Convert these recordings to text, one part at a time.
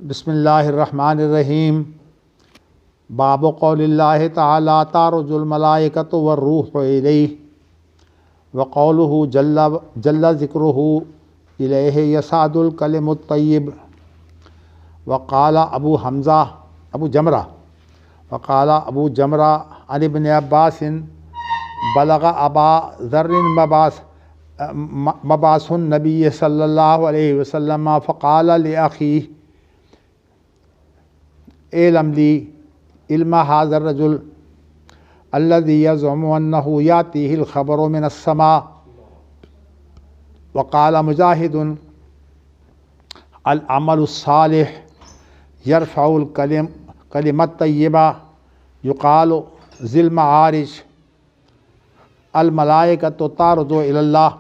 بسم اللہ الرحمن الرحیم۔ باب قول اللہ تعالیٰ تعرج الملائکۃ والروح الیہ وقولہ جل ذکرہ الیہ یصعد الکلم الطیب۔ وقال ابو جمرہ عن ابن عباس بلغ ابا ذر مبعث النبی صلی اللہ علیہ وسلم فقال لأخیہ اعلم لی علم هذا الرجل الذي يزعم أنه يأتيه الخبر من السماء۔ وقال مجاہد العمل الصالح يرفع الكلمة الطيبة يقال ذي المعارج الملائكة تعرج إلى الله۔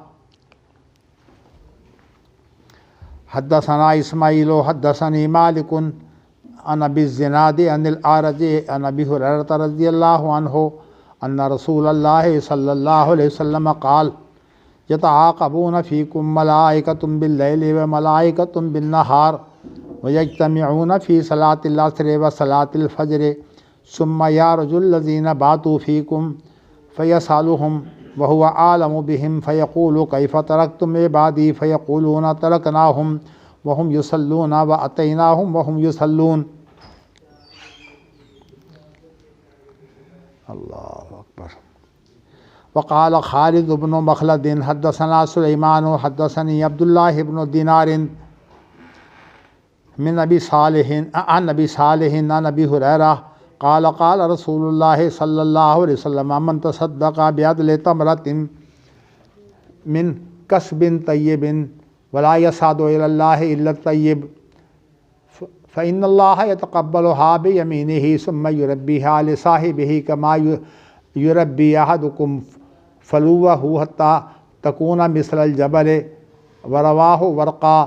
حدثنا اسماعیل حدثني مالک عن ابی الزناد عن الأعرج عن ابی ہریرہ رضی اللہ عنہ ان رسول اللہ صلی اللہ علیہ وسلم قال یتعاقبون فیکم ملائکۃ باللیل وملائکۃ بالنہار ویجتمعون فی صلاۃ العصر وصلاۃ الفجر ثم یعرج الذین باتوا فیکم فیسألهم وهو عالم بهم فیقول کیف ترکتم عبادی فیقولون ترکناہم وهم یصلون واتیناہم وهم یصلون۔ اللہ اکبر۔ وقال خالد بن مخلد حدثنا سلیمان حدثنی عبد اللہ بن دینار من ابی صالح عن ابی صالح عن ابی ہریرہ قال قال رسول اللہ صلی اللہ علیہ وسلم من تصدق بعدل تمرۃ من کسب طیب ولا يصعد إلى الله إلا الطيب فإن الله يتقبلها بيمينه ثم يربيها لصاحبه كما يربي أحدكم فلوه حتى تكون مثل الجبل۔ ورواه ورقا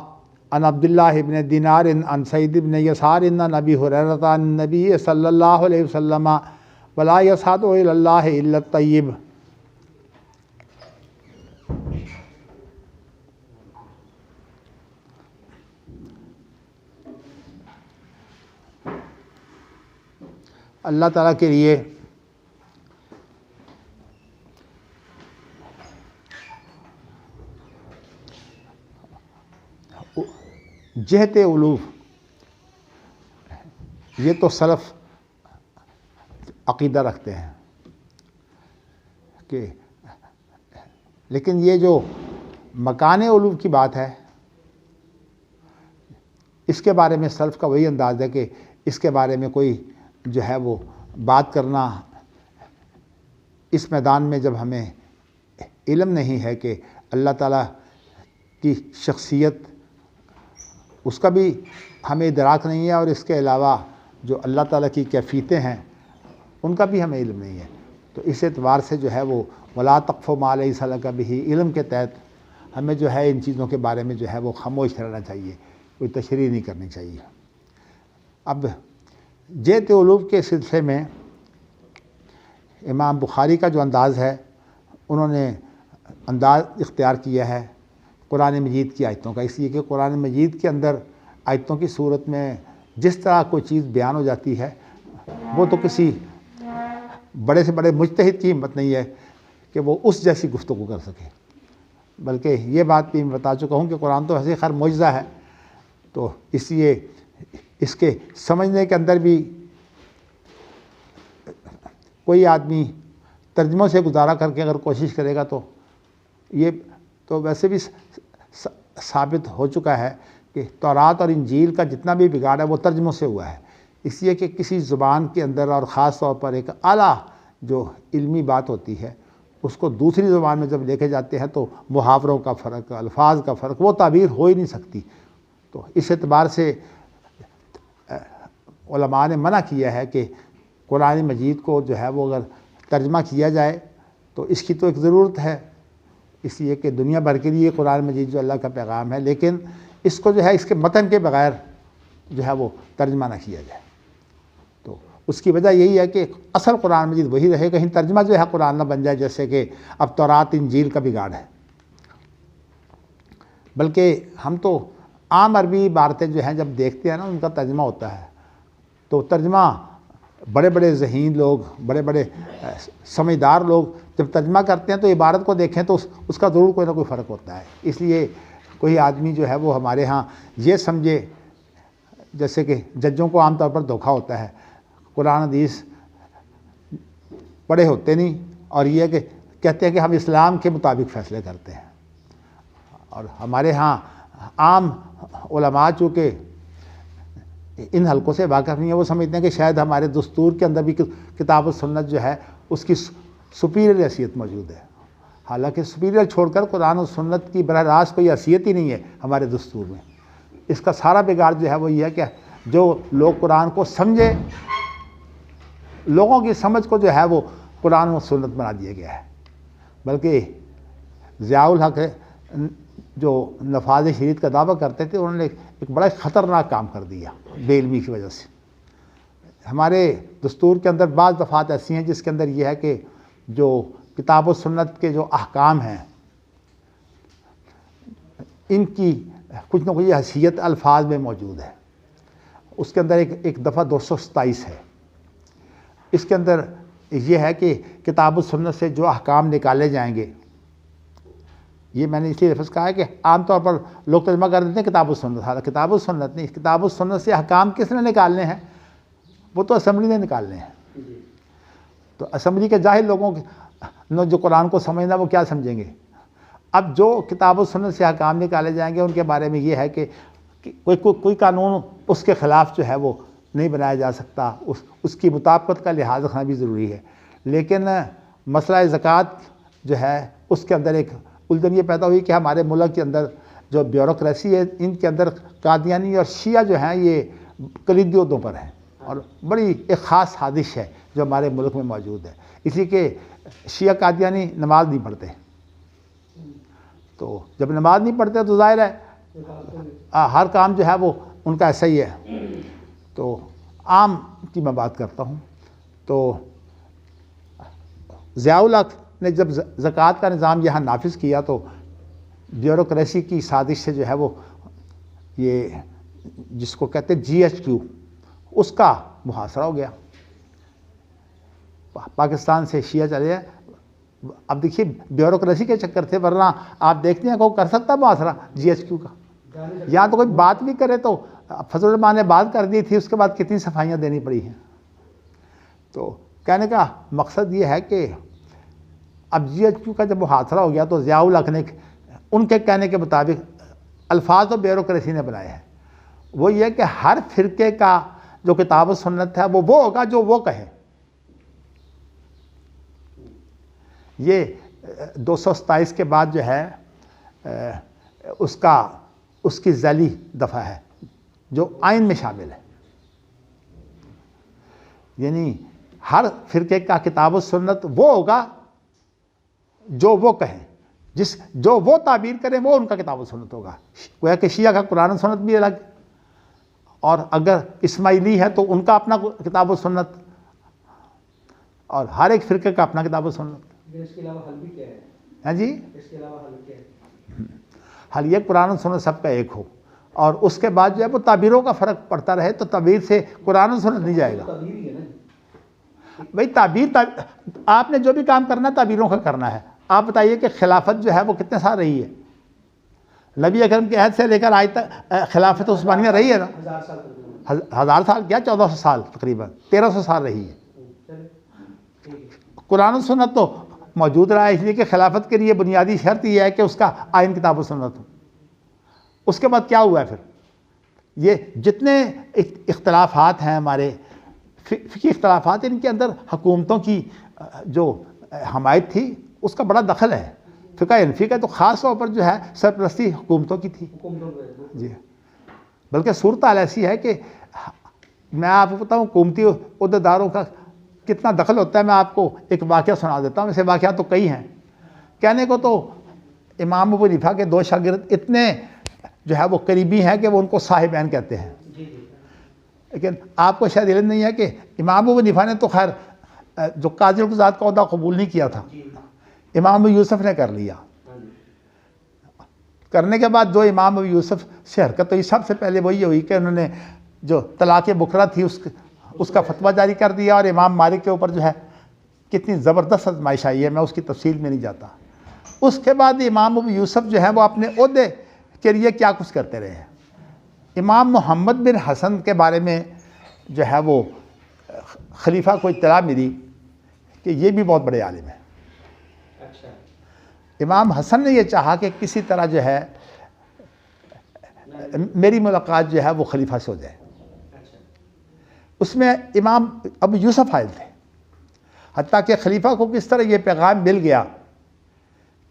عن عبد الله بن دینار عن سعید بن یسار عن ابی ہریرہ عن النبی صلی اللہ علیہ وسلم ولا يصعد إلى الله إلا الطيب۔ اللہ تعالیٰ کے لیے جہت الوف یہ تو سلف عقیدہ رکھتے ہیں کہ، لیکن یہ جو مکان الوف کی بات ہے اس کے بارے میں سلف کا وہی انداز ہے کہ اس کے بارے میں کوئی جو ہے وہ بات کرنا، اس میدان میں جب ہمیں علم نہیں ہے کہ اللہ تعالیٰ کی شخصیت اس کا بھی ہمیں ادراک نہیں ہے، اور اس کے علاوہ جو اللہ تعالیٰ کی کیفیتیں ہیں ان کا بھی ہمیں علم نہیں ہے، تو اس اعتبار سے جو ہے وہ ولا تقف ما لیس لک بہ علم کے تحت ہمیں جو ہے ان چیزوں کے بارے میں جو ہے وہ خاموش رہنا چاہیے، کوئی تشریح نہیں کرنی چاہیے۔ اب جہت الوف کے سلسلے میں امام بخاری کا جو انداز ہے انہوں نے انداز اختیار کیا ہے قرآن مجید کی آیتوں کا، اس لیے کہ قرآن مجید کے اندر آیتوں کی صورت میں جس طرح کوئی چیز بیان ہو جاتی ہے وہ تو کسی بڑے سے بڑے مجتہد کی ہمت نہیں ہے کہ وہ اس جیسی گفتگو کر سکے، بلکہ یہ بات بھی میں بتا چکا ہوں کہ قرآن تو ایسے خیر معجزہ ہے، تو اس لیے اس کے سمجھنے کے اندر بھی کوئی آدمی ترجموں سے گزارا کر کے اگر کوشش کرے گا تو یہ تو ویسے بھی ثابت ہو چکا ہے کہ تورات اور انجیل کا جتنا بھی بگاڑ ہے وہ ترجموں سے ہوا ہے، اس لیے کہ کسی زبان کے اندر اور خاص طور پر ایک اعلیٰ جو علمی بات ہوتی ہے اس کو دوسری زبان میں جب لے کے جاتے ہیں تو محاوروں کا فرق، الفاظ کا فرق، وہ تعبیر ہو ہی نہیں سکتی، تو اس اعتبار سے علماء نے منع کیا ہے کہ قرآن مجید کو جو ہے وہ اگر ترجمہ کیا جائے تو اس کی تو ایک ضرورت ہے، اس لیے کہ دنیا بھر کے لیے قرآن مجید جو اللہ کا پیغام ہے، لیکن اس کو جو ہے اس کے متن کے بغیر جو ہے وہ ترجمہ نہ کیا جائے، تو اس کی وجہ یہی ہے کہ اصل قرآن مجید وہی رہے، کہیں ترجمہ جو ہے قرآن نہ بن جائے جیسے کہ اب تورات انجیل کا بگاڑ ہے۔ بلکہ ہم تو عام عربی عبارتیں جو ہیں جب دیکھتے ہیں نا ان کا ترجمہ ہوتا ہے تو ترجمہ بڑے بڑے ذہین لوگ، بڑے بڑے سمجھدار لوگ جب ترجمہ کرتے ہیں تو عبارت کو دیکھیں تو اس کا ضرور کوئی نہ کوئی فرق ہوتا ہے. اس لیے کوئی آدمی جو ہے وہ ہمارے ہاں یہ سمجھے، جیسے کہ ججوں کو عام طور پر دھوکہ ہوتا ہے، قرآن حدیث پڑھے ہوتے نہیں اور یہ کہ کہتے ہیں کہ ہم اسلام کے مطابق فیصلے کرتے ہیں. اور ہمارے ہاں عام علماء چونکہ ان حلقوں سے واقف نہیں ہے، وہ سمجھتے ہیں کہ شاید ہمارے دستور کے اندر بھی کتاب و سنت جو ہے اس کی سپیریئر حیثیت موجود ہے. حالانکہ سپیریئر چھوڑ کر قرآن و سنت کی براہ راست کوئی حیثیت ہی نہیں ہے ہمارے دستور میں. اس کا سارا بگاڑ جو ہے وہ یہ ہے کہ جو لوگ قرآن کو سمجھے، لوگوں کی سمجھ کو جو ہے وہ قرآن و سنت بنا دیا گیا ہے. بلکہ ضیاء الحق جو نفاذ شریعت کا دعویٰ کرتے تھے انہوں نے ایک بڑا خطرناک کام کر دیا بے علمی کی وجہ سے. ہمارے دستور کے اندر بعض دفعات ایسی ہیں جس کے اندر یہ ہے کہ جو کتاب و سنت کے جو احکام ہیں ان کی کچھ نہ کچھ حیثیت الفاظ میں موجود ہے. اس کے اندر ایک دفعہ 227 ہے. اس کے اندر یہ ہے کہ کتاب و سنت سے جو احکام نکالے جائیں گے، یہ میں نے اس لیے لفظ کہا ہے کہ عام طور پر لوگ ترجمہ کر دیتے ہیں کتاب و سنت، حالانکہ کتاب و سنت نہیں. کتاب و سنت سے احکام کس نے نکالنے ہیں؟ وہ تو اسمبلی نے نکالنے ہیں. تو اسمبلی کے جاہل لوگوں نے جو قرآن کو سمجھنا وہ کیا سمجھیں گے؟ اب جو کتاب و سنت سے احکام نکالے جائیں گے ان کے بارے میں یہ ہے کہ کوئی قانون اس کے خلاف جو ہے وہ نہیں بنایا جا سکتا، اس کی مطابقت کا لحاظ رکھنا بھی ضروری ہے. لیکن مسئلہ زکوٰۃ جو ہے اس کے اندر ایک الجھن یہ پیدا ہوئی کہ ہمارے ملک کے اندر جو بیوروکریسی ہے ان کے اندر قادیانی اور شیعہ جو ہیں یہ کلیدی عہدوں پر ہیں اور بڑی ایک خاص سازش ہے جو ہمارے ملک میں موجود ہے. اسی کہ شیعہ قادیانی نماز نہیں پڑھتے، تو جب نماز نہیں پڑھتے تو ظاہر ہے ہر کام جو ہے وہ ان کا ایسا ہی ہے. تو عام کی میں بات کرتا ہوں تو ضیاء الحق نے جب زکوٰۃ کا نظام یہاں نافذ کیا تو بیوروکریسی کی سازش سے جو ہے وہ یہ جس کو کہتے ہیں GHQ اس کا محاصرہ ہو گیا. پاکستان سے شیعہ چلے جائیں. اب دیکھیے بیوروکریسی کے چکر تھے، ورنہ آپ دیکھتے ہیں کوئی کر سکتا محاصرہ GHQ کا. یہاں تو کوئی بات بھی کرے تو فضل الرحمان نے بات کر دی تھی، اس کے بعد کتنی صفائیاں دینی پڑی ہیں. تو کہنے کا مقصد یہ ہے کہ اب GHQ کا جب محاصرہ ہو گیا تو ضیاء الحق نے ان کے کہنے کے مطابق الفاظ و بیوروکریسی نے بنائے ہیں. وہ یہ کہ ہر فرقے کا جو کتاب و سنت ہے وہ ہوگا جو وہ کہے. یہ 227 کے بعد جو ہے اس کی ذیلی دفعہ ہے جو آئین میں شامل ہے. یعنی ہر فرقے کا کتاب و سنت وہ ہوگا جو وہ کہیں، جو وہ تعبیر کریں وہ ان کا کتاب و سنت ہوگا. گویا کہ شیعہ کا قرآن و سنت بھی الگ، اور اگر اسماعیلی ہے تو ان کا اپنا کتاب و سنت، اور ہر ایک فرقے کا اپنا کتاب و سنت. اس کے علاوہ حل بھی کیا ہے؟ ہاں جی، اس کے علاوہ حل کیا ہے؟ حل یہ قرآن و سنت سب کا ایک ہو، اور اس کے بعد جو ہے وہ تعبیروں کا فرق پڑتا رہے تو تعبیر سے قرآن و سنت نہیں جائے گا. تعبیر ہی ہے نا بھائی تعبیر آپ نے جو بھی کام کرنا ہے تعبیروں کا کرنا ہے. آپ بتائیے کہ خلافت جو ہے وہ کتنے سال رہی ہے؟ نبی اکرم کے عہد سے لے کر آج تک خلافت عثمانیہ رہی ہے نا. 1000 سال تک. 1000 سال کیا، 1400 سال تقریباً 1300 سال رہی ہے. قرآن و سنت تو موجود رہا ہے، اس لیے کہ خلافت کے لیے بنیادی شرط یہ ہے کہ اس کا آئین کتاب و سنت ہو. اس کے بعد کیا ہوا ہے پھر؟ یہ جتنے اختلافات ہیں ہمارے فقہی اختلافات، ان کے اندر حکومتوں کی جو حمایت تھی اس کا بڑا دخل ہے. فقہ حنفی کا تو خاص طور پر جو ہے سرپرستی حکومتوں کی تھی. جی، بلکہ صورتحال ایسی ہے کہ میں آپ کو بتاؤں حکومتی عہدیداروں کا کتنا دخل ہوتا ہے. میں آپ کو ایک واقعہ سنا دیتا ہوں. ایسے واقعات تو کئی ہیں. کہنے کو تو امام ابو حنیفہ کے 2 شاگرد اتنے جو ہے وہ قریبی ہیں کہ وہ ان کو صاحبین کہتے ہیں. لیکن آپ کو شاید علم نہیں ہے کہ امام ابو حنیفہ نے تو خیر جو قاضی القضات کا عہدہ قبول نہیں کیا تھا، امام ابو یوسف نے کر لیا. کرنے کے بعد جو امام ابو یوسف سے حرکت ہوئی سب سے پہلے وہی ہوئی کہ انہوں نے جو طلاق بکرا تھی اس کا فتویٰ جاری کر دیا، اور امام مالک کے اوپر جو ہے کتنی زبردست آزمائش آئی ہے، میں اس کی تفصیل میں نہیں جاتا۔ اس کے بعد امام ابو یوسف جو ہے وہ اپنے عہدے کے لیے کیا کچھ کرتے رہے ہیں۔ امام محمد بن حسن کے بارے میں جو ہے وہ خلیفہ کو اطلاع ملی کہ یہ بھی بہت بڑے عالم ہیں۔ اچھا امام حسن نے یہ چاہا کہ کسی طرح جو ہے میری ملاقات جو ہے وہ خلیفہ سے ہو جائے۔ اچھا اس میں امام ابو یوسف حائل تھے، حتیٰ کہ خلیفہ کو کس طرح یہ پیغام مل گیا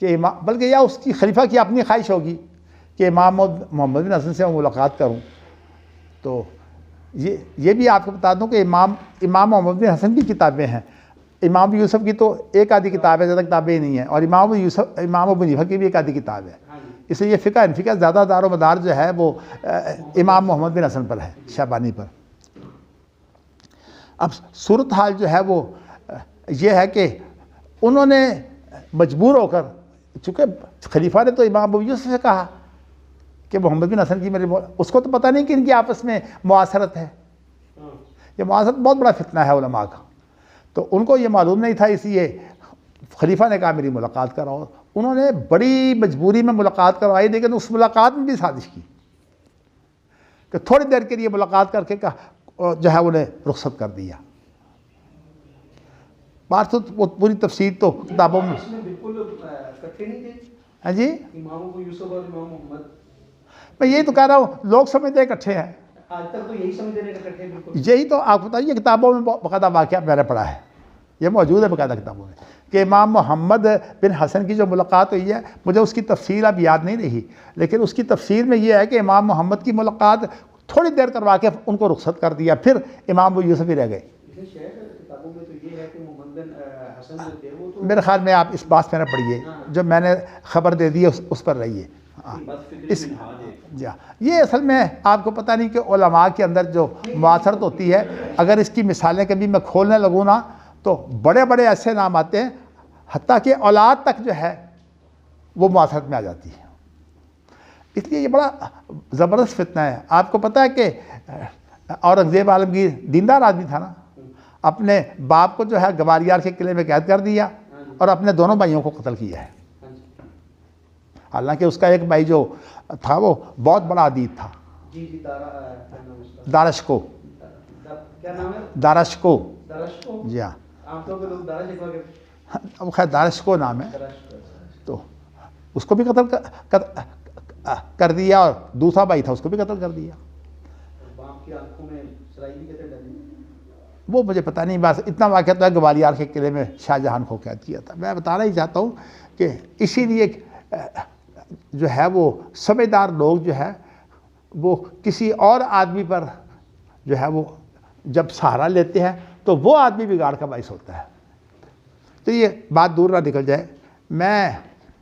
کہ بلکہ یا اس کی خلیفہ کی اپنی خواہش ہوگی کہ امام محمد بن حسن سے میں ملاقات کروں۔ تو یہ بھی آپ کو بتا دوں کہ امام محمد بن حسن کی کتابیں ہیں، امام ابو یوسف کی تو ایک آدھی کتاب ہے، زیادہ کتابیں ہی نہیں ہیں، اور امام ابو حنیفہ کی بھی ایک آدھی کتاب ہے۔ اس لیے یہ فقہ حنفی کا زیادہ دار و مدار جو ہے وہ امام محمد بن حسن پر ہے، شیبانی پر۔ اب صورتحال جو ہے وہ یہ ہے کہ انہوں نے مجبور ہو کر، چونکہ خلیفہ نے تو امام ابو یوسف سے کہا کہ محمد بن حسن کی اس کو تو پتہ نہیں کہ ان کی آپس میں معاصرت ہے، یہ معاصرت بہت بڑا فتنہ ہے علماء کا، تو ان کو یہ معلوم نہیں تھا، اس لیے خلیفہ نے کہا میری ملاقات کراؤ۔ انہوں نے بڑی مجبوری میں ملاقات کروائی، لیکن اس ملاقات میں بھی سازش کی کہ تھوڑی دیر کے لیے ملاقات کر کے جو ہے انہیں رخصت کر دیا۔ بات تو وہ پوری تفصیل تو کتابوں میں۔ اس میں بالکل اکٹھے نہیں تھے ہاں جی، امام ابو یوسف اور امام محمد؟ میں یہی تو کہہ رہا ہوں، لوگ سمجھتے ہیں اکٹھے ہیں، آج تک تو یہی سمجھتے ہیں کہ اکٹھے بالکل۔ یہی تو آپ بتائیے، کتابوں میں باقاعدہ واقعہ میں نے پڑھا ہے، یہ موجود ہے باقاعدہ کتابوں میں کہ امام محمد بن حسن کی جو ملاقات ہوئی ہے، مجھے اس کی تفصیل اب یاد نہیں رہی، لیکن اس کی تفصیل میں یہ ہے کہ امام محمد کی ملاقات تھوڑی دیر کروا کے ان کو رخصت کر دیا، پھر امام ابو یوسف ہی رہ گئے۔ لیکن شاید کتابوں میں تو یہ ہے کہ محمد بن حسن جو تھے وہ تو میرے خیال میں آپ اس بات میں نہ پڑھیے، جو میں نے خبر دے دی ہے اس پر رہیے۔ اس جی ہاں، یہ اصل میں آپ کو پتہ نہیں کہ علماء کے اندر جو معاصرت ہوتی ہے، اگر اس کی مثالیں کبھی میں کھولنے لگوں نا تو بڑے بڑے ایسے نام آتے ہیں، حتیٰ کہ اولاد تک جو ہے وہ معاصرت میں آ جاتی ہے۔ اس لیے یہ بڑا زبردست فتنہ ہے۔ آپ کو پتہ ہے کہ اورنگزیب عالمگیر دیندار آدمی تھا نا، اپنے باپ کو جو ہے گوالیار کے قلعے میں قید کر دیا اور اپنے دونوں بھائیوں کو قتل کیا ہے۔ حالانکہ اس کا ایک بھائی جو تھا وہ بہت بڑا ادیب تھا، جی جی دارشکو، کیا نام ہے؟ دارشکو، دارشکو؟ جی ہاں، عام طور پہ لوگ دارش لکھوا کے اب خیر دارشکو نام ہے۔ دارشکو۔ تو اس کو بھی قتل کر دیا، اور دوسرا بھائی تھا اس کو بھی قتل کر دیا۔ باپ کی آنکھوں میں سرائی بھی کیسے ڈلی؟ وہ مجھے پتہ نہیں، بس اتنا واقعہ تو ہے گوالیار کے قلعے میں شاہ جہان کو قید کیا تھا۔ میں بتانا ہی چاہتا ہوں کہ اسی لیے جو ہے وہ سمجھدار لوگ جو ہے وہ کسی اور آدمی پر جو ہے وہ جب سہارا لیتے ہیں تو وہ آدمی بگاڑ کا باعث ہوتا ہے۔ تو یہ بات دور نہ نکل جائے، میں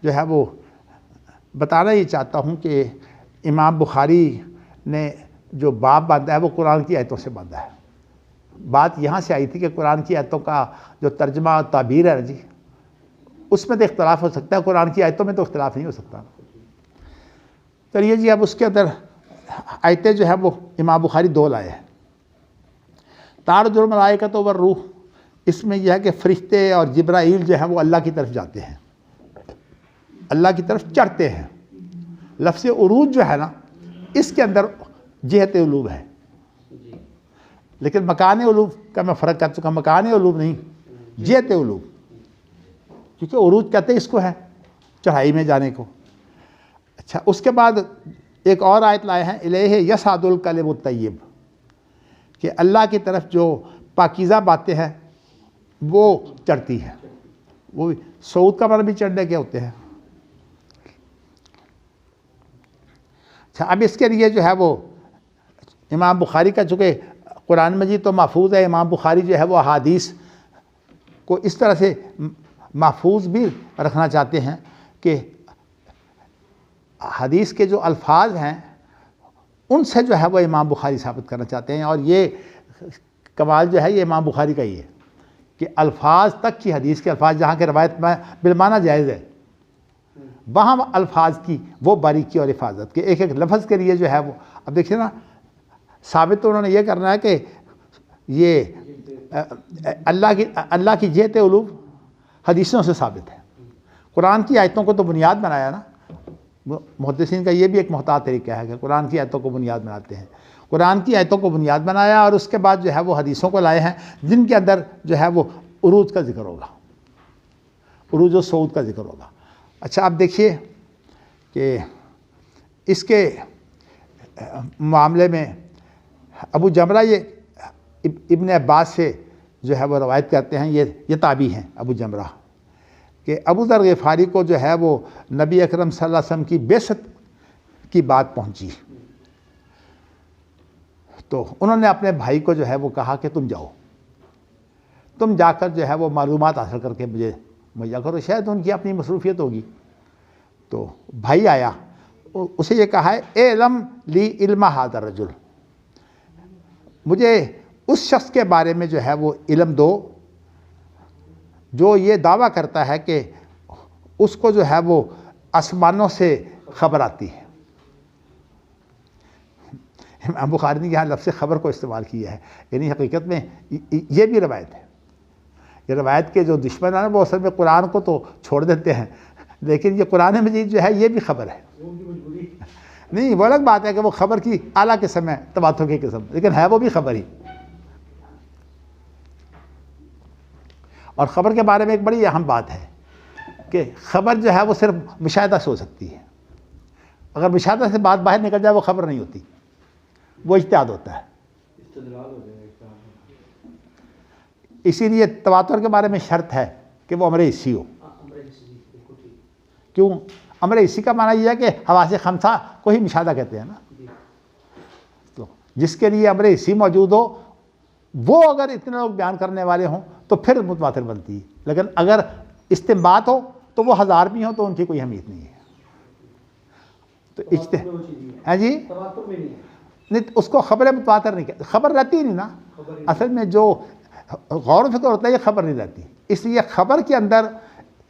جو ہے وہ بتانا یہ چاہتا ہوں کہ امام بخاری نے جو باب باندھا ہے وہ قرآن کی آیتوں سے باندھا ہے۔ بات یہاں سے آئی تھی کہ قرآن کی آیتوں کا جو ترجمہ تعبیر ہے جی، اس میں تو اختلاف ہو سکتا ہے، قرآن کی آیتوں میں تو اختلاف نہیں ہو سکتا۔ چلیے جی، اب اس کے اندر آیتیں جو ہے وہ امام بخاری دو لائے ہیں۔ تعرج الملائکۃ والروح، اس میں یہ ہے کہ فرشتے اور جبرائیل جو ہیں وہ اللہ کی طرف جاتے ہیں، اللہ کی طرف چڑھتے ہیں۔ لفظ عروج جو ہے نا، اس کے اندر جہت علوم ہے، لیکن مکان علوم کا میں فرق کر چکا، مکان علوم نہیں، جہت علوم، کیونکہ عروج کہتے ہیں اس کو ہے چڑھائی میں جانے کو۔ اچھا، اس کے بعد ایک اور آیت لائے ہیں، الیہ یصعد الکلم الطیب، کہ اللہ کی طرف جو پاکیزہ باتیں ہیں وہ چڑھتی ہیں۔ وہ صعود کا معنی بھی چڑھنے کے ہوتے ہیں۔ اچھا، اب اس کے لیے جو ہے وہ امام بخاری کا، چونکہ قرآن مجید تو محفوظ ہے، امام بخاری جو ہے وہ احادیث کو اس طرح سے محفوظ بھی رکھنا چاہتے ہیں کہ حدیث کے جو الفاظ ہیں ان سے جو ہے وہ امام بخاری ثابت کرنا چاہتے ہیں، اور یہ کمال جو ہے یہ امام بخاری کا ہی ہے کہ الفاظ تک کی حدیث کے الفاظ، جہاں کے روایت میں بالمعنی جائز ہے، وہاں الفاظ کی وہ باریکی اور حفاظت کے ایک ایک لفظ کے لیے جو ہے وہ، اب دیکھیے نا، ثابت تو انہوں نے یہ کرنا ہے کہ یہ اللہ کی جہت علوم حدیثوں سے ثابت ہے. قرآن کی آیتوں کو تو بنیاد بنایا نا. محدثین کا یہ بھی ایک محتاط طریقہ ہے کہ قرآن کی آیتوں کو بنیاد بناتے ہیں. قرآن کی آیتوں کو بنیاد بنایا اور اس کے بعد جو ہے وہ حدیثوں کو لائے ہیں جن کے اندر جو ہے وہ عروج کا ذکر ہوگا، عروج و صعود کا ذکر ہوگا. اچھا اب دیکھیے کہ اس کے معاملے میں ابو جمرہ یہ ابن عباس سے جو ہے وہ روایت کرتے ہیں، یہ تابعی ہیں ابو جمرہ، کہ ابو ذر غفاری کو جو ہے وہ نبی اکرم صلی اللہ علیہ وسلم کی بعثت کی بات پہنچی تو انہوں نے اپنے بھائی کو جو ہے وہ کہا کہ تم جاؤ، تم جا کر جو ہے وہ معلومات حاصل کر کے مجھے مہیا کرو، شاید ان کی اپنی مصروفیت ہوگی. تو بھائی آیا، اسے یہ کہا ہے اے علم لی علم ھذا الرجل، مجھے اس شخص کے بارے میں جو ہے وہ علم دو جو یہ دعویٰ کرتا ہے کہ اس کو جو ہے وہ آسمانوں سے خبر آتی ہے. امام بخاری نے یہاں لفظ خبر کو استعمال کیا ہے، یعنی حقیقت میں یہ بھی روایت ہے. یہ روایت کے جو دشمن ہیں وہ اصل میں قرآن کو تو چھوڑ دیتے ہیں، لیکن یہ قرآن مجید جو ہے یہ بھی خبر ہے. نہیں، وہ الگ بات ہے کہ وہ خبر کی اعلیٰ قسم ہے، تواتر کی قسم، لیکن ہے وہ بھی خبر ہی. اور خبر کے بارے میں ایک بڑی اہم بات ہے کہ خبر جو ہے وہ صرف مشاہدہ سے ہو سکتی ہے. اگر مشاہدہ سے بات باہر نکل جائے وہ خبر نہیں ہوتی، وہ اجتہاد ہوتا ہے. اسی لیے تواتر کے بارے میں شرط ہے کہ وہ امر حسی ہو. کیوں؟ امر حسی کا معنی یہ ہے کہ حواس خمسہ کو ہی مشاہدہ کہتے ہیں نا. تو جس کے لیے امر حسی موجود ہو وہ اگر اتنے لوگ بیان کرنے والے ہوں تو پھر متواتر بنتی ہے، لیکن اگر استنباط ہو تو وہ ہزار بھی ہوں تو ان کی کوئی اہمیت نہیں ہے. تو ہے جی نہیں، اس کو خبر متواتر نہیں کہتے، خبر رہتی ہی نہیں نا. اصل میں جو غور و فکر ہوتا ہے یہ خبر نہیں رہتی. اس لیے خبر کے اندر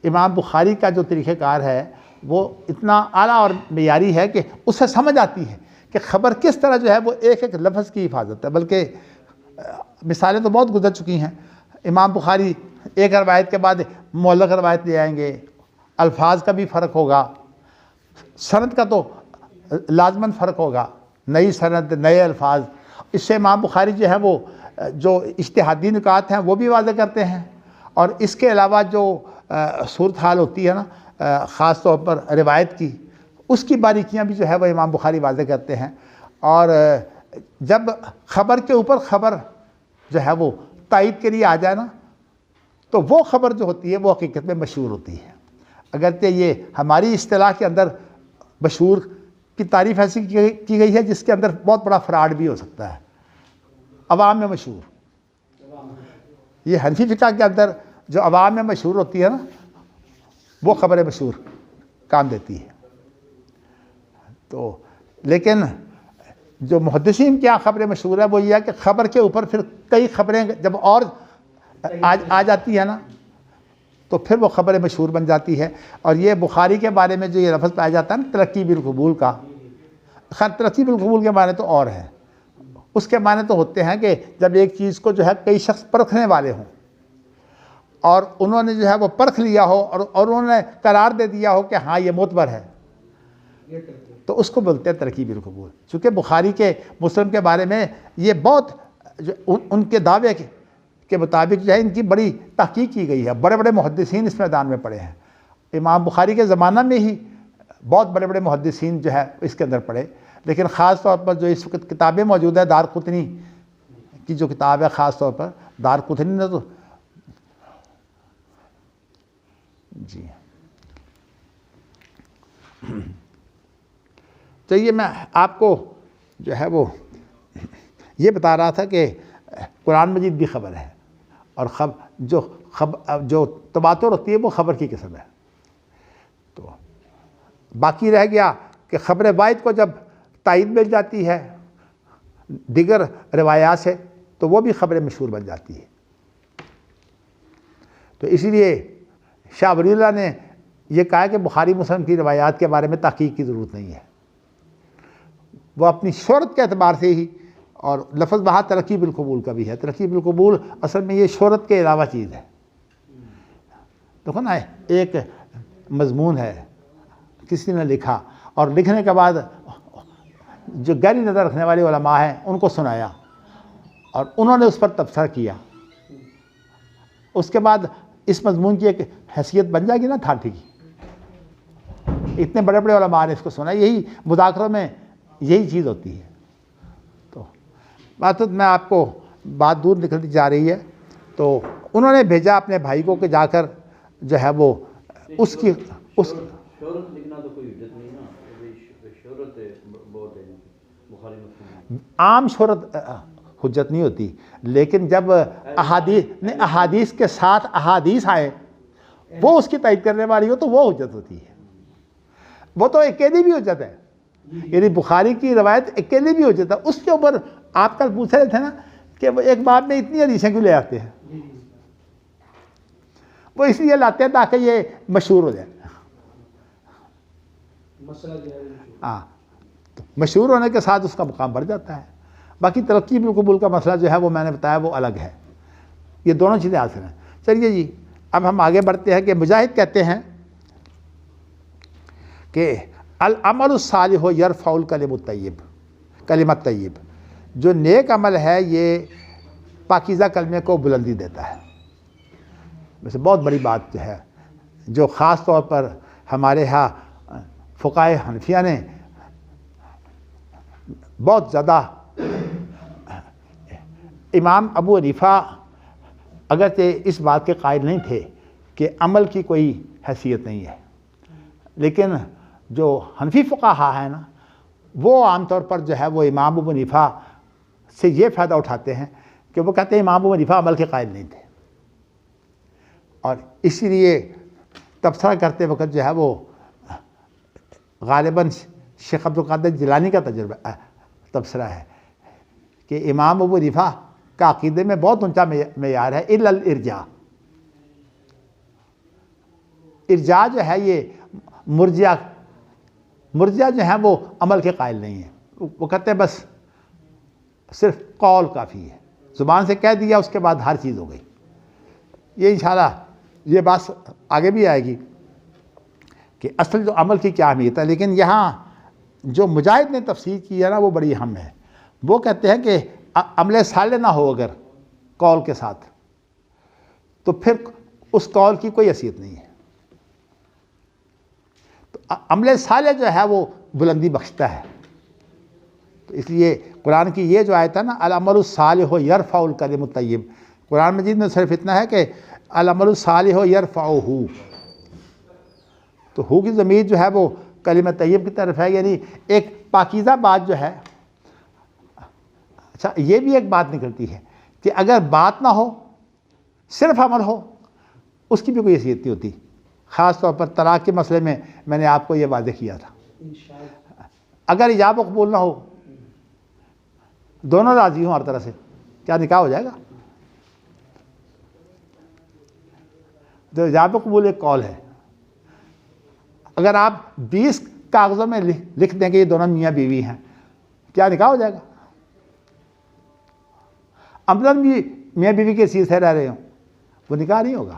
امام بخاری کا جو طریقہ کار ہے وہ اتنا اعلیٰ اور معیاری ہے کہ اس سے سمجھ آتی ہے کہ خبر کس طرح جو ہے وہ ایک ایک لفظ کی حفاظت ہے. بلکہ مثالیں تو بہت گزر چکی ہیں. امام بخاری ایک روایت کے بعد معلق روایت لے آئیں گے، الفاظ کا بھی فرق ہوگا، سند کا تو لازماً فرق ہوگا، نئی سند نئے الفاظ. اس سے امام بخاری جو ہے وہ جو اجتہادی نکات ہیں وہ بھی واضح کرتے ہیں، اور اس کے علاوہ جو صورتحال ہوتی ہے نا خاص طور پر روایت کی، اس کی باریکیاں بھی جو ہے وہ امام بخاری واضح کرتے ہیں. اور جب خبر کے اوپر خبر جو ہے وہ تائید کے لیے آ جائے نا تو وہ خبر جو ہوتی ہے وہ حقیقت میں مشہور ہوتی ہے. اگرچہ یہ ہماری اصطلاح کے اندر مشہور کی تعریف ایسی کی گئی ہے جس کے اندر بہت بڑا فراڈ بھی ہو سکتا ہے. عوام میں مشہور، یہ حنفی فقہ کے اندر جو عوام میں مشہور ہوتی ہے نا وہ خبر مشہور کام دیتی ہے. تو لیکن جو محدثین کیا خبر مشہور ہے وہ یہ ہے کہ خبر کے اوپر پھر کئی خبریں جب اور آ جاتی ہے نا تو پھر وہ خبر مشہور بن جاتی ہے. اور یہ بخاری کے بارے میں جو یہ لفظ پایا جاتا ہے نا تلقی بالقبول کا، خیر تلقی بالقبول کے معنی تو اور ہے. اس کے معنی تو ہوتے ہیں کہ جب ایک چیز کو جو ہے کئی شخص پرکھنے والے ہوں اور انہوں نے جو ہے وہ پرکھ لیا ہو اور انہوں نے قرار دے دیا ہو کہ ہاں یہ معتبر ہے، تو اس کو بولتے ہیں ترکیب القبول. چونکہ بخاری کے مسلم کے بارے میں یہ بہت ان کے دعوے کے مطابق جو ہے ان کی بڑی تحقیق کی گئی ہے. بڑے بڑے محدثین اس میدان میں پڑے ہیں. امام بخاری کے زمانہ میں ہی بہت بڑے بڑے محدثین جو ہے اس کے اندر پڑے. لیکن خاص طور پر جو اس وقت کتابیں موجود ہیں، دارقطنی کی جو کتاب ہے خاص طور پر دارقطنی نے تو جی تو یہ میں آپ کو جو ہے وہ یہ بتا رہا تھا کہ قرآن مجید بھی خبر ہے، اور جو تواتر ہوتی ہے وہ خبر کی قسم ہے. تو باقی رہ گیا کہ خبر واحد کو جب تائید مل جاتی ہے دیگر روایات سے تو وہ بھی خبر مشہور بن جاتی ہے. تو اسی لیے شاہ ولی اللہ نے یہ کہا کہ بخاری مسلم کی روایات کے بارے میں تحقیق کی ضرورت نہیں ہے، وہ اپنی شہرت کے اعتبار سے ہی، اور لفظ وہاں ترقی بالقبول کا بھی ہے، ترقی بالقبول اصل میں یہ شہرت کے علاوہ چیز ہے۔ دیکھو نا، ایک مضمون ہے کسی نے لکھا، اور لکھنے کے بعد جو گہری نظر رکھنے والے علماء ہیں ان کو سنایا، اور انہوں نے اس پر تبصرہ کیا، اس کے بعد اس مضمون کی ایک حیثیت بن جائے گی نا اتھارٹی کی۔ اتنے بڑے بڑے علماء نے اس کو سنا، یہی مذاکروں میں یہی چیز ہوتی ہے۔ تو بات میں آپ کو بات دور نکلتی جا رہی ہے، تو انہوں نے بھیجا اپنے بھائی کو کہ جا کر جو ہے وہ اس کی شہرت لکھنا تو کوئی حجت نہیں نا، شہرت بہت ہے بخاری مسلم، عام شہرت حجت نہیں ہوتی، لیکن جب احادیث کے ساتھ احادیث آئے وہ اس کی تائید کرنے والی ہو تو وہ حجت ہوتی ہے، وہ تو اکیلی بھی حجت ہے، یعنی بخاری کی روایت اکیلی بھی حجت ہے۔ اس کے اوپر آپ کل پوچھ رہے تھے نا کہ وہ ایک باب میں اتنی حدیثیں کیوں لے آتے ہیں، وہ اس لیے لاتے ہیں تاکہ یہ مشہور ہو جائے۔ مسئلہ جو ہے ہاں، تو مشہور ہونے کے ساتھ اس کا مقام بڑھ جاتا ہے۔ باقی ترقی بالقبول کا مسئلہ جو ہے وہ میں نے بتایا وہ الگ ہے، یہ دونوں چیزیں حاصل ہیں۔ چلیے جی، اب ہم آگے بڑھتے ہیں کہ مجاہد کہتے ہیں کہ العمل الصالح یرفع الکلم الطیب، کلمۃ طیب، جو نیک عمل ہے یہ پاکیزہ کلمے کو بلندی دیتا ہے۔ ویسے بہت بڑی بات جو ہے، جو خاص طور پر ہمارے ہاں فقہائے حنفیہ نے بہت زیادہ، امام ابو حنیفہ اگرچہ اس بات کے قائل نہیں تھے کہ عمل کی کوئی حیثیت نہیں ہے، لیکن جو حنفی فقہا ہیں نا وہ عام طور پر جو ہے وہ امام ابو حنیفہ سے یہ فائدہ اٹھاتے ہیں کہ وہ کہتے ہیں امام ابو حنیفہ عمل کے قائل نہیں تھے، اور اسی لیے تبصرہ کرتے وقت جو ہے وہ غالباً شیخ عبد القادر جیلانی کا تبصرہ ہے کہ امام ابو حنیفہ کا عقیدے میں بہت اونچا معیار ہے، الا الارجاء، ارجاء جو ہے یہ مرجع جو ہیں وہ عمل کے قائل نہیں ہیں، وہ کہتے ہیں بس صرف قول کافی ہے، زبان سے کہہ دیا اس کے بعد ہر چیز ہو گئی۔ یہ انشاءاللہ یہ بات آگے بھی آئے گی کہ اصل جو عمل کی کیا اہمیت ہے، لیکن یہاں جو مجاہد نے تفسیر کی ہے نا وہ بڑی اہم ہے۔ وہ کہتے ہیں کہ عمل صالح نہ ہو اگر قول کے ساتھ تو پھر اس قول کی کوئی حیثیت نہیں ہے۔ تو عمل صالح جو ہے وہ بلندی بخشتا ہے، تو اس لیے قرآن کی یہ جو آیت ہے نا العمل الصالح یرفع الکلم الطیب، قرآن مجید میں صرف اتنا ہے کہ العمل الصالح یرفعہ، تو ہو کی ضمیر جو ہے وہ کلمہ طیب کی طرف ہے، یعنی ایک پاکیزہ بات جو ہے۔ اچھا، یہ بھی ایک بات نکلتی ہے کہ اگر بات نہ ہو صرف عمل ہو اس کی بھی کوئی حیثیت نہیں ہوتی، خاص طور پر طلاق کے مسئلے میں نے آپ کو یہ واضح کیا تھا۔ اگر ایجاب و قبول نہ ہو، دونوں راضی ہوں ہر طرح سے، کیا نکاح ہو جائے گا؟ تو ایجاب و قبول ایک قول ہے، اگر آپ 20 کاغذوں میں لکھ دیں کہ یہ دونوں میاں بیوی ہیں، کیا نکاح ہو جائے گا؟ عملاً بھی میاں بیوی کے حیثیت سے رہ رہے ہوں، وہ نکاح نہیں ہوگا۔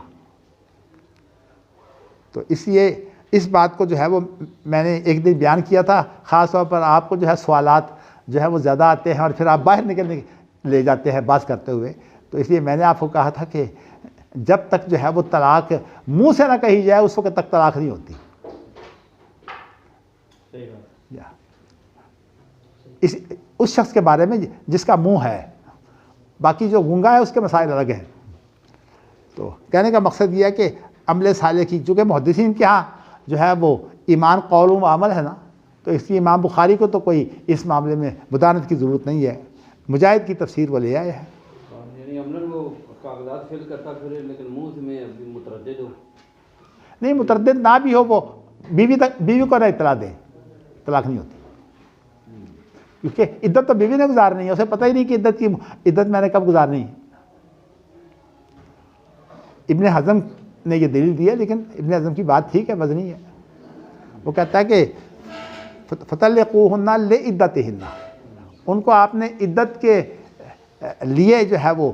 تو اس لیے اس بات کو جو ہے وہ میں نے ایک دن بیان کیا تھا، خاص طور پر آپ کو جو ہے سوالات جو ہے وہ زیادہ آتے ہیں اور پھر آپ باہر نکلنے لے جاتے ہیں بات کرتے ہوئے، تو اس لیے میں نے آپ کو کہا تھا کہ جب تک جو ہے وہ طلاق منہ سے نہ کہی جائے اس وقت تک طلاق نہیں ہوتی۔ اس شخص کے بارے میں جس کا منہ ہے، باقی جو گونگا ہے اس کے مسائل الگ ہیں۔ تو کہنے کا مقصد یہ ہے کہ عمل صالح کی، چونکہ محدثین کے ہاں جو ہے وہ ایمان قول و عمل ہے نا، تو اس لیے امام بخاری کو تو کوئی اس معاملے میں بدانت کی ضرورت نہیں ہے، مجاہد کی تفسیر وہ لے آئے ہیں۔ یعنی عملاً وہ کاغذات فل کرتا پھر لیکن منہ میں ابھی متردد ہو، نہیں متردد نہ بھی ہو، وہ بیوی کو نہ اطلاع دے، طلاق نہیں ہوتی، کیونکہ عدت تو بیوی نے گزارنی ہے، اسے پتہ ہی نہیں کہ عدت میں نے کب گزارنی ہے۔ ابن حزم نے یہ دلیل دی ہے، لیکن ابن حزم کی بات ٹھیک ہے، وزنی ہے. وہ کہتا ہے کہ فطلقوہن لعدتہن، ان کو آپ نے عدت کے لیے جو ہے وہ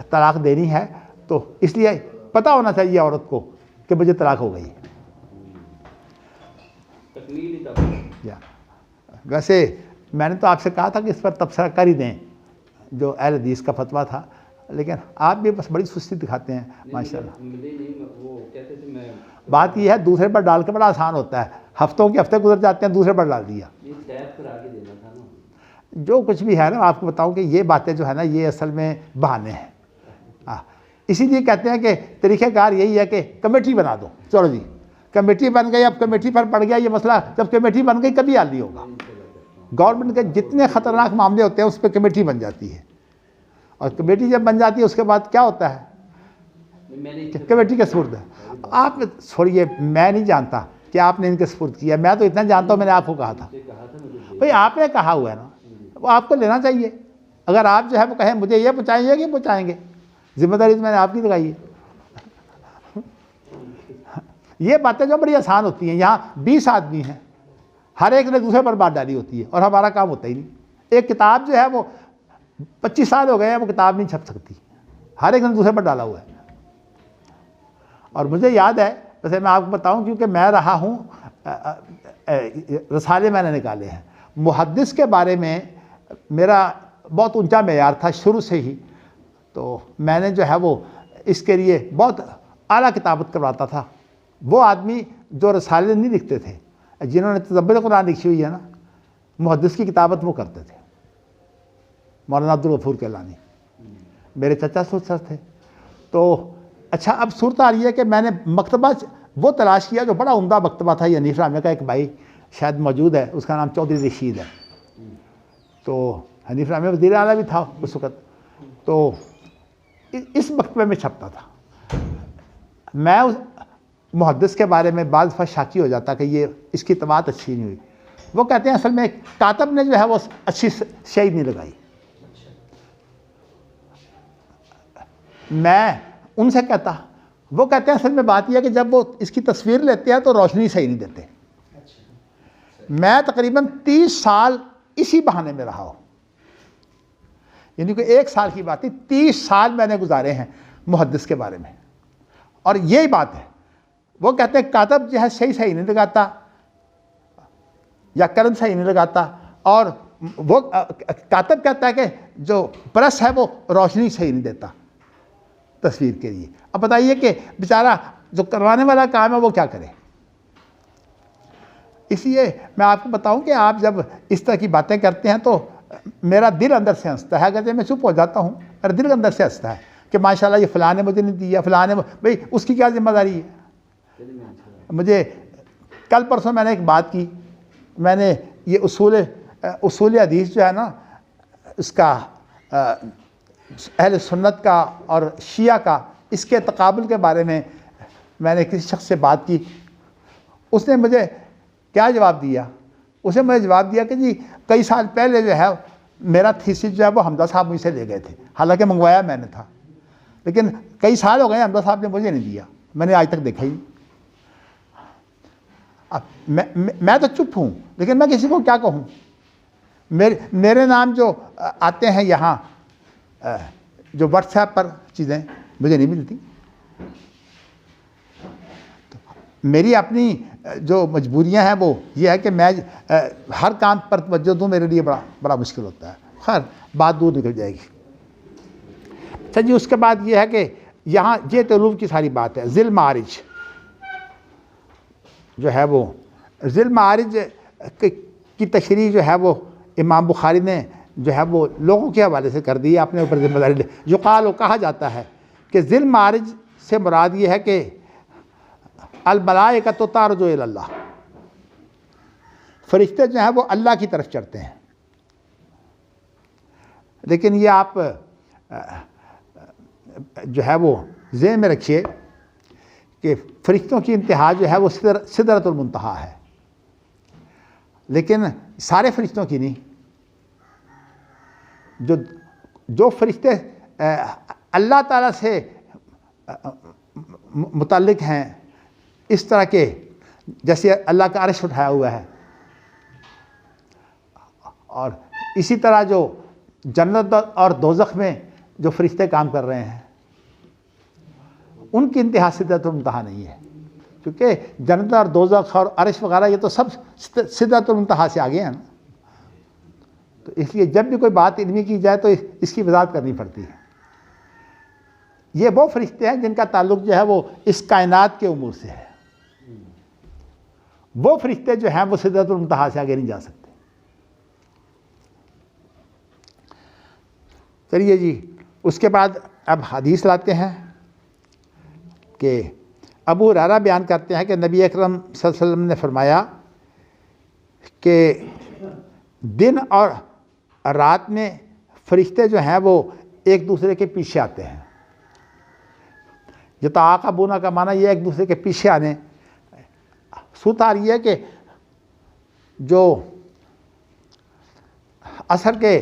طلاق دینی ہے، تو اس لیے پتہ ہونا چاہیے عورت کو کہ مجھے طلاق ہو گئی. تکمیلی طور ویسے میں نے تو آپ سے کہا تھا کہ اس پر تبصرہ کر ہی دیں جو اہل حدیث کا فتویٰ تھا، لیکن آپ بھی بس بڑی سستی دکھاتے ہیں ماشاء اللہ. وہ کہتے تھے میں بات یہ ہے دوسرے پر ڈال کے بڑا آسان ہوتا ہے، ہفتوں کے ہفتے گزر جاتے ہیں، دوسرے پر ڈال دیا. یہ ٹیپ پر آگے دینا تھا نا. جو کچھ بھی ہے نا، آپ کو بتاؤں کہ یہ باتیں جو ہے نا یہ اصل میں بہانے ہیں. اسی لیے کہتے ہیں کہ طریقہ کار یہی ہے کہ کمیٹی بنا دو، چلو جی کمیٹی بن گئی، اب کمیٹی پر پڑ گیا یہ مسئلہ. جب کمیٹی بن گئی کبھی حل نہیں ہوگا. گورنمنٹ کے جتنے خطرناک معاملے ہوتے ہیں اس پہ کمیٹی بن جاتی ہے، اور کمیٹی جب بن جاتی ہے اس کے بعد کیا ہوتا ہے میں نے کمیٹی کے سپرد ہے. آپ چھوڑیے، میں نہیں جانتا کہ آپ نے ان کے سپرد کیا، میں تو اتنا جانتا ہوں، میں نے آپ کو کہا تھا کہا تھا مجھے بھئی آپ نے کہا ہوا ہے نا، وہ آپ کو لینا چاہیے. اگر آپ جو ہے وہ کہیں مجھے یہ پہنچائیں گے کہ پہنچائیں گے، ذمہ داری تو میں نے آپ کی لگائی ہے. یہ باتیں جو بڑی آسان ہوتی ہیں، یہاں 20 آدمی ہیں، ہر ایک نے دوسرے پر بات ڈالی ہوتی ہے، اور ہمارا کام ہوتا ہی نہیں. ایک کتاب جو ہے وہ 25 سال ہو گئے ہیں، وہ کتاب نہیں چھپ سکتی، ہر ایک نے دوسرے پر ڈالا ہوا ہے. اور مجھے یاد ہے، ویسے میں آپ کو بتاؤں کیونکہ میں رہا ہوں، رسالے میں نے نکالے ہیں، محدث کے بارے میں میرا بہت اونچا معیار تھا شروع سے ہی. تو میں نے جو ہے وہ اس کے لیے بہت اعلیٰ کتابت کرواتا تھا. وہ آدمی جو رسالے نہیں لکھتے تھے، جنہوں نے تدبر قرآن لکھی ہوئی ہے نا، محدث کی کتابت وہ کرتے تھے. مولانا عبدالغفور کیلانی میرے چچا سر تھے. تو اچھا، اب صورتحال یہ ہے کہ میں نے مکتبہ وہ تلاش کیا جو بڑا عمدہ مکتبہ تھا. یہ حنیف رامے کا ایک بھائی شاید موجود ہے، اس کا نام چودھری رشید ہے. تو حنیف رامے وزیر اعلیٰ بھی تھا اس وقت، تو اس مکتبے میں چھپتا تھا. میں اس محدث کے بارے میں بعض دفعہ شاکی ہو جاتا کہ یہ اس کی طباعت اچھی نہیں ہوئی. وہ کہتے ہیں اصل میں کاتب نے جو ہے وہ اچھی شعر نہیں لگائی. میں ان سے کہتا، وہ کہتے ہیں اصل میں بات یہ ہے کہ جب وہ اس کی تصویر لیتے ہیں تو روشنی صحیح نہیں دیتے. میں تقریباً 30 سال اسی بہانے میں رہا ہوں، یعنی کہ 1 سال کی بات نہیں، 30 سال میں نے گزارے ہیں محدث کے بارے میں. اور یہی بات ہے، وہ کہتے ہیں کاتب جو ہے صحیح نہیں لگاتا، یا قلم صحیح نہیں لگاتا، اور وہ کاتب کہتا ہے کہ جو پریس ہے وہ روشنی صحیح نہیں دیتا تصویر کے لیے. اب بتائیے کہ بیچارہ جو کروانے والا کام ہے وہ کیا کرے. اس لیے میں آپ کو بتاؤں کہ آپ جب اس طرح کی باتیں کرتے ہیں تو میرا دل اندر سے ہنستا ہے. اگر میں چپ ہو جاتا ہوں، میرا دل اندر سے ہنستا ہے کہ ماشاءاللہ یہ فلاں نے مجھے نہیں دیا، فلاں نے، بھئی اس کی کیا ذمہ داری ہے. مجھے کل پرسوں میں نے ایک بات کی، میں نے یہ اصول حدیث جو ہے نا، اس کا اہل سنت کا اور شیعہ کا، اس کے تقابل کے بارے میں نے کسی شخص سے بات کی. اس نے مجھے کیا جواب دیا؟ اسے مجھے جواب دیا کہ جی کئی سال پہلے جو ہے میرا تھیسس جو ہے وہ حمزہ صاحب مجھ سے لے گئے تھے، حالانکہ منگوایا میں نے تھا، لیکن کئی سال ہو گئے حمزہ صاحب نے مجھے نہیں دیا، میں نے آج تک دیکھا ہی نہیں. اب میں تو چپ ہوں، لیکن میں کسی کو کیا کہوں. میرے نام جو آتے ہیں یہاں جو واٹس ایپ پر چیزیں مجھے نہیں ملتی. میری اپنی جو مجبوریاں ہیں وہ یہ ہے کہ میں ہر کام پر توجہ دوں، میرے لیے بڑا مشکل ہوتا ہے. خیر بات دور نکل جائے گی. اچھا جی، اس کے بعد یہ ہے کہ یہاں یہ تعلق کی ساری بات ہے. ذی المعارج جو ہے وہ، ذی المعارج کی تشریح جو ہے وہ امام بخاری نے جو ہے وہ لوگوں کے حوالے سے کر دی، اپنے اوپر ذمہ داری لے. یقال، کہا جاتا ہے کہ ذی المعارج سے مراد یہ ہے کہ الملائکۃ تعرج الی اللہ، فرشتے جو ہیں وہ اللہ کی طرف چڑھتے ہیں. لیکن یہ آپ جو ہے وہ ذہن میں رکھیے کہ فرشتوں کی انتہا جو ہے وہ سدرۃ المنتہا ہے، لیکن سارے فرشتوں کی نہیں. جو فرشتے اللہ تعالیٰ سے متعلق ہیں اس طرح کے جیسے اللہ کا عرش اٹھایا ہوا ہے، اور اسی طرح جو جنت اور دوزخ میں جو فرشتے کام کر رہے ہیں ان کی انتہا سدرۃ المنتہا نہیں ہے، کیونکہ جنت اور دوزخ اور عرش وغیرہ یہ تو سب سدرۃ المنتہا سے آگے ہیں نا، تو اس لیے جب بھی کوئی بات علمی کی جائے تو اس کی وضاحت کرنی پڑتی ہے۔ یہ وہ فرشتے ہیں جن کا تعلق جو ہے وہ اس کائنات کے امور سے ہے، وہ فرشتے جو ہیں وہ سدرۃ المنتہا سے آگے نہیں جا سکتے۔ چلیے جی، اس کے بعد اب حدیث لاتے ہیں کہ ابو ہریرہ بیان کرتے ہیں کہ نبی اکرم صلی اللہ علیہ وسلم نے فرمایا کہ دن اور رات میں فرشتے جو ہیں وہ ایک دوسرے کے پیچھے آتے ہیں۔ یتعاقبون کا معنی یہ ایک دوسرے کے پیچھے آنے، صورت آ رہی ہے کہ جو عصر کے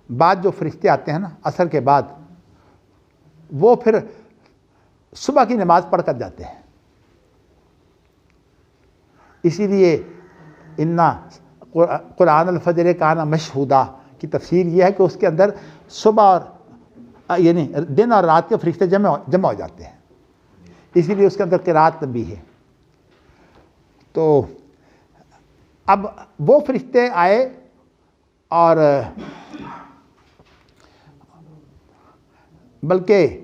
بعد جو فرشتے آتے ہیں نا، عصر کے بعد وہ پھر صبح کی نماز پڑھ کر جاتے ہیں، اسی لیے انا قرآن الفجر کان مشہودا کی تفسیر یہ ہے کہ اس کے اندر صبح اور یعنی دن اور رات کے فرشتے جمع ہو جاتے ہیں، اسی لیے اس کے اندر قرات بھی ہے۔ تو اب وہ فرشتے آئے اور بلکہ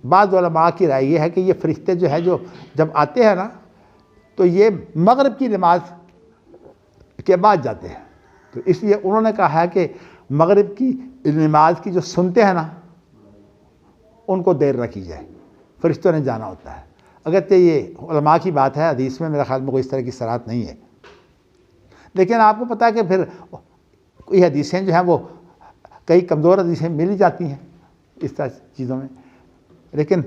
بعض علماء کی رائے یہ ہے کہ یہ فرشتے جو ہے جو جب آتے ہیں نا تو یہ مغرب کی نماز کے بعد جاتے ہیں، تو اس لیے انہوں نے کہا ہے کہ مغرب کی نماز کی جو سنتے ہیں نا ان کو دیر نہ کی جائے، فرشتوں نے جانا ہوتا ہے۔ اگرچہ یہ علماء کی بات ہے، حدیث میں میرا خیال میں کوئی اس طرح کی صراحت نہیں ہے، لیکن آپ کو پتہ ہے کہ پھر کوئی حدیثیں جو ہیں وہ کئی کمزور حدیثیں مل جاتی ہیں اس طرح چیزوں میں، لیکن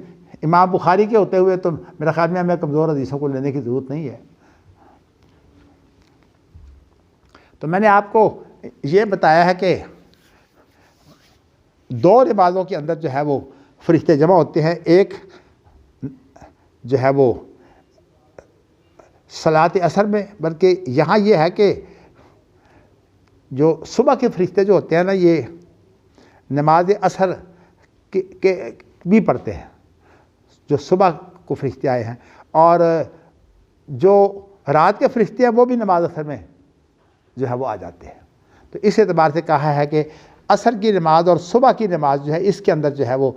امام بخاری کے ہوتے ہوئے تو میرا خیال میں ہمیں کمزور حدیثوں کو لینے کی ضرورت نہیں ہے۔ تو میں نے آپ کو یہ بتایا ہے کہ دو نمازوں کے اندر جو ہے وہ فرشتے جمع ہوتے ہیں، ایک جو ہے وہ صلاۃ عصر میں، بلکہ یہاں یہ ہے کہ جو صبح کے فرشتے جو ہوتے ہیں نا یہ نماز عصر کے بھی پڑھتے ہیں، جو صبح کو فرشتے آئے ہیں، اور جو رات کے فرشتے ہیں وہ بھی نماز عصر میں جو ہے وہ آ جاتے ہیں۔ تو اس اعتبار سے کہا ہے کہ عصر کی نماز اور صبح کی نماز جو ہے اس کے اندر جو ہے وہ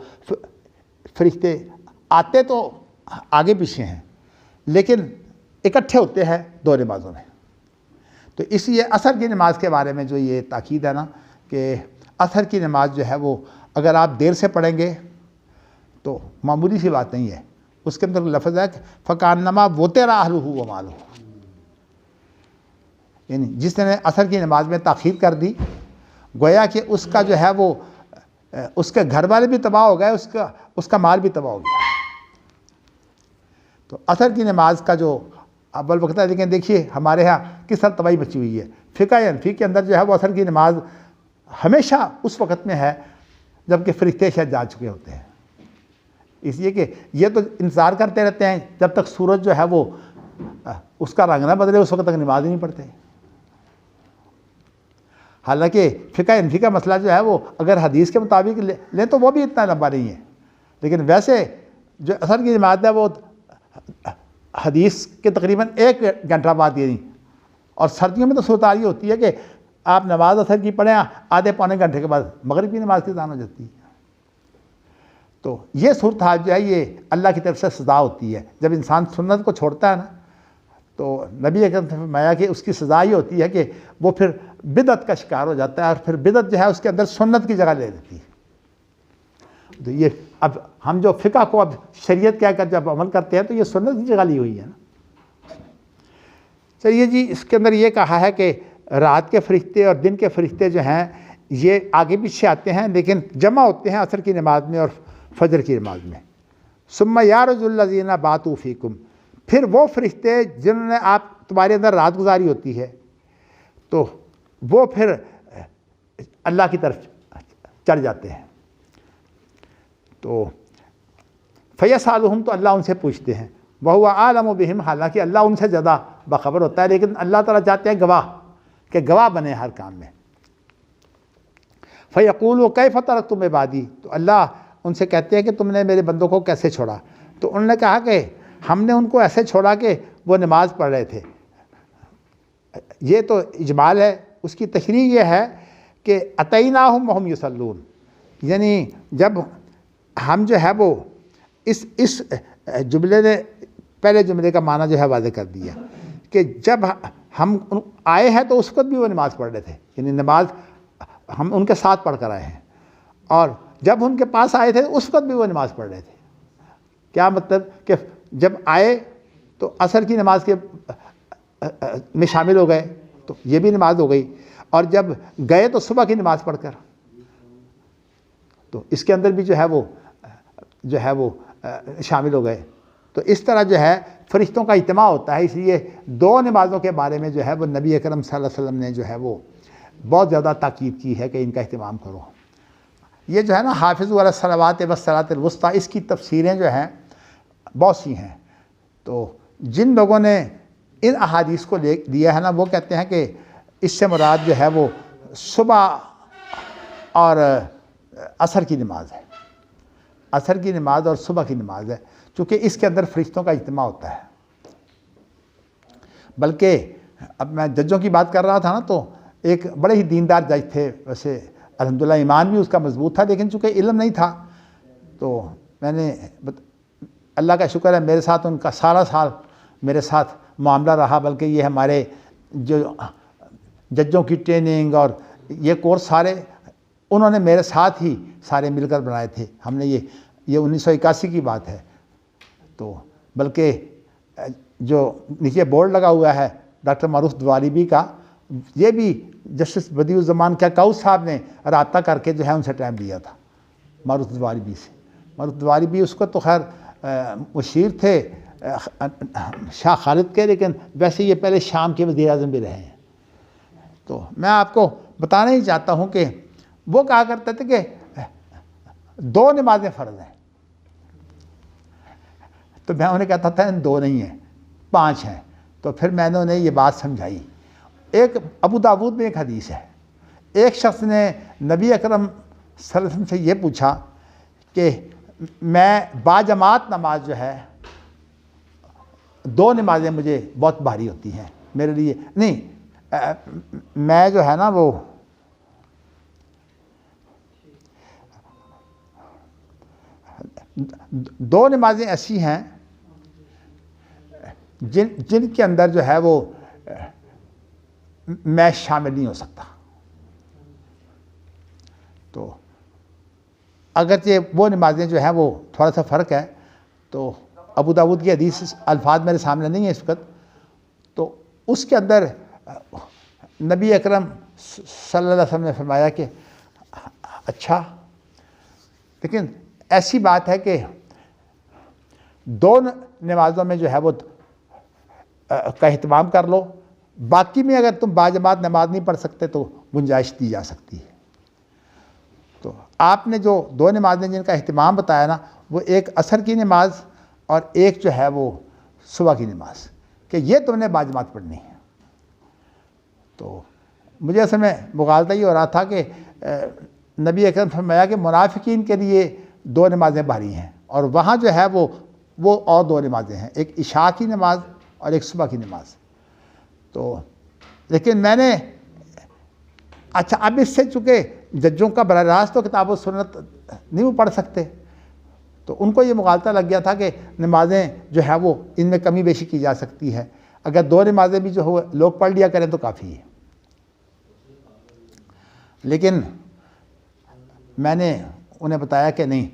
فرشتے آتے تو آگے پیچھے ہیں لیکن اکٹھے ہوتے ہیں دو نمازوں میں۔ تو اس لیے عصر کی نماز کے بارے میں جو یہ تاکید ہے نا کہ عصر کی نماز جو ہے وہ اگر آپ دیر سے پڑھیں گے تو معمولی سی بات نہیں ہے، اس کے اندر لفظ ہے فکانما وطر اہلہ و مالہ، یعنی جس نے عصر کی نماز میں تاخیر کر دی گویا کہ اس کا جو ہے وہ اس کے گھر والے بھی تباہ ہو گئے، اس کا مال بھی تباہ ہو گیا۔ تو عصر کی نماز کا جو اول وقت ہے، لیکن دیکھیے ہمارے ہاں کس طرح تباہی مچی ہوئی ہے۔ فقہ حنفی کے اندر جو ہے وہ عصر کی نماز ہمیشہ اس وقت میں ہے جب کہ فرشتے شاید جا چکے ہوتے ہیں، اس لیے کہ یہ تو انتظار کرتے رہتے ہیں جب تک سورج جو ہے وہ اس کا رنگ نہ بدلے، اس وقت تک نماز ہی نہیں پڑھتے۔ حالانکہ فقہ حنفی کا مسئلہ جو ہے وہ اگر حدیث کے مطابق لیں تو وہ بھی اتنا لمبا نہیں ہے، لیکن ویسے جو عصر کی نماز ہے وہ حدیث کے تقریباً 1 گھنٹہ بعد یہ نہیں، اور سردیوں میں تو صورت یہ ہوتی ہے کہ آپ نماز عصر کی پڑھیں آدھے پونے گھنٹے کے بعد مغرب کی نماز کی اذان ہو جاتی ہے۔ تو یہ صورتحال جو ہے یہ اللہ کی طرف سے سزا ہوتی ہے، جب انسان سنت کو چھوڑتا ہے نا تو نبی اکرم نے فرمایا کہ اس کی سزا یہ ہوتی ہے کہ وہ پھر بدعت کا شکار ہو جاتا ہے، اور پھر بدعت جو ہے اس کے اندر سنت کی جگہ لے لیتی ہے۔ تو یہ اب ہم جو فقہ کو اب شریعت کہہ کر جب عمل کرتے ہیں تو یہ سنت کی جگہ لی ہوئی ہے نا۔ چلیے جی، اس کے اندر یہ کہا ہے کہ رات کے فرشتے اور دن کے فرشتے جو ہیں یہ آگے پیچھے آتے ہیں لیکن جمع ہوتے ہیں عصر کی نماز میں اور فجر کی نماز میں۔ ثم یعرج الذین باتوا فیکم، پھر وہ فرشتے جنہوں نے تمہارے اندر رات گزاری ہوتی ہے تو وہ پھر اللہ کی طرف چڑھ جاتے ہیں۔ تو فیسألہم، تو اللہ ان سے پوچھتے ہیں، وہو عالم بہم، حالانکہ اللہ ان سے زیادہ باخبر ہوتا ہے، لیکن اللہ تعالیٰ چاہتے ہیں گواہ، کہ گواہ بنے ہر کام میں۔ فیقول کیف ترکتم عبادی، تو اللہ ان سے کہتے ہیں کہ تم نے میرے بندوں کو کیسے چھوڑا؟ تو انہوں نے کہا کہ ہم نے ان کو ایسے چھوڑا کہ وہ نماز پڑھ رہے تھے۔ یہ تو اجمال ہے، اس کی تشریح یہ ہے کہ اتیناہم وہم یصلون، یعنی جب ہم جو ہے وہ اس جملے نے پہلے جملے کا معنی جو ہے واضح کر دیا کہ جب ہم آئے ہیں تو اس وقت بھی وہ نماز پڑھ رہے تھے، یعنی نماز ہم ان کے ساتھ پڑھ کر آئے ہیں، اور جب ان کے پاس آئے تھے اس وقت بھی وہ نماز پڑھ رہے تھے۔ کیا مطلب کہ جب آئے تو عصر کی نماز کے میں شامل ہو گئے تو یہ بھی نماز ہو گئی، اور جب گئے تو صبح کی نماز پڑھ کر، تو اس کے اندر بھی جو ہے وہ شامل ہو گئے۔ تو اس طرح جو ہے فرشتوں کا اجتماع ہوتا ہے، اس لیے دو نمازوں کے بارے میں جو ہے وہ نبی اکرم صلی اللہ علیہ وسلم نے جو ہے وہ بہت زیادہ تاکید کی ہے کہ ان کا اہتمام کرو۔ یہ جو ہے نا حافظوا علی الصلوات والصلاۃ الوسطیٰ، اس کی تفسیریں جو ہیں بہت سی ہیں۔ تو جن لوگوں نے ان احادیث کو لیا ہے نا، وہ کہتے ہیں کہ اس سے مراد جو ہے وہ صبح اور عصر کی نماز ہے، عصر کی نماز اور صبح کی نماز ہے، چونکہ اس کے اندر فرشتوں کا اجتماع ہوتا ہے۔ بلکہ اب میں ججوں کی بات کر رہا تھا نا، تو ایک بڑے ہی دیندار جج تھے، ویسے الحمدللہ ایمان بھی اس کا مضبوط تھا، لیکن چونکہ علم نہیں تھا تو میں نے اللہ کا شکر ہے میرے ساتھ ان کا سارا سال میرے ساتھ معاملہ رہا، بلکہ یہ ہمارے جو ججوں کی ٹریننگ اور یہ کورس سارے انہوں نے میرے ساتھ ہی سارے مل کر بنائے تھے۔ ہم نے یہ 1981 کی بات ہے۔ تو بلکہ جو نیچے بورڈ لگا ہوا ہے ڈاکٹر معروف دوالبی کا، یہ بھی جسٹس بدیع الزمان کیا کاؤس صاحب نے رابطہ کر کے جو ہے ان سے ٹائم لیا تھا، معروف دوالبی سے۔ معروف دوالبی اس کو تو خیر مشیر تھے شاہ خالد کے، لیکن ویسے یہ پہلے شام کے وزیر اعظم بھی رہے ہیں۔ تو میں آپ کو بتانا ہی چاہتا ہوں کہ وہ کہا کرتے تھے کہ 2 نمازیں فرض ہیں، تو میں انہیں کہتا تھا 2 نہیں ہیں 5 ہیں۔ تو پھر میں نے انہیں یہ بات سمجھائی۔ ایک ابو داود میں ایک حدیث ہے، ایک شخص نے نبی اکرم صلی اللہ علیہ وسلم سے یہ پوچھا کہ میں باجماعت نماز جو ہے 2 نمازیں مجھے بہت بھاری ہوتی ہیں میرے لیے، نہیں میں جو ہے نا وہ دو نمازیں ایسی ہیں جن کے اندر جو ہے وہ میں شامل نہیں ہو سکتا۔ تو اگرچہ وہ نمازیں جو ہیں وہ تھوڑا سا فرق ہے، تو ابو داود کی حدیث الفاظ میرے سامنے نہیں ہیں اس وقت، تو اس کے اندر نبی اکرم صلی اللہ علیہ وسلم نے فرمایا کہ اچھا، لیکن ایسی بات ہے کہ 2 نمازوں میں جو ہے وہ کا اہتمام کر لو، باقی میں اگر تم باجماعت نماز نہیں پڑھ سکتے تو گنجائش دی جا سکتی ہے۔ تو آپ نے جو 2 نمازیں جن کا اہتمام بتایا نا، وہ ایک عصر کی نماز اور ایک جو ہے وہ صبح کی نماز، کہ یہ تم نے باجماعت پڑھنی ہے۔ تو مجھے اصل میں مغالطہ یہ ہو رہا تھا کہ نبی اکرم فرمایا کہ منافقین کے لیے 2 نمازیں بھاری ہیں، اور وہاں جو ہے وہ اور 2 نمازیں ہیں، ایک عشاء کی نماز اور ایک صبح کی نماز۔ تو لیکن میں نے اچھا اب اس سے چونکہ ججوں کا براہ راست تو کتاب و سنت نہیں وہ پڑھ سکتے، تو ان کو یہ مغالطہ لگ گیا تھا کہ نمازیں جو ہے وہ ان میں کمی بیشی کی جا سکتی ہے، اگر 2 نمازیں بھی جو ہو لوگ پڑھ لیا کریں تو کافی ہے۔ لیکن میں نے انہیں بتایا کہ نہیں،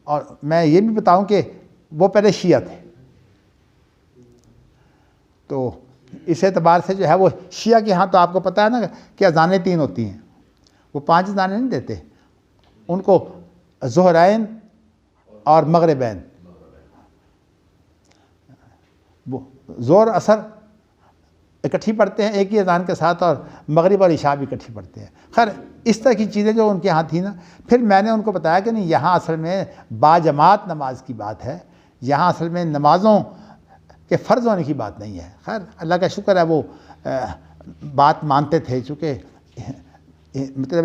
اور میں یہ بھی بتاؤں کہ وہ پہلے شیعہ تھے، تو اس اعتبار سے جو ہے وہ شیعہ کے ہاں تو آپ کو پتہ ہے نا کہ اذانیں 3 ہوتی ہیں، وہ 5 اذانیں نہیں دیتے، ان کو ظہرین اور مغربین، وہ ظہر اثر اکٹھی پڑھتے ہیں ایک ہی اذان کے ساتھ، اور مغرب اور عشاء بھی اکٹھی پڑھتے ہیں۔ خیر اس طرح کی چیزیں جو ان کے ہاں تھیں نا، پھر میں نے ان کو بتایا کہ نہیں، یہاں اصل میں باجماعت نماز کی بات ہے، یہاں اصل میں نمازوں کے فرض ہونے کی بات نہیں ہے۔ خیر اللہ کا شکر ہے وہ بات مانتے تھے، چونکہ مطلب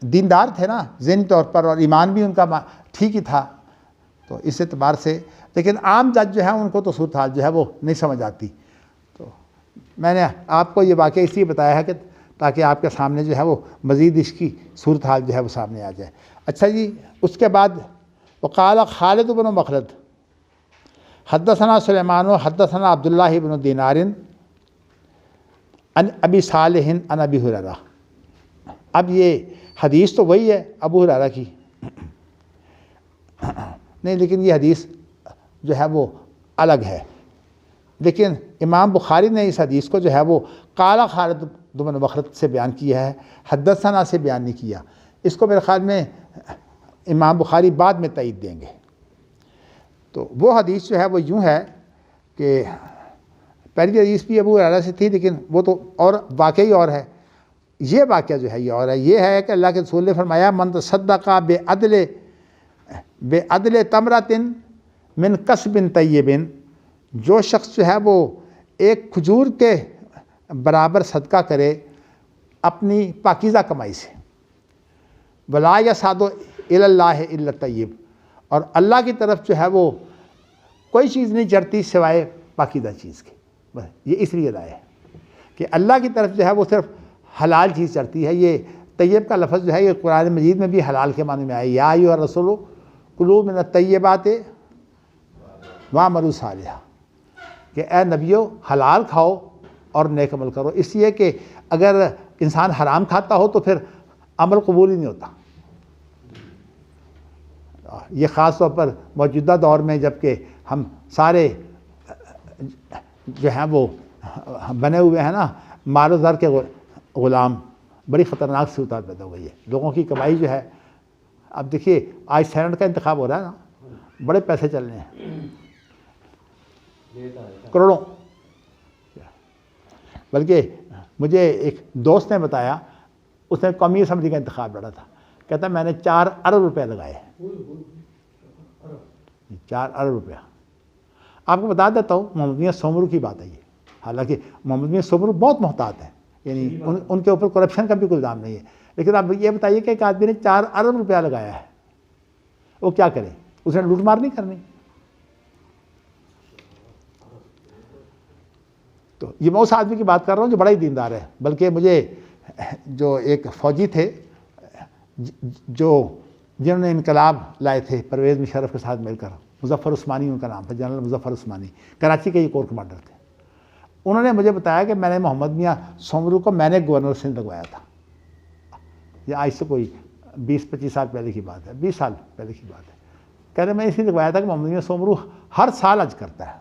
دیندار تھے نا ذہنی طور پر، اور ایمان بھی ان کا ٹھیک ہی تھا، تو اس اعتبار سے۔ لیکن عام جج جو ہے ان کو تو صورتحال جو ہے وہ نہیں سمجھ آتی۔ تو میں نے آپ کو یہ واقعہ اس لیے بتایا ہے کہ تاکہ آپ کے سامنے جو ہے وہ مزید اس کی صورتحال جو ہے وہ سامنے آ جائے۔ اچھا جی، اس کے بعد وقال خالد بن مخلد حدثنا سلیمان و حدثنا عبداللہ بن دینار عن ابی صالح عن ابی ہریرہ۔ اب یہ حدیث تو وہی ہے ابو ہریرہ کی، نہیں لیکن یہ حدیث جو ہے وہ الگ ہے، لیکن امام بخاری نے اس حدیث کو جو ہے وہ قال خالد بن مخلد سے بیان کیا ہے، حدثنا سے بیان نہیں کیا۔ اس کو میرے خیال میں امام بخاری بعد میں تائید دیں گے۔ تو وہ حدیث جو ہے وہ یوں ہے کہ پہلی حدیث بھی ابو ہریرہ سے تھی، لیکن وہ تو اور واقعی اور ہے، یہ واقعہ جو ہے یہ اور ہے۔ یہ ہے کہ اللہ کے رسول نے فرمایا من تصدق بے عدل تمرۃ من کسب طیب، جو شخص جو ہے وہ ایک کھجور کے برابر صدقہ کرے اپنی پاکیزہ کمائی سے، ولا یصعد الی اللہ الا الطیب، اور اللہ کی طرف جو ہے وہ کوئی چیز نہیں چڑھتی سوائے پاکیزہ چیز کے، بس یہ اس لیے لائے ہے کہ اللہ کی طرف جو ہے وہ صرف حلال چیز چڑھتی ہے۔ یہ طیب کا لفظ جو ہے یہ قرآن مجید میں بھی حلال کے معنی میں آیا، یا ایھا الرسول کلوا من الطیبات واعملوا صالحا، کہ اے نبیو حلال کھاؤ اور نیک عمل کرو، اس لیے کہ اگر انسان حرام کھاتا ہو تو پھر عمل قبول ہی نہیں ہوتا۔ یہ خاص طور پر موجودہ دور میں جب کہ ہم سارے جو ہیں وہ بنے ہوئے ہیں نا مال و زر کے غلام، بڑی خطرناک صورتحال پیدا ہو گئی ہے۔ لوگوں کی کمائی جو ہے، اب دیکھیے آج سینٹ کا انتخاب ہو رہا ہے نا، بڑے پیسے چل رہے ہیں، کروڑوں۔ بلکہ مجھے ایک دوست نے بتایا، اس نے قومی اسمبلی کا انتخاب لڑا تھا، کہتا میں نے 4 ارب روپے لگائے، 4 ارب روپیہ۔ آپ کو بتا دیتا ہوں محمد میاں سومرو کی بات ہے یہ، حالانکہ محمد میاں سومرو بہت محتاط ہیں، یعنی ان کے اوپر کرپشن کا بھی کوئی الزام نہیں ہے، لیکن آپ یہ بتائیے کہ ایک آدمی نے 4 ارب روپیہ لگایا ہے، وہ کیا کرے؟ اس نے لوٹ مار نہیں کرنی۔ تو یہ میں اس آدمی کی بات کر رہا ہوں جو بڑا ہی دیندار ہے۔ بلکہ مجھے جو ایک فوجی تھے جنہوں نے انقلاب لائے تھے پرویز مشرف کے ساتھ مل کر، مظفر عثمانی ان کا نام تھا، جنرل مظفر عثمانی، کراچی کے یہ کور کمانڈر تھے، انہوں نے مجھے بتایا کہ میں نے محمد میاں سومرو کو میں نے گورنر سے لگوایا تھا، یہ آج سے کوئی 20-25 سال پہلے کی بات ہے، 20 سال پہلے کی بات ہے۔ کہہ رہے میں اس لیے لگوایا تھا کہ محمد میاں سومرو ہر سال حج کرتا ہے۔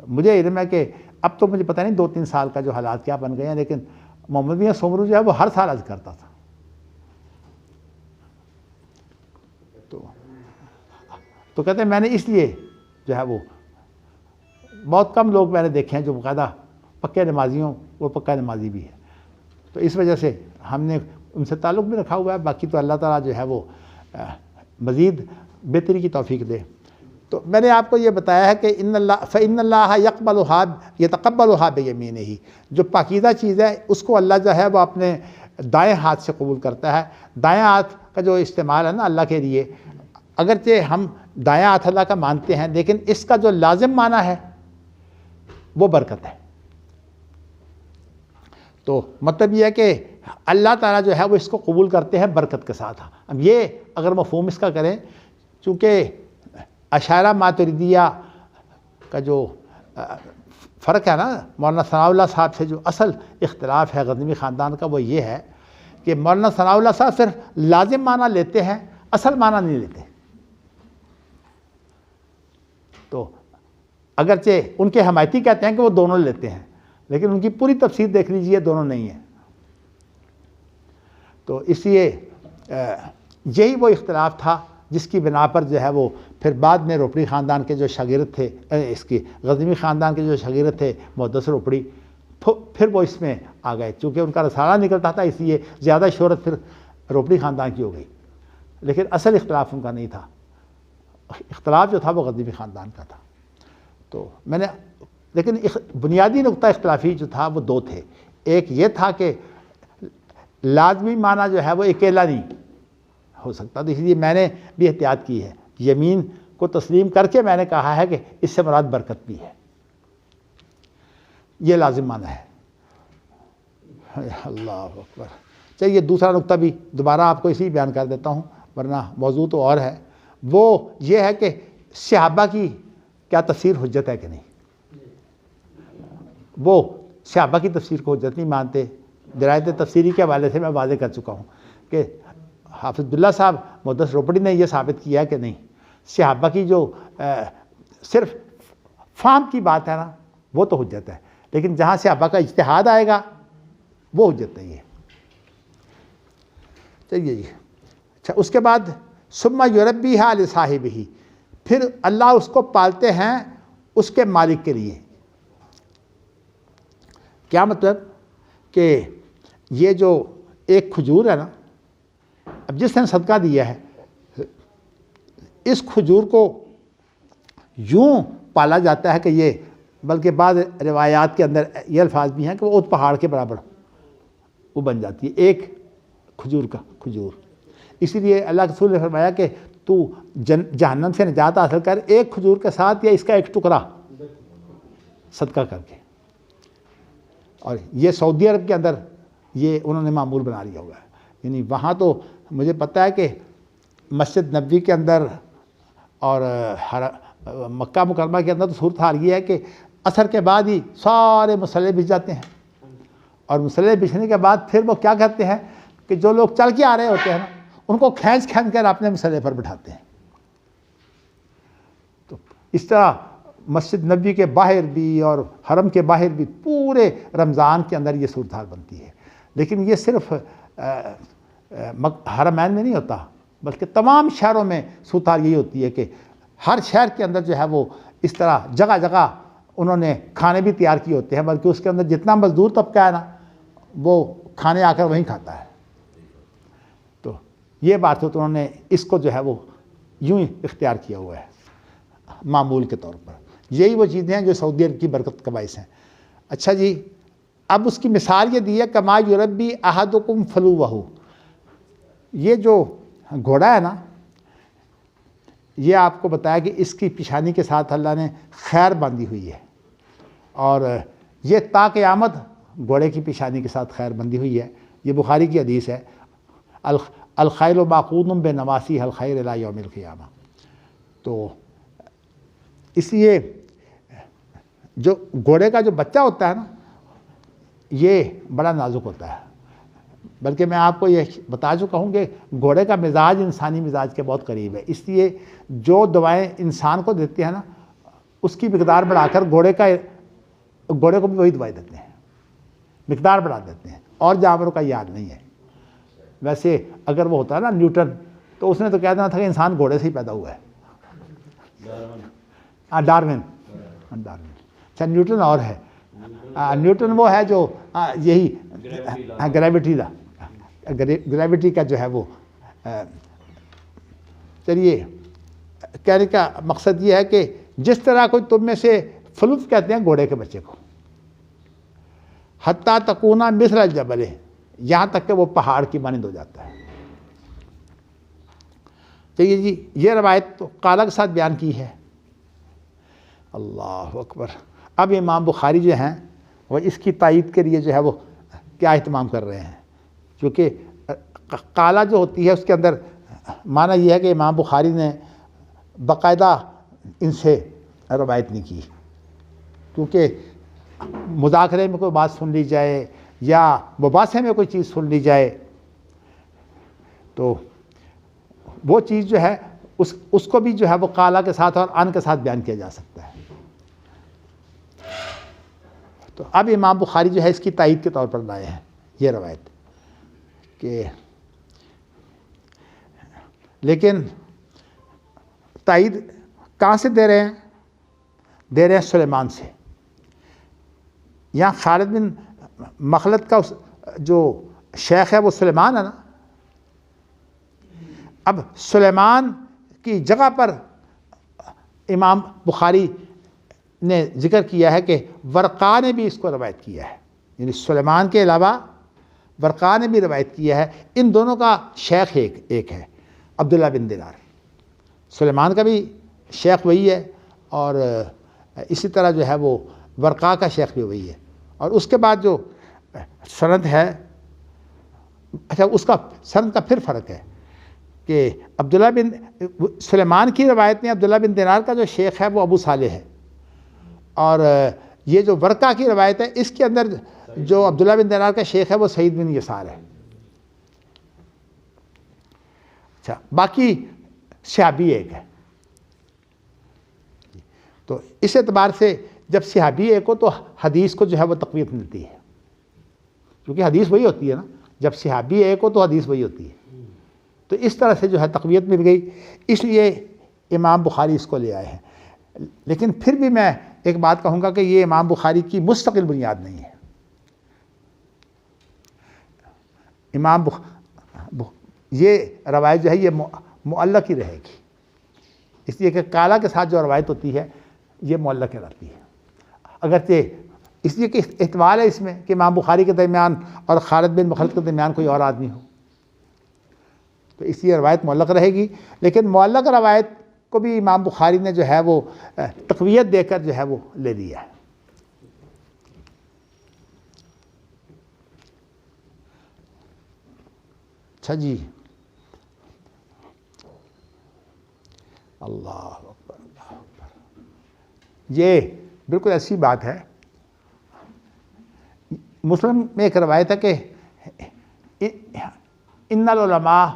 مجھے علم ہے کہ اب تو مجھے پتہ نہیں 2-3 سال کا جو حالات کیا بن گئے ہیں، لیکن محمد میاں سومرو جو ہے وہ ہر سال حج کرتا تھا۔ تو کہتے ہیں میں نے اس لیے جو ہے وہ بہت کم لوگ میں نے دیکھے ہیں جو باقاعدہ پکے نمازی ہوں، وہ پکا نمازی بھی ہے، تو اس وجہ سے ہم نے ان سے تعلق بھی رکھا ہوا ہے۔ باقی تو اللہ تعالیٰ جو ہے وہ مزید بہتری کی توفیق دے۔ تو میں نے آپ کو یہ بتایا ہے کہ فإن اللہ یتقبلھا بیمینہ، جو پاکیزہ چیز ہے اس کو اللہ جو ہے وہ اپنے دائیں ہاتھ سے قبول کرتا ہے۔ دائیں ہاتھ کا جو استعمال ہے نا اللہ کے لیے، اگرچہ ہم دائیں ہاتھ اللہ کا مانتے ہیں، لیکن اس کا جو لازم معنی ہے وہ برکت ہے۔ تو مطلب یہ ہے کہ اللہ تعالیٰ جو ہے وہ اس کو قبول کرتے ہیں برکت کے ساتھ۔ اب یہ اگر مفہوم اس کا کریں، چونکہ اشاعرہ ماتریدیہ کا جو فرق ہے نا مولانا ثناء اللہ صاحب سے، جو اصل اختلاف ہے غزنوی خاندان کا، وہ یہ ہے کہ مولانا ثناء اللہ صاحب صرف لازم معنی لیتے ہیں، اصل معنی نہیں لیتے۔ تو اگرچہ ان کے حمایتی کہتے ہیں کہ وہ دونوں لیتے ہیں، لیکن ان کی پوری تفسیر دیکھ لیجئے دونوں نہیں ہیں۔ تو اس لیے یہی وہ اختلاف تھا جس کی بنا پر جو ہے وہ پھر بعد میں روپڑی خاندان کے جو شاگرد تھے، اس کی غزنوی خاندان کے جو شاگرد تھے محدث روپڑی، پھر وہ اس میں آ گئے، چونکہ ان کا رسالہ نکلتا تھا اس لیے زیادہ شہرت پھر روپڑی خاندان کی ہو گئی، لیکن اصل اختلاف ان کا نہیں تھا، اختلاف جو تھا وہ غزنوی خاندان کا تھا۔ تو میں نے لیکن بنیادی نقطہ اختلافی جو تھا وہ دو تھے، ایک یہ تھا کہ لازمی معنی جو ہے وہ اکیلا نہیں ہو سکتا، تو اس لیے میں نے بھی احتیاط کی ہے، یمین کو تسلیم کر کے میں نے کہا ہے کہ اس سے مراد برکت بھی ہے، یہ لازم معنی ہے۔ اللہ اکبر۔ چلیے دوسرا نقطہ بھی دوبارہ آپ کو اسی بیان کر دیتا ہوں، ورنہ موضوع تو اور ہے، وہ یہ ہے کہ صحابہ کی کیا تفسیر حجت ہے کہ نہیں۔ وہ صحابہ کی تفسیر کو حجت نہیں مانتے، درایت تفسیری کے حوالے سے میں واضح کر چکا ہوں کہ حافظ عبداللہ صاحب محدث روپڑی نے یہ ثابت کیا کہ نہیں، صحابہ کی جو صرف فہم کی بات ہے نا وہ تو حجت ہے، لیکن جہاں صحابہ کا اجتہاد آئے گا وہ حجت نہیں ہے۔ چلیے جی، اچھا اس کے بعد ثم یربیھا لصاحبہ، پھر اللہ اس کو پالتے ہیں اس کے مالک کے لیے۔ کیا مطلب کہ یہ جو ایک کھجور ہے نا، اب جس نے صدقہ دیا ہے اس کھجور کو یوں پالا جاتا ہے کہ یہ، بلکہ بعض روایات کے اندر یہ الفاظ بھی ہیں کہ وہ اونٹ پہاڑ کے برابر وہ بن جاتی ہے ایک کھجور کا کھجور۔ اسی لیے اللہ کے رسول نے فرمایا کہ تو جہنم سے نجات حاصل کر ایک کھجور کے ساتھ یا اس کا ایک ٹکڑا صدقہ کر کے۔ اور یہ سعودی عرب کے اندر یہ انہوں نے معمول بنا لیا ہوا ہے، یعنی وہاں تو مجھے پتہ ہے کہ مسجد نبوی کے اندر اور مکہ مکرمہ کے اندر تو صورتحال یہ ہے کہ عصر کے بعد ہی سارے مسلح بچھ جاتے ہیں، اور مسلح بچھنے کے بعد پھر وہ کیا کرتے ہیں کہ جو لوگ چل کے آ رہے ہوتے ہیں نا ان کو کھینچ کر اپنے مسلح پر بٹھاتے ہیں۔ تو اس طرح مسجد نبوی کے باہر بھی اور حرم کے باہر بھی پورے رمضان کے اندر یہ صورتحال بنتی ہے، لیکن یہ صرف حرمین میں نہیں ہوتا بلکہ تمام شہروں میں صورتحال یہی ہوتی ہے کہ ہر شہر کے اندر جو ہے وہ اس طرح جگہ جگہ انہوں نے کھانے بھی تیار کیے ہوتے ہیں، بلکہ اس کے اندر جتنا مزدور طبقہ ہے نا وہ کھانے آ کر وہیں کھاتا ہے۔ تو یہ بات ہو تو انہوں نے اس کو جو ہے وہ یوں ہی اختیار کیا ہوا ہے معمول کے طور پر۔ یہی وہ چیزیں ہیں جو سعودی عرب کی برکت کا باعث ہیں۔ اچھا جی، اب اس کی مثال یہ دی ہے کما یربی احدکم فلوہ، یہ جو گھوڑا ہے نا یہ آپ کو بتایا کہ اس کی پیشانی کے ساتھ اللہ نے خیر باندھی ہوئی ہے، اور یہ تا قیامت گھوڑے کی پیشانی کے ساتھ خیر بندھی ہوئی ہے۔ یہ بخاری کی حدیث ہے، الخیل معقود بنواسیھا الخیر الی یوم القیامہ۔ تو اس لیے جو گھوڑے کا جو بچہ ہوتا ہے نا یہ بڑا نازک ہوتا ہے، بلکہ میں آپ کو یہ بتا چکا ہوں کہ گھوڑے کا مزاج انسانی مزاج کے بہت قریب ہے، اس لیے جو دوائیں انسان کو دیتے ہیں نا اس کی مقدار بڑھا کر گھوڑے کو بھی وہی دوائی دیتے ہیں، مقدار بڑھا دیتے ہیں، اور جانوروں کا یاد نہیں ہے۔ ویسے اگر وہ ہوتا ہے نا نیوٹن تو اس نے تو کہہ دینا تھا کہ انسان گھوڑے سے ہی پیدا ہوا ہے، ڈارون۔ اچھا نیوٹن اور ہے، نیوٹن وہ ہے جو یہی گریویٹی کا جو ہے وہ۔ چلیے کہنے کا مقصد یہ ہے کہ جس طرح کوئی تم میں سے فلوف کہتے ہیں گھوڑے کے بچے کو، حتیٰ تکونا مثل الجبل، یہاں تک کہ وہ پہاڑ کی مانند ہو جاتا ہے۔ چلیے جی، یہ روایت تو قالا کے ساتھ بیان کی ہے۔ اللہ اکبر۔ اب امام بخاری جو ہیں وہ اس کی تائید کے لیے جو ہے وہ کیا اہتمام کر رہے ہیں، کیونکہ قالا جو ہوتی ہے اس کے اندر معنی یہ ہے کہ امام بخاری نے باقاعدہ ان سے روایت نہیں کی، کیونکہ مذاکرے میں کوئی بات سن لی جائے یا مباحثے میں کوئی چیز سن لی جائے تو وہ چیز جو ہے اس کو بھی جو ہے وہ قالا کے ساتھ اور ان کے ساتھ بیان کیا جا سکتا ہے۔ تو اب امام بخاری جو ہے اس کی تائید کے طور پر لائے ہیں یہ روایت کہ، لیکن تائید کہاں سے دے رہے ہیں؟ دے رہے ہیں سلیمان سے. یہاں خالد بن مخلد کا جو شیخ ہے وہ سلیمان ہے نا. اب سلیمان کی جگہ پر امام بخاری نے ذکر کیا ہے کہ ورقا نے بھی اس کو روایت کیا ہے. یعنی سلیمان کے علاوہ ورقا نے بھی روایت کیا ہے. ان دونوں کا شیخ ایک ہے عبداللہ بن دینار. سلیمان کا بھی شیخ وہی ہے اور اسی طرح جو ہے وہ ورقا کا شیخ بھی وہی ہے. اور اس کے بعد جو سند ہے، اچھا اس کا سند کا پھر فرق ہے کہ عبداللہ بن سلیمان کی روایت میں عبداللہ بن دینار کا جو شیخ ہے وہ ابو صالح ہے، اور یہ جو ورقا کی روایت ہے اس کے اندر جو عبداللہ بن دینار کا شیخ ہے وہ سعید بن یسار ہے. اچھا باقی صحابی ایک ہے. تو اس اعتبار سے جب صحابی ایک ہو تو حدیث کو جو ہے وہ تقویت ملتی ہے، کیونکہ حدیث وہی ہوتی ہے نا. جب صحابی ایک ہو تو حدیث وہی ہوتی ہے. تو اس طرح سے جو ہے تقویت مل گئی، اس لیے امام بخاری اس کو لے آئے ہیں. لیکن پھر بھی میں ایک بات کہوں گا کہ یہ امام بخاری کی مستقل بنیاد نہیں ہے. یہ روایت جو ہے یہ معلق ہی رہے گی، اس لیے کہ کالا کے ساتھ جو روایت ہوتی ہے یہ معلق رہتی ہے. اگرچہ اس لیے کہ احتمال ہے اس میں کہ امام بخاری کے درمیان اور خالد بن مخلد کے درمیان کوئی اور آدمی ہو، تو اس لیے روایت معلق رہے گی. لیکن معلق روایت کو بھی امام بخاری نے جو ہے وہ تقویت دے کر جو ہے وہ لے لیا ہے. اچھا جی، اللہ اکبر اللہ اکبر. یہ بالکل ایسی بات ہے. مسلم میں ایک روایت ہے کہ ان العلماء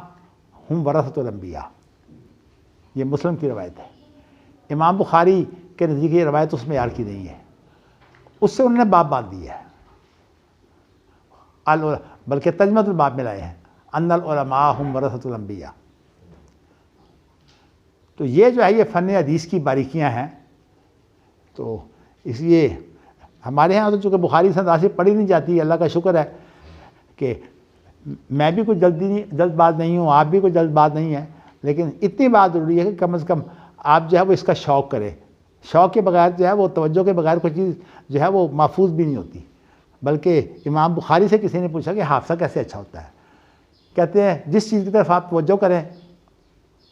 ہم ورثۃ الانبیاء، یہ مسلم کی روایت ہے. امام بخاری کے نزدیک یہ روایت اس معیار کی نہیں ہے، اس سے انہوں نے باب باندھ دیا ہے، بلکہ ترجمۃ الباب میں لائے ہیں ان العلماء ہم ورثۃ الانبیاء. تو یہ جو ہے یہ فن حدیث کی باریکیاں ہیں. تو اس لیے ہمارے ہاں تو چونکہ بخاری سے انداز پڑھی نہیں جاتی، اللہ کا شکر ہے کہ میں بھی کوئی جلد باز نہیں ہوں، آپ بھی کوئی جلد باز نہیں ہے، لیکن اتنی بات ضروری ہے کہ کم از کم آپ جو ہے وہ اس کا شوق کریں. شوق کے بغیر جو ہے وہ توجہ کے بغیر کوئی چیز جو ہے وہ محفوظ بھی نہیں ہوتی. بلکہ امام بخاری سے کسی نے پوچھا کہ حافظہ کیسے اچھا ہوتا ہے؟ کہتے ہیں جس چیز کی طرف آپ توجہ کریں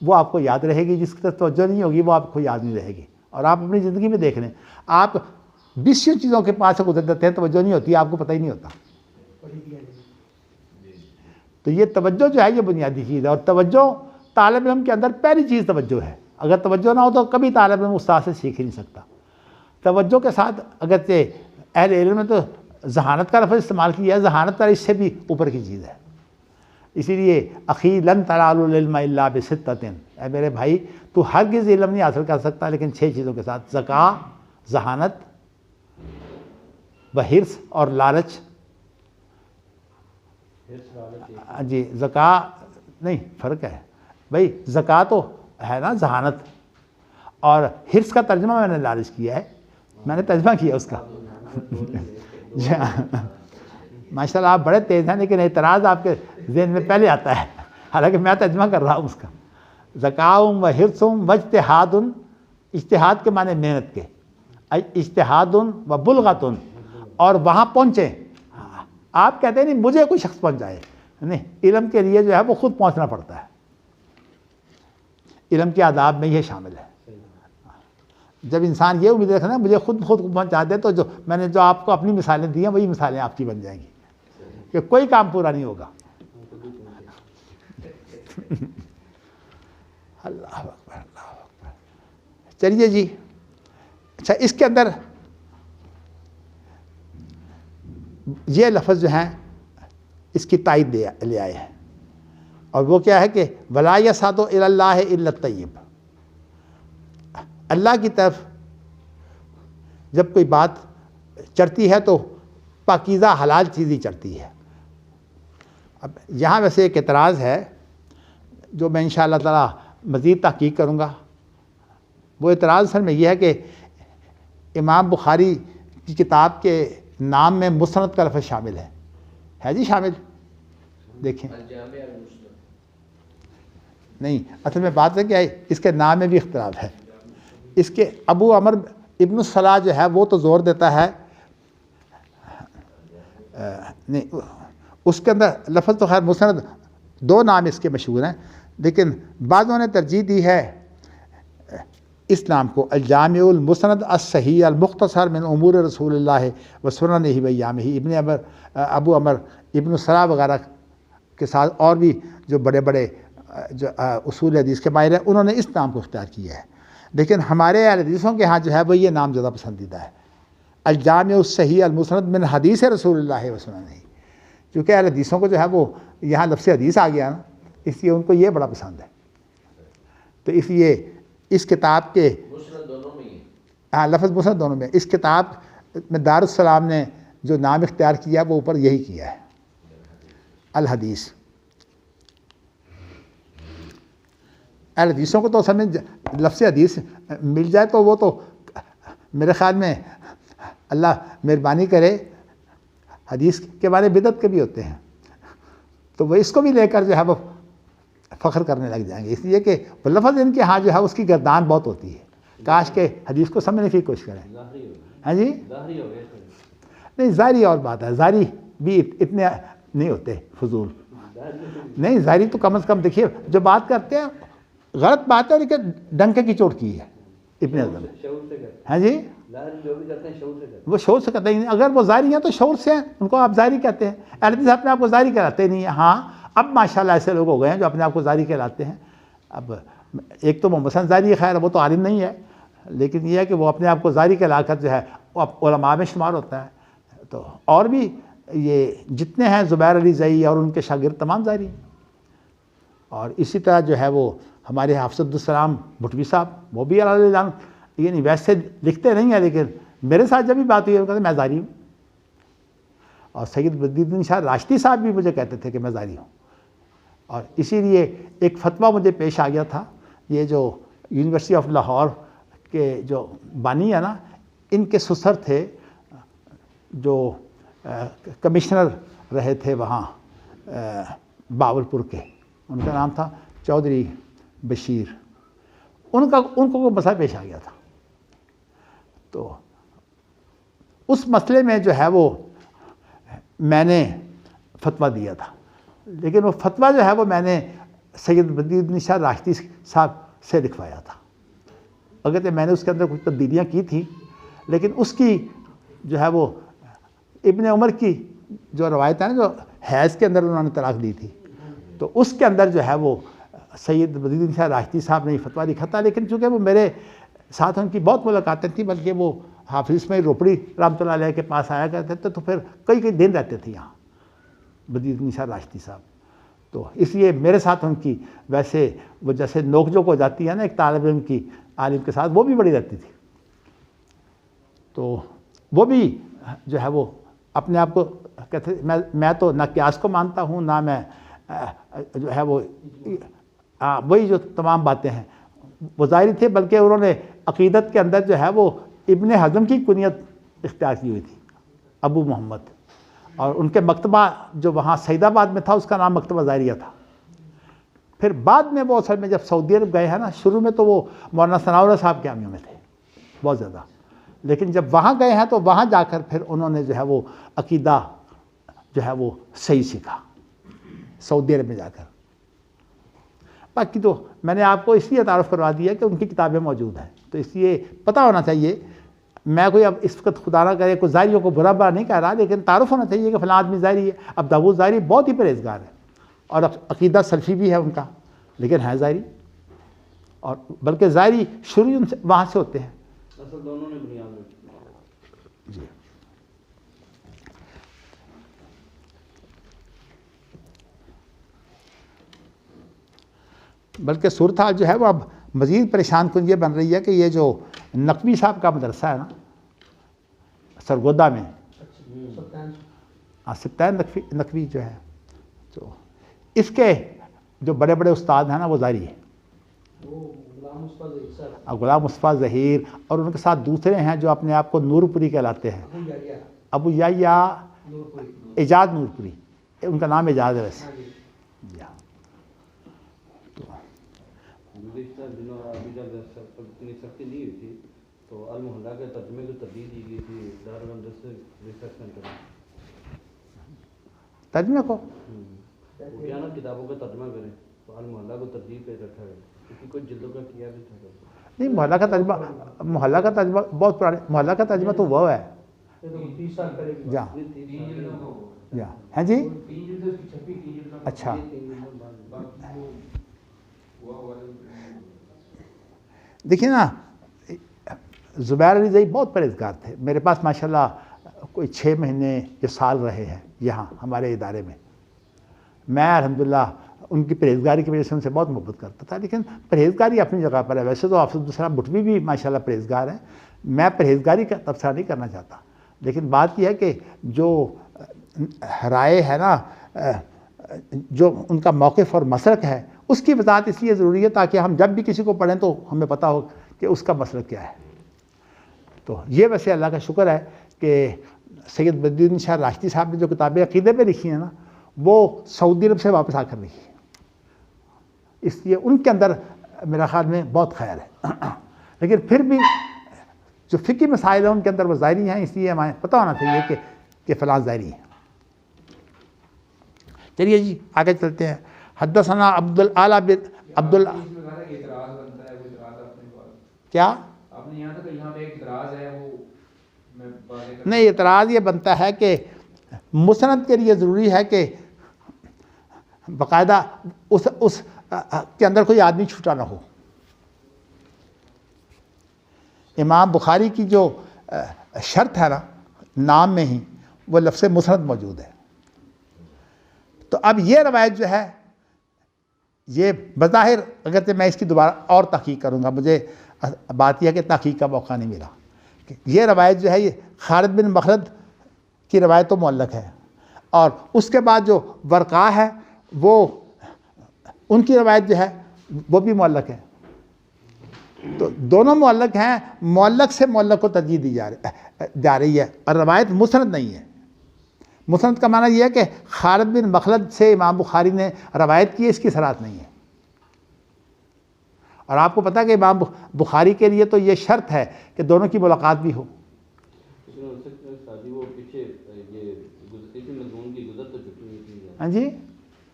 وہ آپ کو یاد رہے گی، جس کی طرف توجہ نہیں ہوگی وہ آپ کو یاد نہیں رہے گی. اور آپ اپنی زندگی میں دیکھ لیں، آپ 20 چیزوں کے پاس سے گزر جاتے ہیں، توجہ نہیں ہوتی، آپ کو پتہ ہی نہیں ہوتا. تو یہ توجہ جو ہے یہ بنیادی چیز ہے. اور توجہ طالب علم کے اندر پہلی چیز توجہ ہے. اگر توجہ نہ ہو تو کبھی طالب علم استاد سے سیکھ ہی نہیں سکتا. توجہ کے ساتھ اگرچہ اہل علم نے تو ذہانت کا لفظ استعمال کیا ہے، ذہانت پر اس سے بھی اوپر کی چیز ہے. اسی لیے اخی لن تنالوا العلم الا بستۃ، اے میرے بھائی تو ہرگز علم نہیں حاصل کر سکتا لیکن 6 چیزوں کے ساتھ: ذکا، ذہانت، حرص اور لالچ. جی ذکا نہیں، فرق ہے بھائی. ذکا تو ہے نا ذہانت، اور حرص کا ترجمہ میں نے لالچ کیا ہے، میں نے ترجمہ کیا اس کا. ماشاء اللہ آپ بڑے تیز ہیں، لیکن اعتراض آپ کے ذہن میں پہلے آتا ہے، حالانکہ میں ترجمہ کر رہا ہوں اس کا. ذکاؤں و حرصوں و اجتہادن، اجتہاد کے معنی محنت کے، اجتہادن و بلغتن، اور وہاں پہنچیں. آپ کہتے ہیں نہیں مجھے کوئی شخص پہنچائے، نہیں، علم کے لیے جو ہے وہ خود پہنچنا پڑتا ہے. علم کے آداب میں یہ شامل ہے. جب انسان یہ امید رکھنا مجھے خود پہنچا دے، تو جو میں نے جو آپ کو اپنی مثالیں دی ہیں وہی مثالیں آپ کی بن جائیں گی کہ کوئی کام پورا نہیں ہوگا. اللہ اکبر اللہ اکبر. چلیے جی. اچھا اس کے اندر یہ لفظ جو ہیں اس کی تائید لے آئے ہیں، اور وہ کیا ہے کہ وَلَا يَصْعَدُ إِلَى اللَّهِ إِلَّا الطَّيِّبُ. اللہ کی طرف جب کوئی بات چڑھتی ہے تو پاکیزہ حلال چیز ہی چڑھتی ہے. اب یہاں ویسے ایک اعتراض ہے جو میں انشاءاللہ تعالی مزید تحقیق کروں گا وہ اعتراض اصل میں یہ ہے کہ امام بخاری کی کتاب کے نام میں مسند کا لفظ شامل ہے جی شامل؟ دیکھیں نہیں، اصل میں بات ہے کہ اس کے نام میں بھی اختلاف ہے. اس کے ابو عمر ابن الصلاح جو ہے وہ تو زور دیتا ہے نہیں، اس کے اندر لفظ تو خیر مسند، دو نام اس کے مشہور ہیں، لیکن بعضوں نے ترجیح دی ہے اس نام کو الجامع المسند الصحیح المختصر من امور رسول اللہ و سننہ و ایامہ. ابو عمر ابن الصلاح وغیرہ کے ساتھ اور بھی جو بڑے بڑے جو اصول حدیث کے ماہر ہیں انہوں نے اس نام کو اختیار کیا ہے، لیکن ہمارے اہل حدیثوں کے ہاں جو ہے وہ یہ نام زیادہ پسندیدہ ہے، الجامع الصحیح المسند من حدیث رسول اللہ و سننہ. کیونکہ اہل حدیثوں کو جو ہے وہ یہاں لفظ حدیث آ گیا نا، اس لیے ان کو یہ بڑا پسند ہے. تو اس لیے اس کتاب کے لفظ مسند دونوں میں، اس کتاب میں دارالسلام نے جو نام اختیار کیا وہ اوپر یہی کیا ہے الحدیث. اہل حدیثوں کو تو اصل میں لفظ حدیث مل جائے تو وہ تو میرے خیال میں اللہ مہربانی کرے حدیث کے بارے بدعت کے بھی ہوتے ہیں، تو وہ اس کو بھی لے کر جو ہے وہ فخر کرنے لگ جائیں گے، اس لیے کہ وہ لفظ ان کے ہاں جو ہے اس کی گردان بہت ہوتی ہے. کاش کے حدیث کو سمجھنے کی کوشش کریں. ہاں جی نہیں، ظاہری اور بات ہے، ظاہری بھی اتنے نہیں ہوتے فضول. نہیں ظاہری تو کم از کم دیکھیے جو بات کرتے ہیں غلط بات ہے لیکن ڈنکے کی چوٹ کی ہے ابن حزم. ہاں جی وہ شعور سے کرتے ہیں، اگر وہ ظاہری ہیں تو شعور سے ہیں، ان کو آپ ظاہری کہتے ہیں. اہل حدیث اپنے آپ کو ظاہری کہلاتے نہیں ہیں. ہاں اب ماشاءاللہ ایسے لوگ ہو گئے ہیں جو اپنے آپ کو ظاہری کہلاتے ہیں. اب ایک تو محمد ظاہری خیر وہ تو عالم نہیں ہے، لیکن یہ ہے کہ وہ اپنے آپ کو ظاہری کہلا کر جو ہے وہ علماء میں شمار ہوتا ہے. تو اور بھی یہ جتنے ہیں زبیر علی زئی اور ان کے شاگرد تمام ظاہری ہیں. اور اسی طرح جو ہے وہ ہمارے حافظ عبدالسلام بھٹوی صاحب وہ بھی اللہ جان، یعنی ویسے لکھتے نہیں ہیں لیکن میرے ساتھ جب بھی بات ہوئی کہتے میں ظاہری ہوں. اور سید بدرالدین شاہ راشدی صاحب بھی مجھے کہتے تھے کہ میں ظاہری ہوں. اور اسی لیے ایک فتویٰ مجھے پیش آ گیا تھا، یہ جو یونیورسٹی آف لاہور کے جو بانی ہے نا، ان کے سسر تھے جو کمشنر رہے تھے وہاں باولپور کے، ان کا نام تھا چودھری بشیر. ان کو وہ مسئلہ پیش آ گیا تھا. تو اس مسئلے میں جو ہے وہ میں نے فتویٰ دیا تھا، لیکن وہ فتویٰ جو ہے وہ میں نے سید بدرالدین شاہ راشدی صاحب سے لکھوایا تھا. اگرچہ میں نے اس کے اندر کچھ تبدیلیاں کی تھیں، لیکن اس کی جو ہے وہ ابن عمر کی جو روایت ہے نا، جو حیض کے اندر انہوں نے طلاق دی تھی، تو اس کے اندر جو ہے وہ سید بدرالدین شاہ راشدی صاحب نے یہ فتویٰ لکھا تھا. لیکن چونکہ وہ میرے ساتھ ان کی بہت ملاقاتیں تھیں، بلکہ وہ حافظ اسماعیل روپڑی رحمۃ اللہ علیہ کے پاس آیا کرتے تھے، تو پھر کئی دن رہتے تھے یہاں بدرالدین شاہ راشدی صاحب. تو اس لیے میرے ساتھ ان کی ویسے وہ جیسے نوک جھوک ہو جاتی ہے نا ایک طالب علم کی عالم کے ساتھ، وہ بھی بڑی رہتی تھی. تو وہ بھی جو ہے وہ اپنے آپ کو کہتے میں تو نہ قیاس کو مانتا ہوں، نہ میں جو ہے وہ وہی جو تمام باتیں ہیں وہ ظاہری تھے، بلکہ انہوں نے عقیدت کے اندر جو ہے وہ ابن حزم کی کنیت اختیار کی ہوئی تھی، ابو محمد. اور ان کے مکتبہ جو وہاں سعید آباد میں تھا اس کا نام مکتبہ ظاہریہ تھا. پھر بعد میں وہ اصل میں جب سعودی عرب گئے ہیں نا، شروع میں تو وہ مولانا ثناء اللہ صاحب کے عامیوں میں تھے بہت زیادہ، لیکن جب وہاں گئے ہیں تو وہاں جا کر پھر انہوں نے جو ہے وہ عقیدہ جو ہے وہ صحیح سیکھا سعودی عرب میں جا کر. باقی تو میں نے آپ کو اس لیے تعارف کروا دیا کہ ان کی کتابیں موجود ہیں، تو اس لیے پتہ ہونا چاہیے. میں کوئی اب اس وقت خدا نہ کرے کوئی ظاہریوں کو برا نہیں کہہ رہا، لیکن تعارف ہونا چاہیے کہ فلاں آدمی ظاہری ہے. اب داؤد ظاہری بہت ہی پرہیزگار ہے اور عقیدہ سلفی بھی ہے ان کا، لیکن ہے ظاہری، اور بلکہ ظاہری شروع وہاں سے ہوتے ہیں. اصل دونوں نے بنیاد رکھی. جی بلکہ صورتحال جو ہے وہ اب مزید پریشان کن یہ بن رہی ہے کہ یہ جو نقوی صاحب کا مدرسہ ہے نا سرگودا میں، سبطین نقوی جو ہے، تو اس کے جو بڑے بڑے استاد ہیں نا وہ ظاہری ہیں. غلام مصطفیٰ ظہیر، اور ان کے ساتھ دوسرے ہیں جو اپنے آپ کو نور پوری کہلاتے ہیں، ابو یحییٰ اعجاز نور پوری، ان کا نام اعجاز ہے ویسے. گزشتہ دنوں ابھی جب اتنی سختی نہیں ہوئی تھی تو المحلہ کے ترجمے کو ترجیح دی گئی تھی دارالعلوم ریسرچ سینٹر میں. ترجمے کو وہ کیا نا کتابوں کا ترجمہ کریں تو المحلہ کو ترجیح پہ رکھا گیا کیونکہ کچھ جلدوں کا کیا بھی تھا. نہیں، محلہ کا ترجمہ بہت پرانے، محلہ کا ترجمہ تو وہ ہے جا ہیں جی. اچھا، دیکھیے نا، زبیر علی زئی بہت پرہیزگار تھے. میرے پاس ماشاءاللہ کوئی 6 مہینے یا سال رہے ہیں یہاں ہمارے ادارے میں. میں الحمدللہ ان کی پرہیزگاری کی وجہ سے ان سے بہت محبت کرتا تھا، لیکن پرہیزگاری اپنی جگہ پر ہے. ویسے تو حافظ عبدالسلام بھٹوی بھی ماشاءاللہ پرہیزگار ہیں، میں پرہیزگاری کا تبصرہ نہیں کرنا چاہتا، لیکن بات یہ ہے کہ جو رائے ہے نا، جو ان کا موقف اور مسلک ہے، اس کی وضاحت اس لیے ضروری ہے تاکہ ہم جب بھی کسی کو پڑھیں تو ہمیں پتہ ہو کہ اس کا مسلک کیا ہے. تو یہ ویسے اللہ کا شکر ہے کہ سید بدرالدین شاہ راشدی صاحب نے جو کتابیں عقیدے پہ لکھی ہیں نا، وہ سعودی عرب سے واپس آ کر لکھی ہیں، اس لیے ان کے اندر میرا خیال میں بہت خیر ہے. لیکن پھر بھی جو فقہی مسائل ہیں ان کے اندر وہ ظاہری ہیں، اس لیے ہمیں پتہ ہونا چاہیے کہ فلاں ظاہری ہے. چلیے جی آگے چلتے ہیں. حدثنا عبد الاعلیٰ بن عبد اللہ، کیا نہیں، اعتراض یہ بنتا ہے کہ مسند کے لیے ضروری ہے کہ باقاعدہ اس کے اندر کوئی آدمی چھوٹا نہ ہو. امام بخاری کی جو شرط ہے نا نام میں ہی، وہ لفظ مسند موجود ہے. تو اب یہ روایت جو ہے، یہ بظاہر اگرچہ میں اس کی دوبارہ اور تحقیق کروں گا، مجھے بات یہ ہے کہ تحقیق کا موقع نہیں ملا. یہ روایت جو ہے یہ خالد بن مخلد کی روایت تو معلق ہے، اور اس کے بعد جو ورقا ہے وہ ان کی روایت جو ہے وہ بھی معلق ہے. تو دونوں معلق ہیں، معلق سے معلق کو ترجیح دی جا رہی ہے، اور روایت مسند نہیں ہے. مسند کا معنی یہ ہے کہ خالد بن مخلد سے امام بخاری نے روایت کی، اس کی صراحت نہیں ہے. اور آپ کو پتہ ہے کہ امام بخاری کے لیے تو یہ شرط ہے کہ دونوں کی ملاقات بھی ہو. ہاں جی،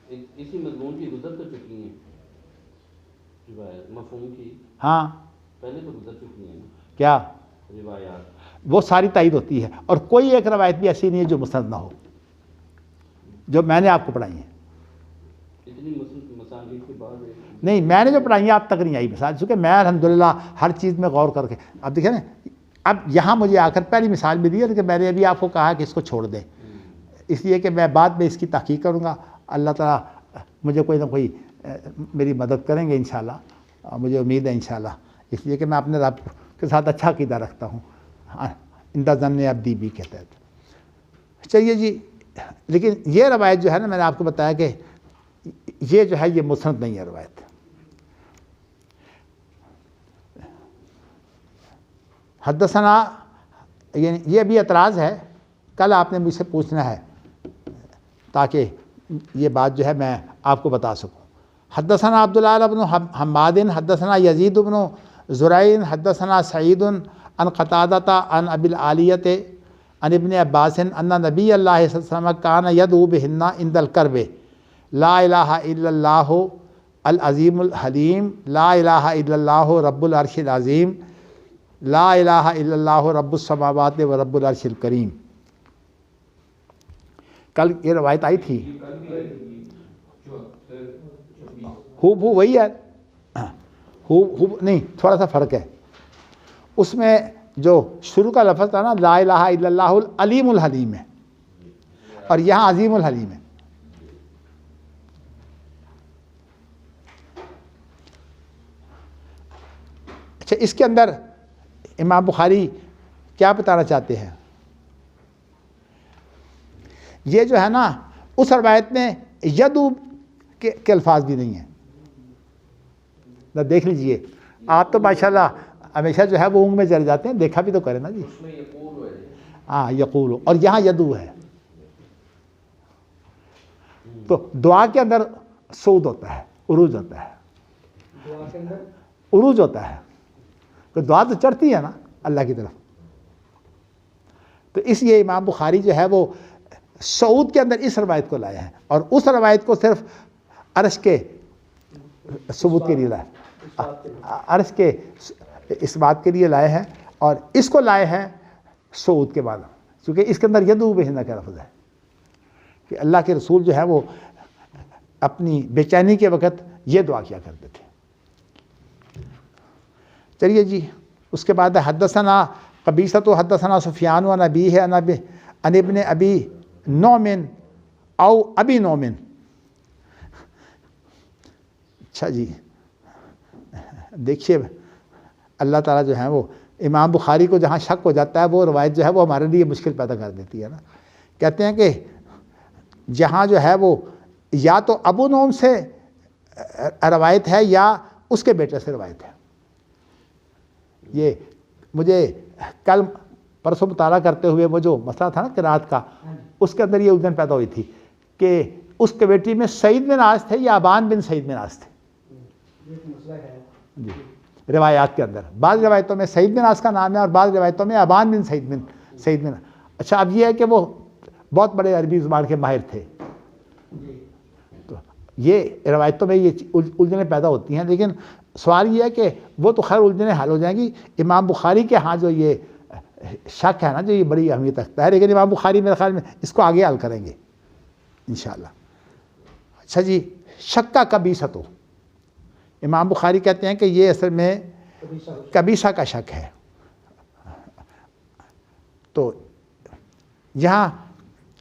اسی مضمون کی گزر تو چکی ہیں مفہوم کی، ہاں پہلے تو گزر چکی ہیں کیا روایات، وہ ساری تائید ہوتی ہے، اور کوئی ایک روایت بھی ایسی نہیں ہے جو مسند نہ ہو، جو میں نے آپ کو پڑھائی ہیں. اتنی مسانید کے بعد نہیں، میں نے جو پڑھائی ہیں آپ تک نہیں آئی مثال، چونکہ میں الحمدللہ ہر چیز میں غور کر کے. اب دیکھیں نا، اب یہاں مجھے آ کر پہلی مثال ملی ہے کہ میں نے ابھی آپ کو کہا کہ اس کو چھوڑ دیں، اس لیے کہ میں بعد میں اس کی تحقیق کروں گا. اللہ تعالیٰ مجھے کوئی نہ کوئی میری مدد کریں گے انشاءاللہ، مجھے امید ہے انشاءاللہ، اس لیے کہ میں اپنے رب کے ساتھ اچھا عقیدہ رکھتا ہوں. اندہ ظن عبدی بھی کہتے ہیں. چلیے جی، لیکن یہ روایت جو ہے نا، میں نے آپ کو بتایا کہ یہ جو ہے یہ مسند نہیں ہے روایت. حدثنا، یعنی یہ بھی اعتراض ہے، کل آپ نے مجھ سے پوچھنا ہے تاکہ یہ بات جو ہے میں آپ کو بتا سکوں. حدثنا عبداللہ بن حماد حدثنا یزید بن زرعین حدثنا سعید عن قتادہ عن ابی العالیۃ عن ابن عباس ان نبی اللہ صلی اللہ علیہ وسلم کان یدعو بہن عند الکرب لا الہ الا اللہ العظیم الحلیم لا الہ الا اللہ رب العرش العظیم لا الہ الا اللہ رب السماوات و رب العرش الکریم. کل یہ روایت آئی تھی، خوب وہی ہے، خوب نہیں، تھوڑا سا فرق ہے. اس میں جو شروع کا لفظ تھا نا لا الہ الا اللہ العلیم الحلیم ہے، اور یہاں عظیم الحلیم ہے. اچھا، اس کے اندر امام بخاری کیا بتانا چاہتے ہیں؟ یہ جو ہے نا، اس روایت میں یدو کے الفاظ بھی نہیں ہیں. دیکھ لیجئے، آپ تو ماشاءاللہ ہمیشہ جو ہے وہ اونگ میں چل جاتے ہیں، دیکھا بھی تو کریں نا جی. اس میں یقول ہے. ہاں یقول، اور یہاں یدو ہے. تو دعا کے اندر صعود ہوتا ہے، عروج ہوتا ہے. دعا کے اندر عروج ہوتا ہے. تو دعا تو چڑھتی ہے نا اللہ کی طرف. تو اس لیے امام بخاری جو ہے وہ صعود کے اندر اس روایت کو لائے ہیں، اور اس روایت کو صرف عرش کے ثبوت کے لیے لائے، عرش کے اس بات کے لیے لائے ہیں، اور اس کو لائے ہیں صعود کے بعد، کیونکہ اس کے اندر یدعو بہ کا لفظ ہے کہ اللہ کے رسول جو ہے وہ اپنی بے چینی کے وقت یہ دعا کیا کرتے تھے. چلیے جی، اس کے بعد حدثنا قبیصۃ حدثنا سفیان عن ابیہ عن ابن ابی نعم او ابی نعم. اچھا جی، دیکھیے اللہ تعالیٰ جو ہے وہ امام بخاری کو جہاں شک ہو جاتا ہے وہ روایت جو ہے وہ ہمارے لیے مشکل پیدا کر دیتی ہے نا. کہتے ہیں کہ جہاں جو ہے وہ یا تو ابو نعم سے روایت ہے یا اس کے بیٹے سے روایت ہے. یہ مجھے کل پرسوں مطالعہ کرتے ہوئے وہ جو مسئلہ تھا نا قرات کا، اس کے اندر یہ الجھن پیدا ہوئی تھی کہ اس کے بیٹی میں سعید بن عاص تھے یا ابان بن سعید بن عاص تھے. جی روایات کے اندر بعض روایتوں میں سعید بن عاص کا نام ہے اور بعض روایتوں میں ابان بن سعید بن. اچھا اب یہ ہے کہ وہ بہت بڑے عربی زبان کے ماہر تھے، تو یہ روایتوں میں یہ الجھنیں پیدا ہوتی ہیں. لیکن سوال یہ ہے کہ وہ تو خیر الجھنیں حل ہو جائیں گی. امام بخاری کے ہاں جو یہ شک ہے نا، جو یہ بڑی اہمیت رکھتا ہے، لیکن امام بخاری میرے خیال میں اس کو آگے حل کریں گے انشاءاللہ. اچھا جی، شک کا قبیصۃ ہو، امام بخاری کہتے ہیں کہ یہ اصل میں قبیصہ کا شک ہے. تو یہاں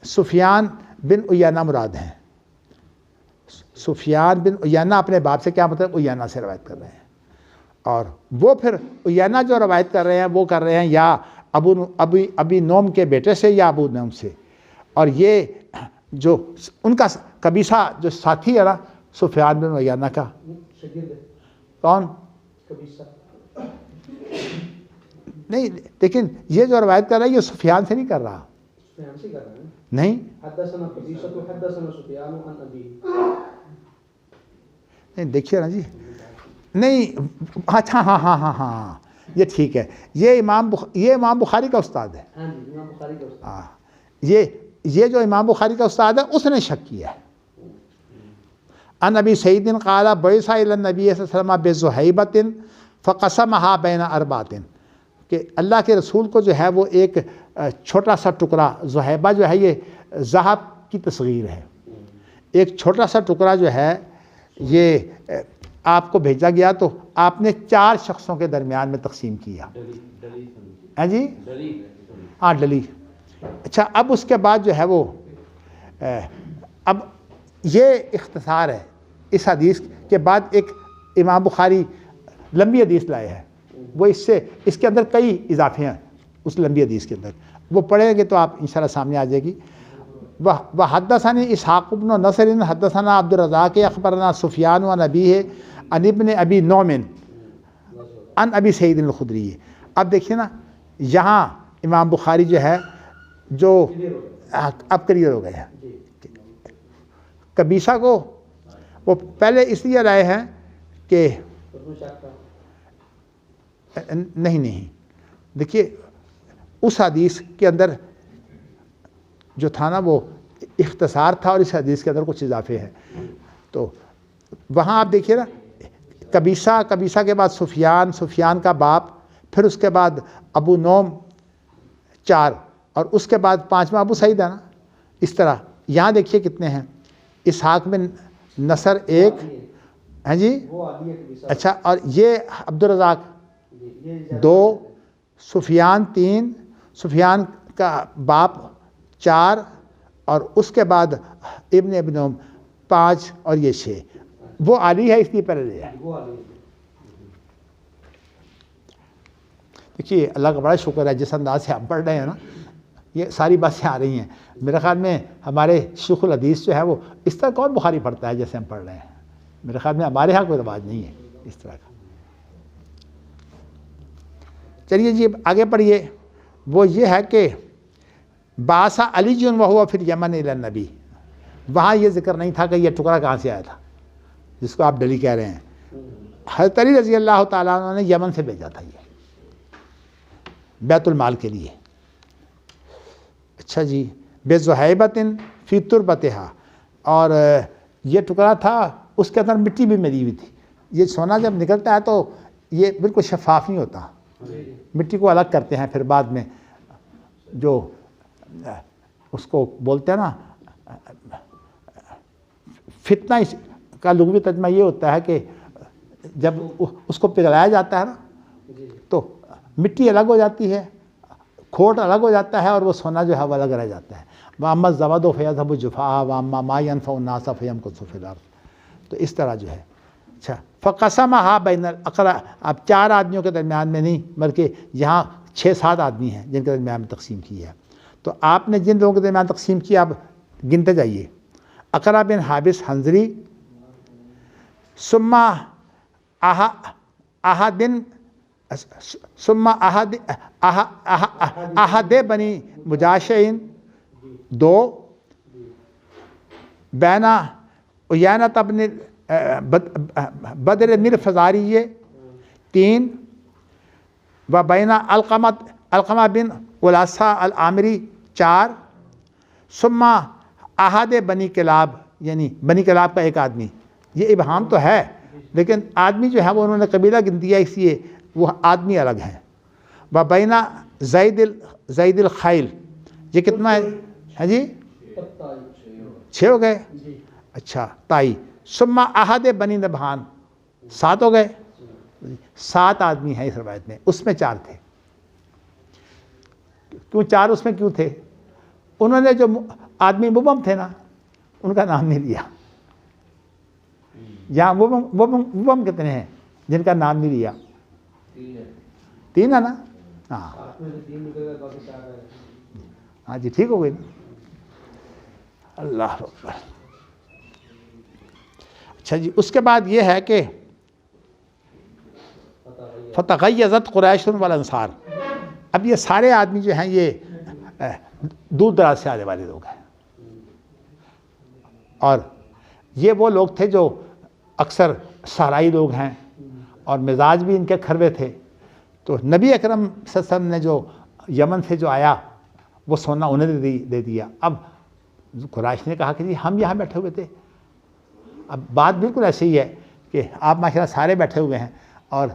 سفیان بن عیینہ مراد ہیں. سفیان بن عیینہ اپنے باپ سے، کیا مطلب عیینہ سے روایت کر رہے ہیں، اور وہ پھر عیینہ جو روایت کر رہے ہیں وہ کر رہے ہیں یا ابی نعم کے بیٹے سے یا ابو نعم سے. اور یہ جو ان کا قبیصہ جو ساتھی ہے نا سفیان بن عیینہ کا، کون؟ نہیں، لیکن یہ جو روایت کر رہا ہے یہ سفیان سے نہیں کر رہا. نہیں نہیں، دیکھیے نا جی، نہیں، اچھا ہاں ہاں ہاں ہاں یہ ٹھیک ہے. یہ امام بخاری کا استاد ہے. ہاں، یہ جو امام بخاری کا استاد ہے اس نے شک کیا ہے. ان ابی سعید قال بعث الی النبی صلی اللہ علیہ وسلم بزہیبۃ فقسمها بین اربعۃ، کہ اللہ کے رسول کو جو ہے وہ ایک چھوٹا سا ٹکڑا، زہیبہ جو ہے یہ ذہب کی تصغیر ہے، ایک چھوٹا سا ٹکڑا جو ہے یہ آپ کو بھیجا گیا تو آپ نے 4 شخصوں کے درمیان میں تقسیم کیا. ہاں جی، ہاں ڈلی. اچھا اب اس کے بعد جو ہے وہ اب یہ اختصار ہے اس حدیث کے بعد. ایک امام بخاری لمبی حدیث لائے ہیں، وہ اس کے اندر کئی اضافے ہیں اس لمبی حدیث کے اندر، وہ پڑھیں گے تو آپ انشاءاللہ سامنے آ جائے گی. وحدثني اسحاق بن نصر حدثنا عبد الرزاق اخبرنا سفیان عن ابیہ عن ابن ابی نعم عن ابی سعید الخدری. اب دیکھیے نا یہاں امام بخاری جو ہے جو اب کلیئر ہو گئے ہیں. قبیصہ کو وہ پہلے اس لیے لائے ہیں کہ نہیں دیکھیے اس حدیث کے اندر جو تھا نا وہ اختصار تھا اور اس حدیث کے اندر کچھ اضافے ہیں. تو وہاں آپ دیکھیے نا قبیصہ کے بعد سفیان کا باپ، پھر اس کے بعد ابو نعم 4 اور اس کے بعد 5واں ابو سعید ہے نا. اس طرح یہاں دیکھیے کتنے ہیں، اسحاق بن نصر 1 ہیں جی، اچھا، اور یہ عبد الرزاق 2، سفیان 3، سفیان کا باپ 4 اور اس کے بعد ابن نعم 5 اور یہ 6. وہ علی ہے اس لیے پہلے لے ہے. دیکھیے اللہ کا بڑا شکر ہے جس انداز سے ہم پڑھ رہے ہیں نا یہ ساری باتیں آ رہی ہیں. میرے خیال میں ہمارے شیخ الحدیث جو ہے وہ اس طرح کون بخاری پڑھتا ہے جیسے ہم پڑھ رہے ہیں. میرے خیال میں ہمارے ہاں کوئی رواج نہیں ہے اس طرح کا. چلیے جی آگے پڑھیے. وہ یہ ہے کہ باسا علی جن وہ پھر یمن الی النبی، وہاں یہ ذکر نہیں تھا کہ یہ ٹکڑا کہاں سے آیا تھا جس کو آپ ڈلی کہہ رہے ہیں. حضرت علی رضی اللہ تعالیٰ عنہ نے یمن سے بھیجا تھا یہ بیت المال کے لیے. اچھا جی. بے ذہیبۃ فی تربتہا، اور یہ ٹکڑا تھا اس کے اندر مٹی بھی ملی ہوئی تھی. یہ سونا جب نکلتا ہے تو یہ بالکل شفاف نہیں ہوتا، مٹی کو الگ کرتے ہیں پھر بعد میں، جو اس کو بولتے ہیں نا فتنہ کا لغوی ترجمہ یہ ہوتا ہے کہ جب اس کو پگھلایا جاتا ہے نا تو مٹی الگ ہو جاتی ہے، کھوٹ الگ ہو جاتا ہے، اور وہ سونا جو ہے وہ الگ رہ جاتا ہے. وَأَمَّا الزَّبَدُ فَيَذْهَبُ جُفَاءً وَأَمَّا مَا يَنفَعُ النَّاسَ فَيَمْكُثُ فِي الْأَرْضِ. تو اس طرح جو ہے. اچھا. فَقَسَمَهَا بَيْنَ الْأَقْرَاءِ، اب 4 آدمیوں کے درمیان میں نہیں بلکہ یہاں 6-7 آدمی ہیں جن کے درمیان میں تقسیم کی ہے. تو آپ نے جن لوگوں کے درمیان تقسیم کیا اب گنتے جائیے. اقرا بن حابس حنظری، ثم احد بنی مجاشعین 2، بینا عیینۃ بن بدر الفزاری 3، و بینا علقمہ بن ولاثہ العامری 4، ثم احد بنی کلاب، یعنی بنی کلاب کا ایک آدمی. یہ ابہام تو ہے لیکن آدمی جو ہے وہ انہوں نے قبیلہ گن دیا اس لیے وہ آدمی الگ ہیں. و بینا زید الخیل، یہ کتنا ہے جی؟ 6 ہو گئے. اچھا. تائی. ثم احد بنی نبہان 7 ہو گئے. 7 آدمی ہیں اس روایت میں، اس میں 4 تھے. کیوں 4 اس میں کیوں تھے؟ انہوں نے جو آدمی مبہم تھے نا ان کا نام نہیں لیا. یہاں مبہم کتنے ہیں جن کا نام نہیں لیا؟ 3 ہے نا. ہاں ہاں جی ٹھیک ہو گئی نا. اللہ اکبر. اچھا جی. اس کے بعد یہ ہے کہ فتغیظت قریش والانصار. اب یہ سارے آدمی جو ہیں یہ دور دراز سے آنے والے لوگ ہیں، اور یہ وہ لوگ تھے جو اکثر صحرائی لوگ ہیں اور مزاج بھی ان کے کھروے تھے. تو نبی اکرم صلی اللہ علیہ وسلم نے جو یمن سے جو آیا وہ سونا انہیں دے دیا. اب قریش نے کہا کہ جی ہم یہاں بیٹھے ہوئے تھے. اب بات بالکل ایسے ہی ہے کہ آپ ماشاءاللہ سارے بیٹھے ہوئے ہیں اور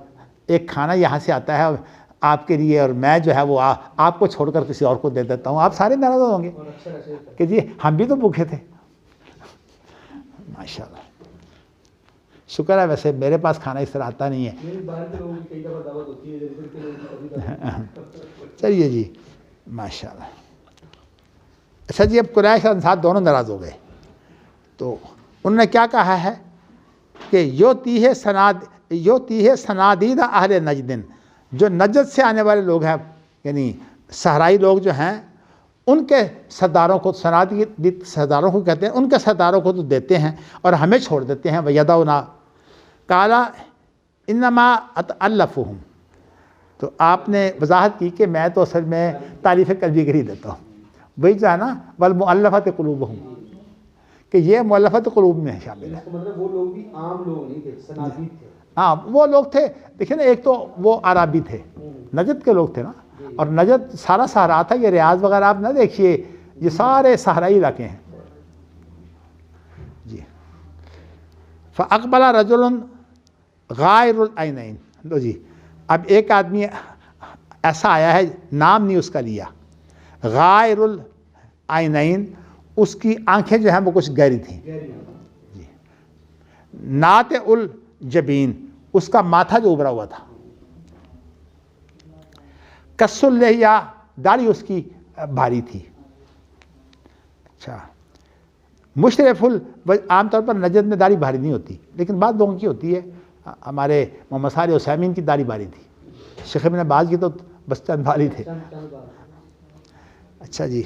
ایک کھانا یہاں سے آتا ہے آپ کے لیے، اور میں جو ہے وہ آپ کو چھوڑ کر کسی اور کو دے دیتا ہوں. آپ سارے ناراض ہوں گے کہ جی ہم بھی تو بھوکے تھے. ماشاءاللہ شکر ہے. ویسے میرے پاس کھانا اس طرح آتا نہیں ہے. چلیے جی ماشاءاللہ. اچھا جی. اب قریش اور انصار دونوں ناراض ہو گئے تو انہوں نے کیا کہا ہے کہ یوتیہ سنادید اہل نجد، جو نجد سے آنے والے لوگ ہیں یعنی صحرائی لوگ جو ہیں ان کے سرداروں کو، سنادید سرداروں کو کہتے ہیں، ان کے سرداروں کو تو دیتے ہیں اور ہمیں چھوڑ دیتے ہیں. وَيَدَوْنَا قَالَ إِنَّمَا أَتْأَلَّفُهُمْ. تو آپ نے وضاحت کی کہ میں تو اصل میں تعریف قلبی کے لیے دیتا ہوں. وہی جو ہے نا وَالْمُؤَلَّفَةِ قُلُوبُهُمْ، کہ یہ مؤلفت قلوب میں شامل ہے. مطلب وہ لوگ بھی عام لوگ نہیں تھے، سنادید تھے. ہاں وہ لوگ تھے. دیکھیں نا ایک تو وہ عربی تھے، نجد کے لوگ تھے نا، اور نجد سارا صحرا تھا. یہ ریاض وغیرہ آپ نہ دیکھیے، یہ سارے صحرائی علاقے ہیں جی. فَأَقْبَلَ رَجُلٌ غَائِرُ الْعَيْنَيْنِ. لو جی اب ایک آدمی ایسا آیا ہے، نام نہیں اس کا لیا، غائر العینین، اس کی آنکھیں جو ہیں وہ کچھ گہری تھیں جی. ناتع الجبین، اس کا ماتھا جو ابھرا ہوا تھا. کس اللحیہ، داڑھی اس کی بھاری تھی. اچھا. مشرف عام طور پر نجد میں داڑھی بھاری نہیں ہوتی لیکن بعض لوگوں کی ہوتی ہے. ہمارے محمد صالح عثیمین کی داڑھی بھاری تھی، شیخ ابن باز کی تو بس چند بھاری تھے. اچھا جی.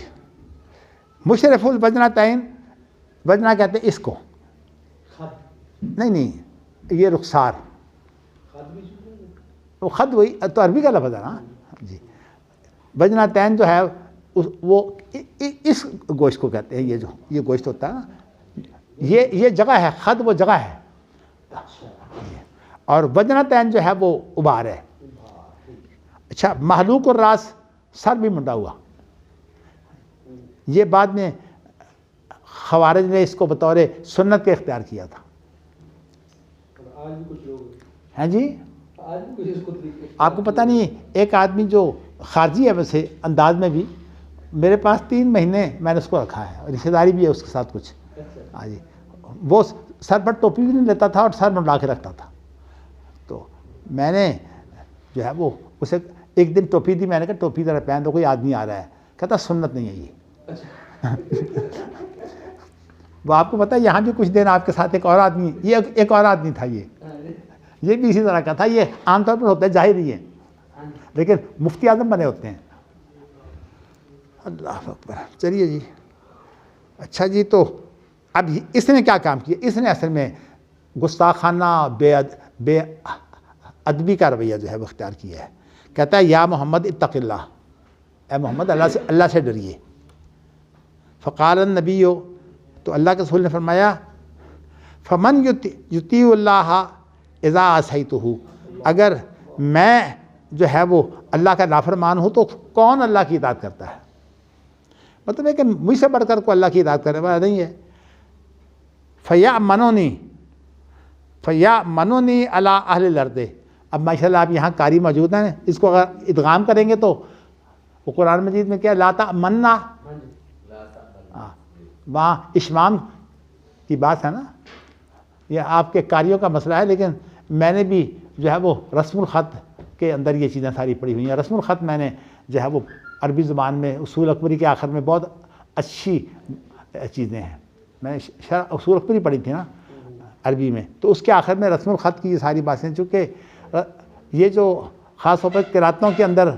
مشرف البجنتین، بجنا کہتے ہیں اس کو، نہیں یہ رخسار، وہ خد وہی تو عربی کا لفظ ہے نا. جی وجنتین جو ہے وہ اس گوشت کو کہتے ہیں، یہ گوشت ہوتا ہے نا، یہ جگہ ہے، خد وہ جگہ ہے، اور وجنتین جو ہے وہ ابار ہے۔ اچھا محلوق الراس، سر بھی منڈا ہوا، یہ بعد میں خوارج نے اس کو بطور سنت کے اختیار کیا تھا۔ آج بھی کچھ لوگ ہیں جی، آج بھی کچھ اس کو آپ کو پتہ نہیں، ایک آدمی جو خارجی ہے ویسے انداز میں بھی، میرے پاس 3 مہینے میں نے اس کو رکھا ہے، رشتہ داری بھی ہے اس کے ساتھ کچھ۔ ہاں جی، وہ سر پر ٹوپی بھی نہیں لیتا تھا اور سر منڈا کے رکھتا تھا۔ تو میں نے جو ہے وہ اسے ایک دن ٹوپی دی، میں نے کہا ٹوپی ذرا پہن دو، کوئی آدمی آ رہا ہے، کہتا سنت نہیں ہے یہ۔ وہ آپ کو پتہ ہے یہاں بھی کچھ دن آپ کے ساتھ ایک اور آدمی، یہ ایک اور آدمی تھا، یہ بھی اسی طرح کا تھا۔ یہ عام طور پر ہوتا ہے ظاہر ہی ہے، لیکن مفتی اعظم بنے ہوتے ہیں۔ اللہ اکبر۔ چلیے جی، اچھا جی، تو اب اس نے کیا کام کیا؟ اس نے اصل میں گستاخانہ بے ادبی کا رویہ جو ہے وہ اختیار کیا ہے۔ کہتا ہے یا محمد اتق اللہ، اے محمد اللہ سے ڈریے۔ فقال النبی، تو اللہ کے رسول نے فرمایا فمن یطیع اللہ اذا عصیتہ، اگر میں جو ہے وہ اللہ کا نافرمان ہوں تو کون اللہ کی اطاعت کرتا ہے؟ مطلب ہے کہ مجھ سے بڑھ کر کو اللہ کی اطاعت کرنے والا نہیں ہے۔ فَيَأْمَنُنِي عَلَىٰ أَهْلِ الْأَرْضِ، اب ماشاءاللہ آپ یہاں قاری موجود ہیں، اس کو اگر ادغام کریں گے تو وہ قرآن مجید میں کیا لا تأمنا، وہاں اشمام کی بات ہے نا، یہ آپ کے قاریوں کا مسئلہ ہے، لیکن میں نے بھی جو ہے وہ رسم الخط کے اندر یہ چیزیں ساری پڑھی ہوئی ہیں۔ رسم الخط میں نے جو ہے وہ عربی زبان میں اصول اکبری کے آخر میں بہت اچھی چیزیں ہیں، میں نے شرح اصول اکبری پڑھی تھی نا عربی میں، تو اس کے آخر میں رسم الخط کی یہ ساری باتیں، چونکہ یہ جو خاص طور پر قراتوں کے اندر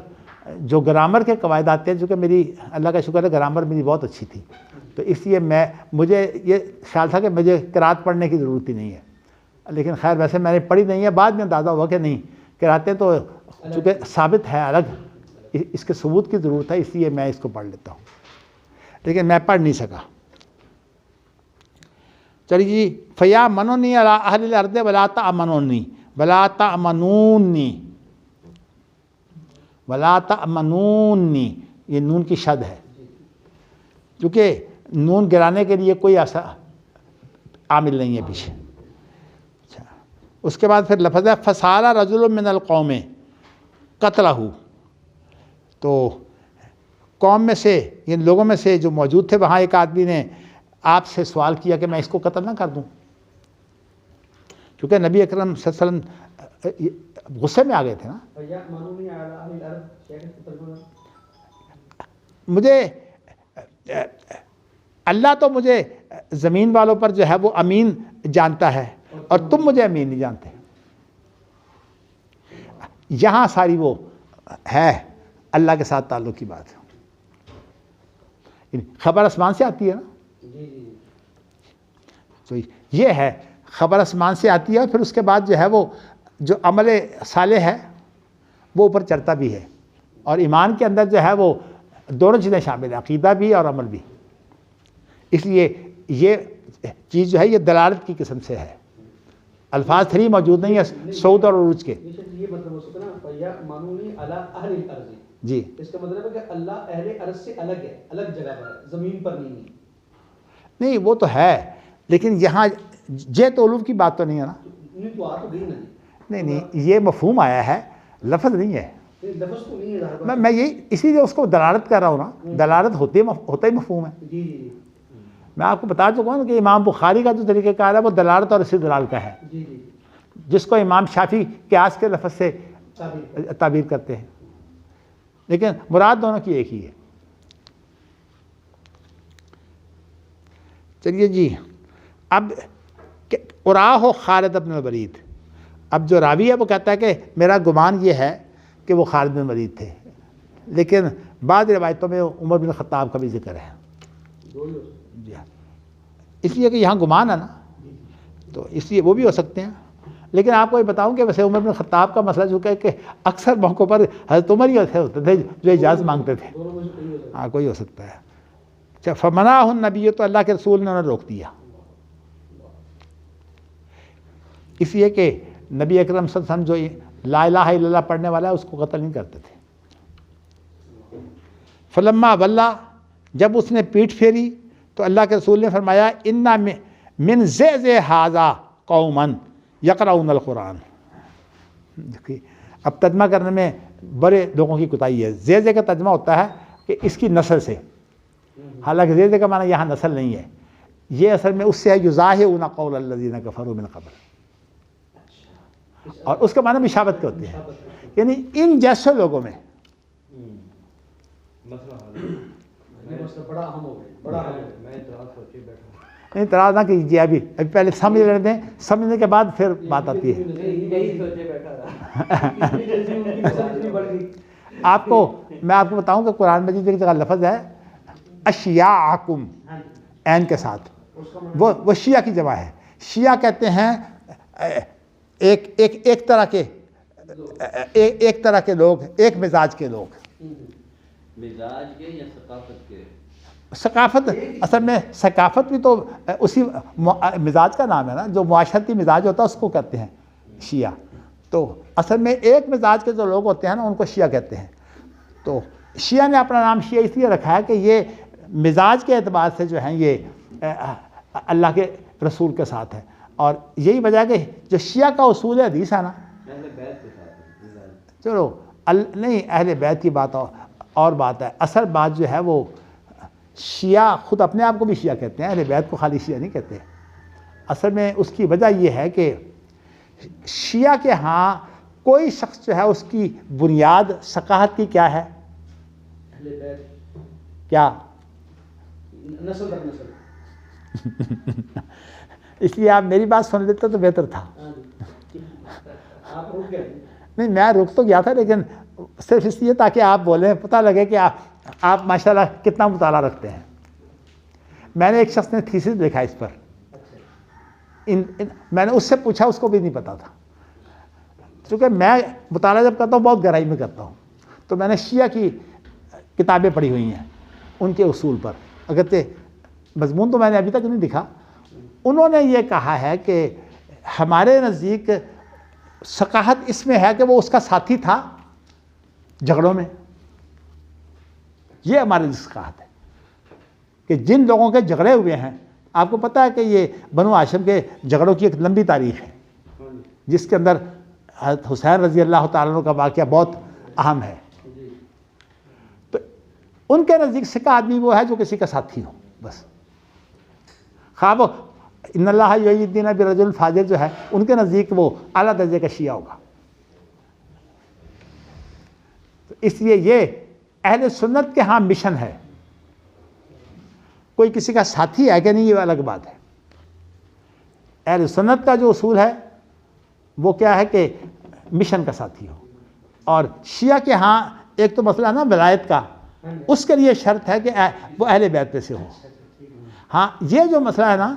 جو گرامر کے قواعد آتے ہیں، چونکہ میری اللہ کا شکر ہے گرامر میری بہت اچھی تھی، تو اس لیے مجھے یہ خیال تھا کہ مجھے قرات پڑھنے کی ضرورت ہی نہیں ہے، لیکن خیر ویسے میں نے پڑھی نہیں ہے، بعد میں اندازہ ہوا کہ نہیں، قراتیں تو چونکہ ثابت ہے الگ، اس کے ثبوت کی ضرورت ہے، اس لیے میں اس کو پڑھ لیتا ہوں، لیکن میں پڑھ نہیں سکا۔ چلیے جی، فَيَأْمَنُنِي عَلَىٰ أَهْلِ الْأَرْضِ وَلَا تَأْمَنُونِي وَلَا تَأْمَنُونِّي، وَلَا تَأْمَنُونِّي، یہ نون کی شد ہے، کیونکہ نون گرانے کے لیے کوئی ایسا عامل نہیں ہے پیچھے۔ اچھا، اس کے بعد پھر لفظ ہے فَسَالَ رَجُلٌ مِّنَ الْقَوْمِ قَتْلَهُ، تو قوم میں سے، ان لوگوں میں سے جو موجود تھے وہاں، ایک آدمی نے آپ سے سوال کیا کہ میں اس کو قتل نہ کر دوں، کیونکہ نبی اکرم صلی اللہ علیہ وسلم غصے میں آ گئے تھے نا۔ مجھے اللہ تو مجھے زمین والوں پر جو ہے وہ امین جانتا ہے، اور تم مجھے امین نہیں جانتے۔ یہاں ساری وہ ہے اللہ کے ساتھ تعلق کی بات، خبر آسمان سے آتی ہے نا، تو یہ ہے خبر آسمان سے آتی ہے، اور پھر اس کے بعد جو ہے وہ جو عمل صالح ہے وہ اوپر چڑھتا بھی ہے، اور ایمان کے اندر جو ہے وہ دونوں چیزیں شامل ہیں، عقیدہ بھی اور عمل بھی، اس لیے یہ چیز جو ہے یہ دلالت کی قسم سے ہے، الفاظ 3 موجود نہیں ہے صعود اور عروج کے۔ یہ مطلب ہو سکتا ہے نا فَيَأْمَنُونِي عَلَىٰ أَهْلِ الْأَرْضِ، جی، اس کا مطلب ہے کہ اللہ اہل ارض سے الگ ہے، الگ جگہ پر ہے، زمین پر نہیں ہے۔ نہیں وہ تو ہے، لیکن یہاں جیت علوف کی بات تو نہیں ہے نا۔ نہیں تو آ تو گئی نا جی، نہیں یہ مفہوم آیا ہے، لفظ نہیں ہے۔ لفظ تو نہیں ہے، میں یہ اسی لیے اس کو دلالت کر رہا ہوں نا، دلالت ہوتا ہی مفہوم ہے۔ جی جی میں آپ کو بتا چکا ہوں کہ امام بخاری کا جو طریقہ کار ہے وہ دلالت اور استدلال کا ہے، جی جی، جس کو امام شافعی قیاس کے لفظ سے تعبیر کرتے ہیں، لیکن مراد دونوں کی ایک ہی ہے۔ چلیے جی، اب اراہ خالد بن الولید، اب جو راوی ہے وہ کہتا ہے کہ میرا گمان یہ ہے کہ وہ خالد بن ولید تھے، لیکن بعض روایتوں میں عمر بن خطاب کا بھی ذکر ہے، جی ہاں، اس لیے کہ یہاں گمان ہے نا، تو اس لیے وہ بھی ہو سکتے ہیں، لیکن آپ کو یہ بتاؤں کہ ویسے عمر بن خطاب کا مسئلہ جو کہ اکثر موقعوں پر حضرت عمر ہی ایسے ہوتے تھے جو اجازت مانگتے تھے. ہاں کوئی ہو سکتا ہے. اچھا فمنعہ النبی، تو اللہ کے رسول نے انہیں روک دیا، اس لیے کہ نبی اکرم صلی اللہ علیہ وسلم جو لا الہ الا اللہ پڑھنے والا ہے اس کو قتل نہیں کرتے تھے. فلما ولا، جب اس نے پیٹھ پھیری تو اللہ کے رسول نے فرمایا انا من زیزِ ھذا قوما یقرؤون القرآن. دیکھیے اب ترجمہ کرنے میں بڑے لوگوں کی کوتاہی ہے. زیزے کا ترجمہ ہوتا ہے کہ اس کی نسل سے، حالانکہ زیزے کا معنی یہاں نسل نہیں ہے، یہ اصل میں اس سے ہے یضاہئون قول الذین کفروا من قبل، اور اس کا معنی مشابہت کے ہوتے ہیں، یعنی ان جیسے لوگوں میں. مسئلہ بڑا اہم ہو گیا، بڑا اہم ہے. میں اعتراض سوچے بیٹھا نہیں اعتراض نہ کیجیے، ابھی پہلے سمجھ لینے دیں، سمجھنے کے بعد پھر بات آتی ہے. یہی سوچے بیٹھا تھا. آپ کو میں آپ کو بتاؤں کہ قرآن مجید ایک جگہ لفظ ہے اشیاءکم عین کے ساتھ، وہ شیعہ کی جمع ہے. شیعہ کہتے ہیں ایک طرح کے لوگ، ایک مزاج کے لوگ. مزاج کے یا ثقافت کے؟ ثقافت، اصل میں ثقافت بھی تو اسی مزاج کا نام ہے نا، جو معاشرتی مزاج ہوتا ہے اس کو کہتے ہیں شیعہ. تو اصل میں ایک مزاج کے جو لوگ ہوتے ہیں نا ان کو شیعہ کہتے ہیں. تو شیعہ نے اپنا نام شیعہ اس لیے رکھا ہے کہ یہ مزاج کے اعتبار سے جو ہیں یہ اللہ کے رسول کے ساتھ ہے، اور یہی وجہ ہے کہ جو شیعہ کا اصول حدیث ہے نا، اہل بیت کے ساتھ چلو نہیں اہل بیت کی بات اور بات ہے. اصل بات جو ہے وہ شیعہ خود اپنے آپ کو بھی شیعہ کہتے ہیں، اہل بیت کو خالی شیعہ نہیں کہتے. اصل میں اس کی وجہ یہ ہے کہ شیعہ کے ہاں کوئی شخص جو ہے اس کی بنیاد ثقافت کی کیا ہے؟ اہل بیت کیا؟ نسل در نسل. اس لیے آپ میری بات سن لیتے تو بہتر تھا. آپ رک گئے. نہیں میں رک تو گیا تھا، لیکن صرف اس لیے تاکہ آپ بولیں، پتہ لگے کہ آپ ماشاءاللہ کتنا مطالعہ رکھتے ہیں. میں نے ایک شخص نے تھیسس لکھا اس پر، میں نے اس سے پوچھا، اس کو بھی نہیں پتا تھا. چونکہ میں مطالعہ جب کرتا ہوں بہت گہرائی میں کرتا ہوں، تو میں نے شیعہ کی کتابیں پڑھی ہوئی ہیں ان کے اصول پر، اگرچہ مضمون تو میں نے ابھی تک نہیں لکھا. انہوں نے یہ کہا ہے کہ ہمارے نزدیک ثقافت اس میں ہے کہ وہ اس کا ساتھی تھا جھگڑوں میں. یہ ہماری ثقافت ہے کہ جن لوگوں کے جھگڑے ہوئے ہیں، آپ کو پتہ ہے کہ یہ بنو ہاشم کے جھگڑوں کی ایک لمبی تاریخ ہے جس کے اندر حضرت حسین رضی اللہ تعالیٰ عنہ کا واقعہ بہت اہم ہے. تو ان کے نزدیک سکہ آدمی وہ ہے جو کسی کا ساتھی ہو بس. خواب ان اللہ یحیی الدین برجل فاجر جو ہے ان کے نزدیک وہ اعلیٰ درجے کا شیعہ ہوگا. تو اس لیے یہ اہل سنت کے ہاں مشن ہے. کوئی کسی کا ساتھی ہے کہ نہیں یہ الگ بات ہے. اہل سنت کا جو اصول ہے وہ کیا ہے کہ مشن کا ساتھی ہو. اور شیعہ کے ہاں ایک تو مسئلہ نا ولایت کا، اس کے لیے شرط ہے کہ وہ اہل بیت پہ سے ہو. ہاں یہ جو مسئلہ ہے نا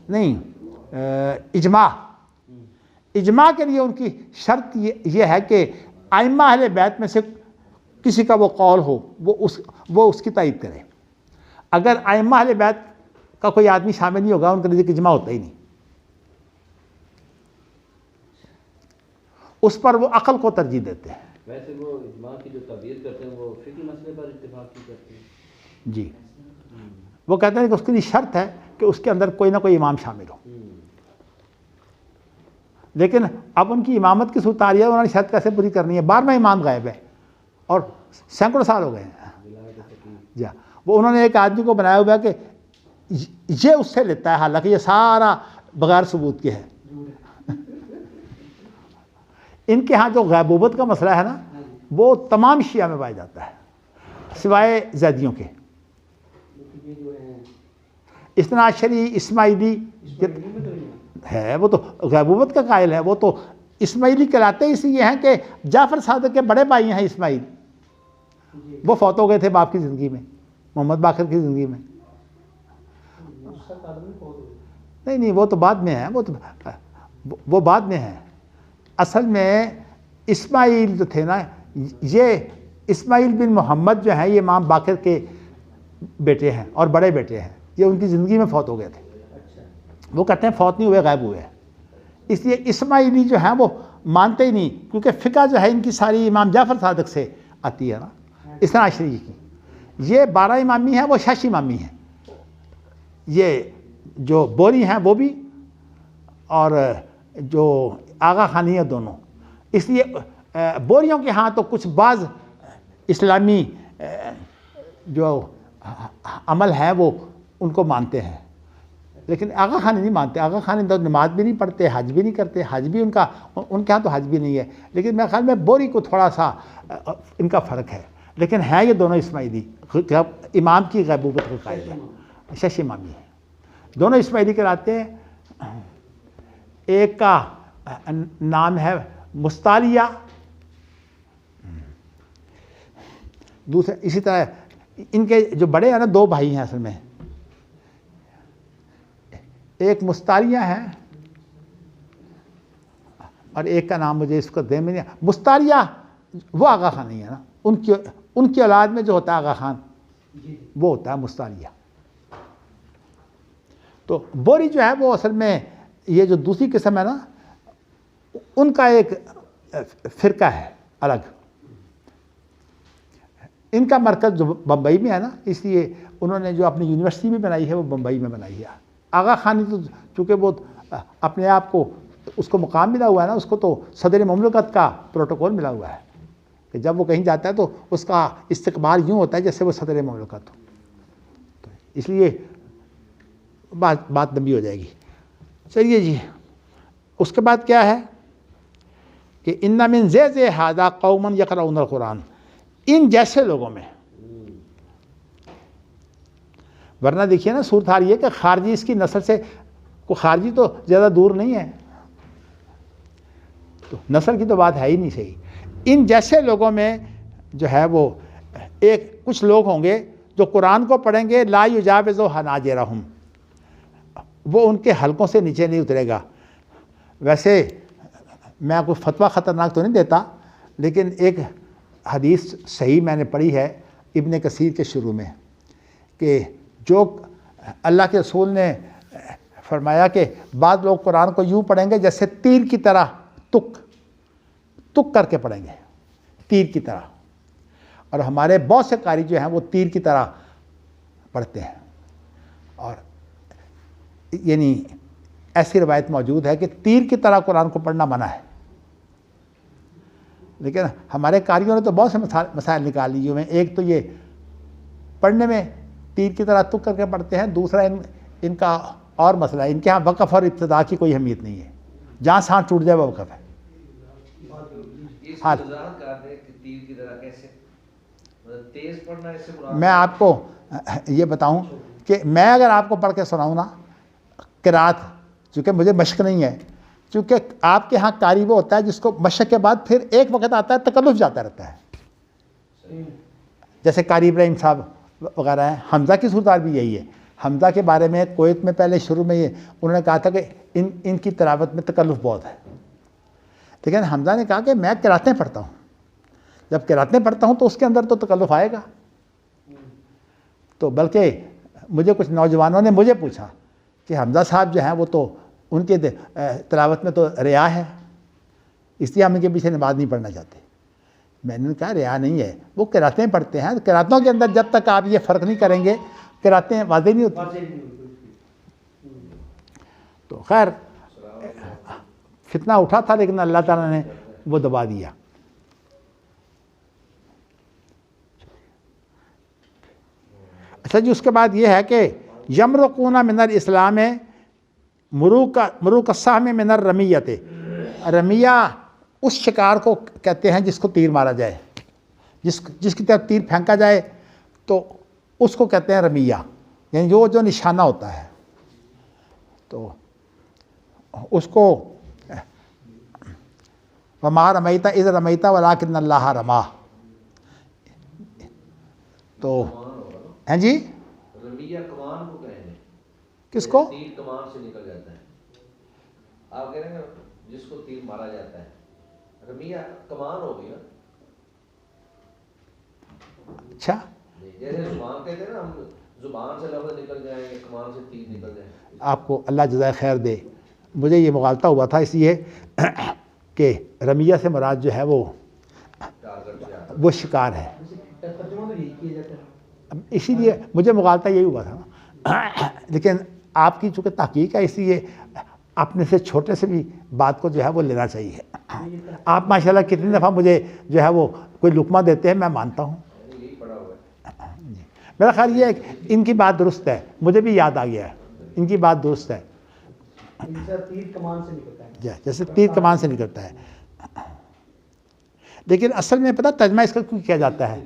نہیں اجماع کے لیے ان کی شرط یہ ہے کہ ائمہ اہل بیت میں سے کسی کا وہ قول ہو وہ اس کی تائید کرے. اگر ائمہ اہل بیت کا کوئی آدمی شامل نہیں ہوگا ان کے نزدیک اجماع ہوتا ہی نہیں. اس پر وہ عقل کو ترجیح دیتے ہیں. ویسے وہ اجماع کی جو تعبیر کرتے ہیں وہ فقہی مسئلے پر اتفاق کی کرتے ہیں. جی وہ کہتے ہیں کہ اس کے لیے شرط ہے کہ اس کے اندر کوئی نہ کوئی امام شامل ہو. لیکن اب ان کی امامت کی صورت آ رہی ہے، انہوں نے شرط کیسے پوری کرنی ہے؟ 12واں امام غائب ہے اور سینکڑوں سال ہو گئے ہیں. جی وہ انہوں نے ایک آدمی کو بنایا ہوا ہے کہ یہ اس سے لیتا ہے، حالانکہ یہ سارا بغیر ثبوت کے ہے. ان کے ہاں جو غیبوبت کا مسئلہ ہے نا وہ تمام شیعہ میں پایا جاتا ہے سوائے زیدیوں کے. اثنا عشری اسماعیلی ہے، وہ تو غیبوبت کا قائل ہے. وہ تو اسماعیلی کہلاتے اس لیے ہیں کہ جعفر صادق کے بڑے بھائی ہیں اسماعیل، وہ فوت ہو گئے تھے باپ کی زندگی میں، محمد باقر کی زندگی میں. نہیں وہ تو بعد میں ہے، وہ بعد میں ہیں. اصل میں اسماعیل جو تھے نا، یہ اسماعیل بن محمد جو ہیں یہ امام باقر کے بیٹے ہیں اور بڑے بیٹے ہیں. یہ ان کی زندگی میں فوت ہو گئے تھے. وہ کہتے ہیں فوت نہیں ہوئے، غائب ہوئے ہیں. اس لیے اسماعیلی جو ہیں وہ مانتے ہی نہیں، کیونکہ فقہ جو ہے ان کی ساری امام جعفر صادق سے آتی ہے نا، اثنا عشری کی. یہ 12 امامی ہیں، وہ 6 امامی ہیں. یہ جو بوری ہیں وہ بھی، اور جو آغا خانی ہیں دونوں. اس لیے بوریوں کے ہاں تو کچھ بعض اسلامی جو عمل ہے وہ ان کو مانتے ہیں، لیکن آغا خانی نہیں مانتے. آغا خانی تو نماز بھی نہیں پڑھتے، حج بھی نہیں کرتے. حج بھی ان کے ہاں تو حج بھی نہیں ہے. لیکن میرے خیال میں بوری کو تھوڑا سا ان کا فرق ہے، لیکن ہیں یہ دونوں اسماعیلی، امام کی غیبوبت کے قائل ہیں. 6 امامی ہیں، دونوں اسماعیلی کراتے ہیں. ایک کا نام ہے مستالیہ، دوسرے اسی طرح ان کے جو بڑے ہیں نا 2 بھائی ہیں اصل میں، ایک مستالیہ ہے اور ایک کا نام مجھے اس کو دے میں نہیں. مستالیہ وہ آغا خان نہیں ہے نا، ان کی اولاد میں جو ہوتا ہے آغا خان وہ ہوتا ہے مستالیہ. تو بوری جو ہے وہ اصل میں یہ جو دوسری قسم ہے نا، ان کا ایک فرقہ ہے الگ. ان کا مرکز جو بمبئی میں ہے نا، اس لیے انہوں نے جو اپنی یونیورسٹی بھی بنائی ہے وہ بمبئی میں بنائی ہے. آغا خانی تو چونکہ وہ اپنے آپ کو اس کو مقام ملا ہوا ہے نا، اس کو تو صدر مملکت کا پروٹوکول ملا ہوا ہے کہ جب وہ کہیں جاتا ہے تو اس کا استقبال یوں ہوتا ہے جیسے وہ صدر مملکت ہو. تو اس لیے بات لمبی ہو جائے گی. چلیے جی، اس کے بعد کیا ہے کہ ان من ذیذ ھذا قوما یقرؤون القرآن، ان جیسے لوگوں میں. ورنہ دیکھیے نا صورتحال یہ کہ خارجی اس کی نسل سے کوئی خارجی تو زیادہ دور نہیں ہے، تو نسل کی تو بات ہے ہی نہیں صحیح. ان جیسے لوگوں میں جو ہے وہ کچھ لوگ ہوں گے جو قرآن کو پڑھیں گے، لا یجاوز حناجرہم، وہ ان کے حلقوں سے نیچے نہیں اترے گا. ویسے میں کوئی فتویٰ خطرناک تو نہیں دیتا، لیکن ایک حدیث صحیح میں نے پڑھی ہے ابن کثیر کے شروع میں، کہ جو اللہ کے رسول نے فرمایا کہ بعض لوگ قرآن کو یوں پڑھیں گے جیسے تیر کی طرح تک کر کے پڑھیں گے، تیر کی طرح. اور ہمارے بہت سے قاری جو ہیں وہ تیر کی طرح پڑھتے ہیں. اور یعنی ایسی روایت موجود ہے کہ تیر کی طرح قرآن کو پڑھنا منع ہے. لیکن ہمارے قاریوں نے تو بہت سے مسائل نکال لیے ہوئے ہیں. ایک تو یہ پڑھنے میں تیر کی طرح تک کر کے پڑھتے ہیں، دوسرا ان کا اور مسئلہ ہے، ان کے ہاں وقف اور ابتدا کی کوئی اہمیت نہیں ہے، جہاں سانس ٹوٹ جائے وہ وقف ہے. میں آپ کو یہ بتاؤں کہ میں اگر آپ کو پڑھ کے سناؤں نا قرات، چونکہ مجھے مشق نہیں ہے، چونکہ آپ کے ہاں قاری وہ ہوتا ہے جس کو مشق کے بعد پھر ایک وقت آتا ہے تکلف جاتا رہتا ہے، جیسے قاری ابراہیم صاحب وغیرہ ہیں. حمزہ کی صورتحال بھی یہی ہے. حمزہ کے بارے میں کویت میں پہلے شروع میں یہ انہوں نے کہا تھا کہ ان کی تلاوت میں تکلف بہت ہے، لیکن حمزہ نے کہا کہ میں قراتیں پڑھتا ہوں، جب قراتیں پڑھتا ہوں تو اس کے اندر تو تکلف آئے گا. تو بلکہ مجھے کچھ نوجوانوں نے مجھے پوچھا کہ حمزہ صاحب جو ہیں وہ تو ان کے تلاوت میں تو ریا ہے، اس لیے ہم ان کے پیچھے نماز نہیں پڑھنا چاہتے. میں نے کہا ریا نہیں ہے، وہ قراتیں پڑھتے ہیں. قراتوں کے اندر جب تک آپ یہ فرق نہیں کریں گے قراتیں واضح نہیں ہوتی. تو خیر فتنہ اٹھا تھا لیکن اللہ تعالیٰ نے وہ دبا دیا. اچھا جی، اس کے بعد یہ ہے کہ یمرقون من الاسلام مروق السہم من الرمیۃ. رمیہ اس شکار کو کہتے ہیں جس کو تیر مارا جائے، جس کی طرف تیر پھینکا جائے تو اس کو کہتے ہیں رمیہ، یعنی جو نشانہ ہوتا ہے. تو اس کو وما رمیت اذ رمیت ولکن اللہ رما. تو ہیں جی، رمیہ کمان کو کہیں گے، کس کو؟ تیر کمان سے نکل جاتا ہے. آپ کہہ رہے ہیں جس کو تیر مارا جاتا ہے رمیہ کمان ہو گئی نا. اچھا جیسے زبان کہتے ہیں نا ہم زبان سے لفظ نکل جائیں گے کمان سے تیر نکل جائیں. آپ کو اللہ جزائے خیر دے. مجھے یہ مغالطہ ہوا تھا اس لیے کہ رمیہ سے مراد جو ہے وہ شکار ہے. اسی لیے مجھے مغالطہ یہی ہوا تھا لیکن آپ کی چونکہ تحقیق ہے اس لیے اپنے سے چھوٹے سے بھی بات کو جو ہے وہ لینا چاہیے. آپ ماشاءاللہ کتنی دفعہ مجھے جو ہے وہ کوئی لقمہ دیتے ہیں میں مانتا ہوں. میرا خیال یہ ہے کہ ان کی بات درست ہے. مجھے بھی یاد آ گیا ہے ان کی بات درست ہے. جیسے تیر کمان سے نکلتا ہے. لیکن اصل میں پتہ ترجمہ اس کا کیوں کیا جاتا ہے؟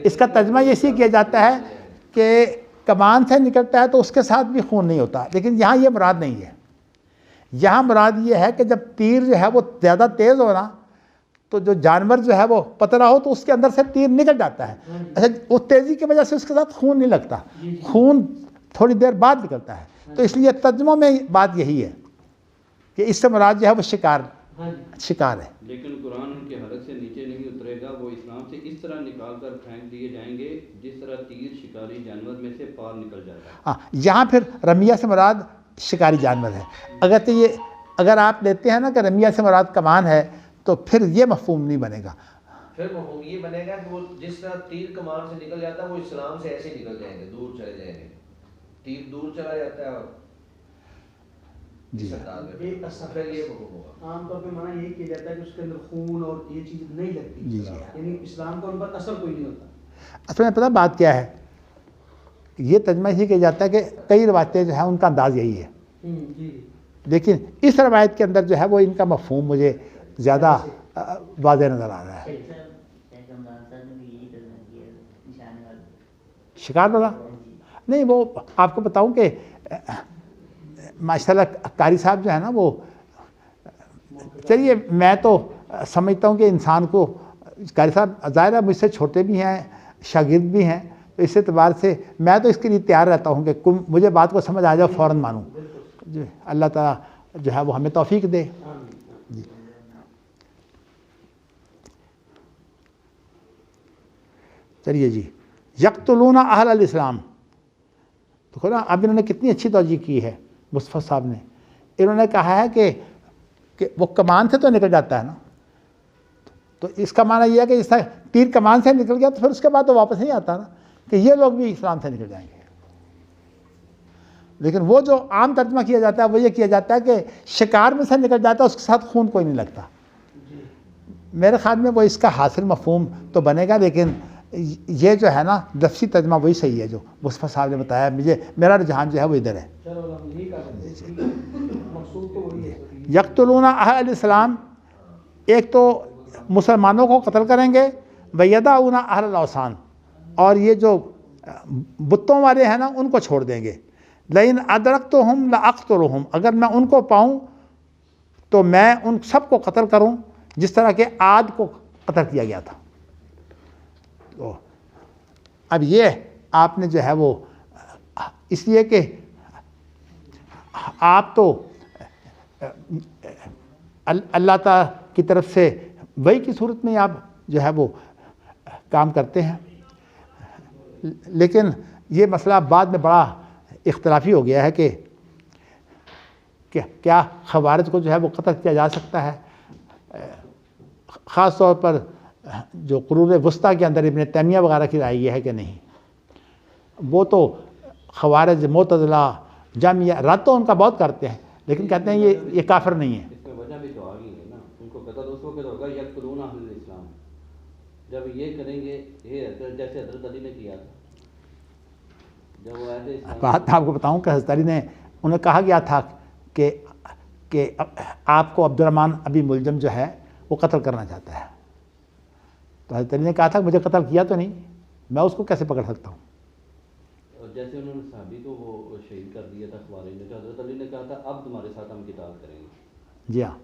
اس کا ترجمہ یہ اسی کیا جاتا ہے کہ کمان سے نکلتا ہے تو اس کے ساتھ بھی خون نہیں ہوتا. لیکن یہاں یہ مراد نہیں ہے. یہاں مراد یہ ہے کہ جب تیر جو ہے وہ زیادہ تیز ہو نا تو جو جانور جو ہے وہ پتلا ہو تو اس کے اندر سے تیر نکل جاتا ہے. اچھا اس تیزی کی وجہ سے اس کے ساتھ خون نہیں لگتا. خون تھوڑی دیر بعد نکلتا ہے. تو اس لیے ترجموں میں بات یہی ہے کہ اس سے مراد جو ہے وہ شکار ہے. لیکن قرآن ان کے حلق سے نیچے نہیں اترے گا. وہ اسلام سے اس طرح نکال کر پھینک دیے جائیں گے جس طرح تیر شکاری جانور میں سے پار نکل جاتا ہے. ہاں یہاں پھر رمیہ سے مراد شکاری جانور ہے. اگر آپ لیتے ہیں نا کہ رمیہ سے مراد کمان ہے تو پھر یہ مفہوم نہیں بنے گا. پھر مفہوم یہ بنے گا کہ وہ جس طرح تیر کمان سے نکل جاتا ہے وہ اسلام سے ایسے نکل جائیں گے دور چلے جائیں گے. تیر دور چلا جاتا ہے اور جی عام طور پہ مانا یہ کیا جاتا ہے کہ اس کے اندر خون اور یہ چیز نہیں لگتی. جی یعنی اسلام کا ان پر اثر کوئی نہیں ہوتا. اصل میں پتہ بات کیا ہے یہ ترجمہ ہی کیا جاتا ہے کہ کئی روایتیں جو ہیں ان کا انداز یہی ہے. لیکن اس روایت کے اندر جو ہے وہ ان کا مفہوم مجھے زیادہ واضح نظر آ رہا ہے. شکار والا نہیں وہ آپ کو بتاؤں کہ ماشاءاللہ قاری صاحب جو ہے نا وہ چلیے میں تو سمجھتا ہوں کہ انسان کو قاری صاحب ظاہر ہے مجھ سے چھوٹے بھی ہیں شاگرد بھی ہیں تو اس اعتبار سے میں تو اس کے لیے تیار رہتا ہوں کہ مجھے بات کو سمجھ آ جائے فوراً مانوں. جی اللہ تعالیٰ جو ہے وہ ہمیں توفیق دے. جی چلیے جی یقتلون اہل الاسلام. دیکھو نا اب انہوں نے کتنی اچھی توجہ کی ہے مصطفیٰ صاحب نے. انہوں نے کہا ہے کہ وہ کمان سے تو نکل جاتا ہے نا تو اس کا معنی یہ ہے کہ اس طرح تیر کمان سے نکل گیا تو پھر اس کے بعد تو واپس نہیں آتا نا کہ یہ لوگ بھی اسلام سے نکل جائیں گے. لیکن وہ جو عام ترجمہ کیا جاتا ہے وہ یہ کیا جاتا ہے کہ شکار میں سے نکل جاتا ہے اس کے ساتھ خون کوئی نہیں لگتا. میرے خیال میں وہ اس کا حاصل مفہوم تو بنے گا لیکن یہ جو ہے نا لفظی ترجمہ وہی صحیح ہے جو مصطفیٰ صاحب نے بتایا. میرا رجحان جو ہے وہ ادھر ہے. یقتلون اہل الاسلام ایک تو مسلمانوں کو قتل کریں گے ویدعون اہل الاوثان اور یہ جو بتوں والے ہیں نا ان کو چھوڑ دیں گے. لئن ادرکتہم لاقتلہم اگر میں ان کو پاؤں تو میں ان سب کو قتل کروں جس طرح کہ عاد کو قتل کیا گیا تھا. تو اب یہ آپ نے جو ہے وہ اس لیے کہ آپ تو اللہ تعالیٰ کی طرف سے وحی کی صورت میں آپ جو ہے وہ کام کرتے ہیں. لیکن یہ مسئلہ بعد میں بڑا اختلافی ہو گیا ہے کہ کیا خوارج کو جو ہے وہ قتل کیا جا سکتا ہے. خاص طور پر جو قرون وسطیٰ کے اندر ابن تیمیہ وغیرہ کی رائے یہ ہے کہ نہیں. وہ تو خوارج معتزلہ جہمیہ رد تو ان کا بہت کرتے ہیں لیکن کہتے ہیں یہ کافر نہیں ہے. اس میں وجہ بھی تو آ گئی ہے نا. ان کو قتل اس وقت ہوگا یقتلون اہل الاسلام جب یہ کریں گے یہ جیسے حضرت علی نے کیا تھا. جب وہ بات آپ کو بتاؤں کہ حضرت علی نے انہیں کہا گیا تھا کہ آپ کو عبد الرحمن ابی ملجم جو ہے وہ قتل کرنا چاہتا ہے. تو حضرت علی نے کہا تھا مجھے قتل کیا تو نہیں میں اس کو کیسے پکڑ سکتا ہوں. جیسے انہوں نے صحابی کو وہ شہید کر دیا تھا خوارج نے تو حضرت علی نے کہا تھا اب تمہارے ساتھ ہم قتال کریں گے. جی ہاں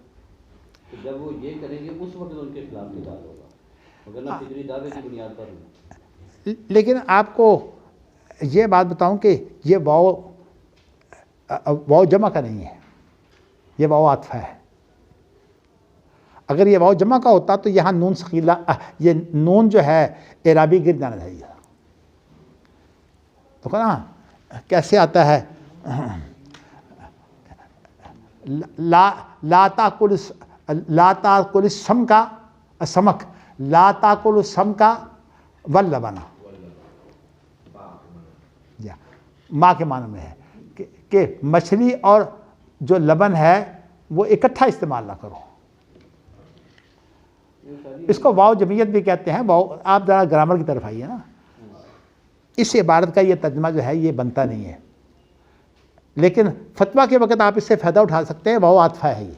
تو جب وہ یہ کریں گے اس وقت ان کے خلاف قتال ہوگا مگر نہ فکری دعوے کی بنیاد پر نہیں. لیکن آپ کو یہ بات بتاؤں کہ یہ واو جمع کا نہیں ہے. یہ واو عاطفہ ہے. اگر یہ واو جمع کا ہوتا تو یہاں نون ثقیلہ یہ نون جو ہے اعرابی گر جانا چاہیے. تو نا کیسے آتا ہے لا تاکل السمک سمک لا تاکل السمک واللبن ماں کے معنی میں ہے کہ مچھلی اور جو لبن ہے وہ اکٹھا استعمال نہ کرو. اس کو واو جمعیت بھی کہتے ہیں. واو آپ ذرا گرامر کی طرف آئیے نا. اس عبارت کا یہ ترجمہ جو ہے یہ بنتا نہیں ہے, لیکن فتویٰ کے وقت آپ اس سے فائدہ اٹھا سکتے ہیں. واو عاطفہ ہے. یہ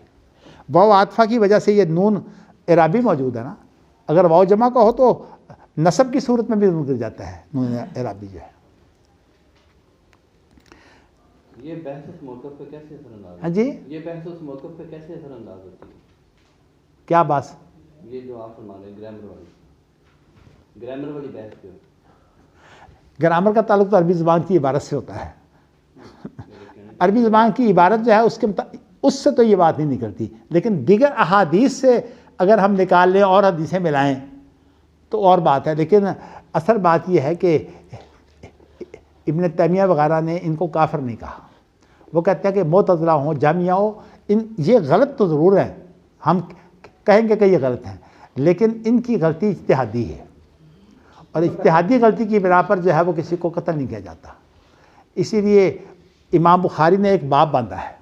واو عاطفہ کی وجہ سے یہ نون اعرابی موجود ہے نا. اگر واو جمع کا ہو تو نصب کی صورت میں بھی نون گر جاتا ہے نون اعرابی جو ہے. یہ بحث اس موقف پہ کیسے اثر انداز ہاں جی یہ بحث اس موقف پہ کیسے اثر انداز ہوتی ہے؟ کیا بات؟ یہ جو آپ فرما رہے ہیں گرامر والی بحث جو گرامر کا تعلق تو عربی زبان کی عبارت سے ہوتا ہے. عربی زبان کی عبارت جو ہے اس سے تو یہ بات نہیں نکلتی, لیکن دیگر احادیث سے اگر ہم نکال لیں اور حدیثیں ملائیں تو اور بات ہے. لیکن اصل بات یہ ہے کہ ابن تیمیہ وغیرہ نے ان کو کافر نہیں کہا. وہ کہتے ہیں کہ معتزلہ ہوں جہمیہ ہو یہ غلط تو ضرور ہیں, ہم کہیں گے کہ یہ غلط ہیں, لیکن ان کی غلطی اجتہادی ہے, اور اجتہادی غلطی کی بنا پر جو ہے وہ کسی کو قتل نہیں کیا جاتا. اسی لیے امام بخاری نے ایک باب باندھا ہے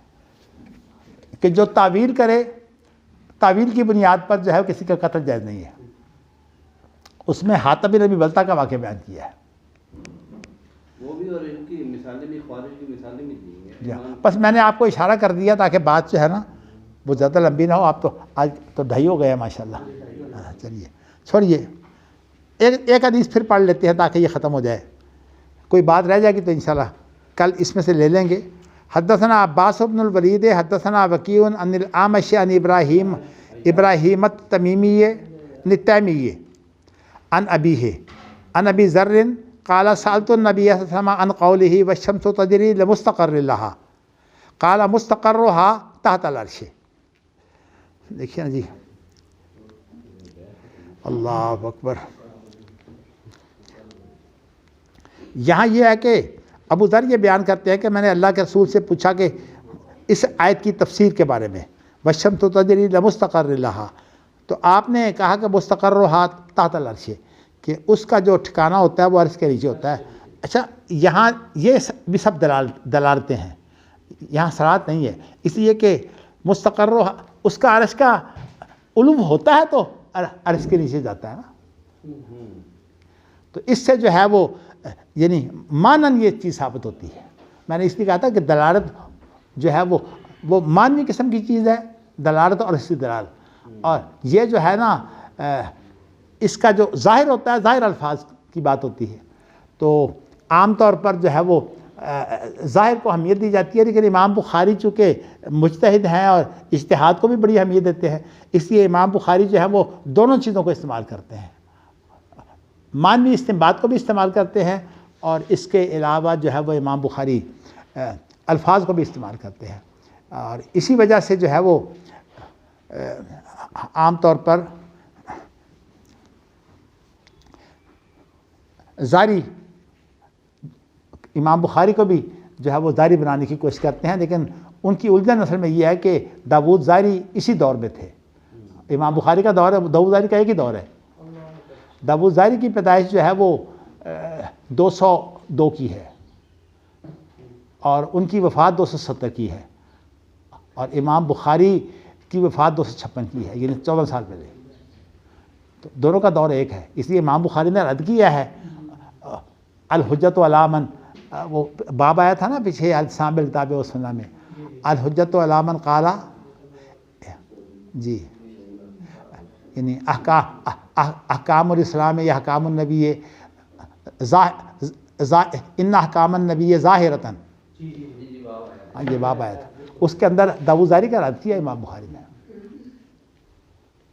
کہ جو تعویل کرے, تعویل کی بنیاد پر جو ہے کسی کا قتل جائز نہیں ہے. اس میں حاتب بن ابی بلتہ کا واقعہ بیان کیا ہے. وہ بھی اور ان کی مثالیں بھی خوارج کی مثالیں بھی دی ہیں. بس میں نے آپ کو اشارہ کر دیا تاکہ بات جو ہے نا وہ زیادہ لمبی نہ ہو. آپ تو آج تو 2:30 ہو گئے ہیں ماشاءاللہ. چلیے چھوڑیے, ایک حدیث پھر پڑھ لیتے ہیں تاکہ یہ ختم ہو جائے. کوئی بات رہ جائے گی تو انشاءاللہ کل اس میں سے لے لیں گے. حدثنا عباس بن الولید حدثنا وکیع عن الاعمش عن ابراہیم التمیمی عن ابیہ عن ابی ذر قال سألت النبي صلی اللہ علیہ وسلم عن قوله والشمس تجری لمستقر لها قال مستقرها تحت العرش. دیکھیے نا جی, اللہ اکبر. یہاں یہ ہے کہ ابو ذر یہ بیان کرتے ہیں کہ میں نے اللہ کے رسول سے پوچھا کہ اس آیت کی تفسیر کے بارے میں, والشمس تجری لمستقر لها, تو آپ نے کہا کہ مستقرها تحت العرش, کہ اس کا جو ٹھکانہ ہوتا ہے وہ عرش کے نیچے ہوتا ہے. اچھا یہاں یہ بھی سب دلالتیں ہیں, یہاں صراحت نہیں ہے, اس لیے کہ مستقر اس کا عرش کا علو ہوتا ہے تو عرش کے نیچے جاتا ہے نا. تو اس سے جو ہے وہ یعنی مانن یہ چیز ثابت ہوتی ہے. میں نے اس لیے کہا تھا کہ دلالت جو ہے وہ مانوی قسم کی چیز ہے, دلالت اور حسی دلالت. اور یہ جو ہے نا اس کا جو ظاہر ہوتا ہے ظاہر الفاظ کی بات ہوتی ہے. تو عام طور پر جو ہے وہ ظاہر کو اہمیت دی جاتی ہے, لیکن امام بخاری چونکہ مجتہد ہیں اور اجتہاد کو بھی بڑی اہمیت دیتے ہیں, اس لیے امام بخاری جو ہے وہ دونوں چیزوں کو استعمال کرتے ہیں, مانوی استنباط کو بھی استعمال کرتے ہیں, اور اس کے علاوہ جو ہے وہ امام بخاری الفاظ کو بھی استعمال کرتے ہیں. اور اسی وجہ سے جو ہے وہ عام طور پر زاری امام بخاری کو بھی جو ہے وہ زاری بنانے کی کوشش کرتے ہیں, لیکن ان کی الجھن اصل میں یہ ہے کہ داؤد زاری اسی دور میں تھے. امام بخاری کا دور ہے, داؤد زاری کا ایک ہی دور ہے. داؤد زاری کی پیدائش جو ہے وہ 202 کی ہے اور ان کی وفات 270 کی ہے, اور امام بخاری کی وفات 256 کی ہے, یعنی 14 سال پہلے. تو دونوں کا دور ایک ہے, اس لیے امام بخاری نے رد کیا ہے الحجت علی من, وہ باب آیا تھا نا پیچھے السام بالکتاب و سنہ میں, الحجت علی من قال جی, یعنی احکام الاسلام یا احکام النبی ان احکام النبی ظاہرتاً, یہ باب آیا تھا, اس کے اندر داؤد زاری کا رد کیا امام بخاری نے.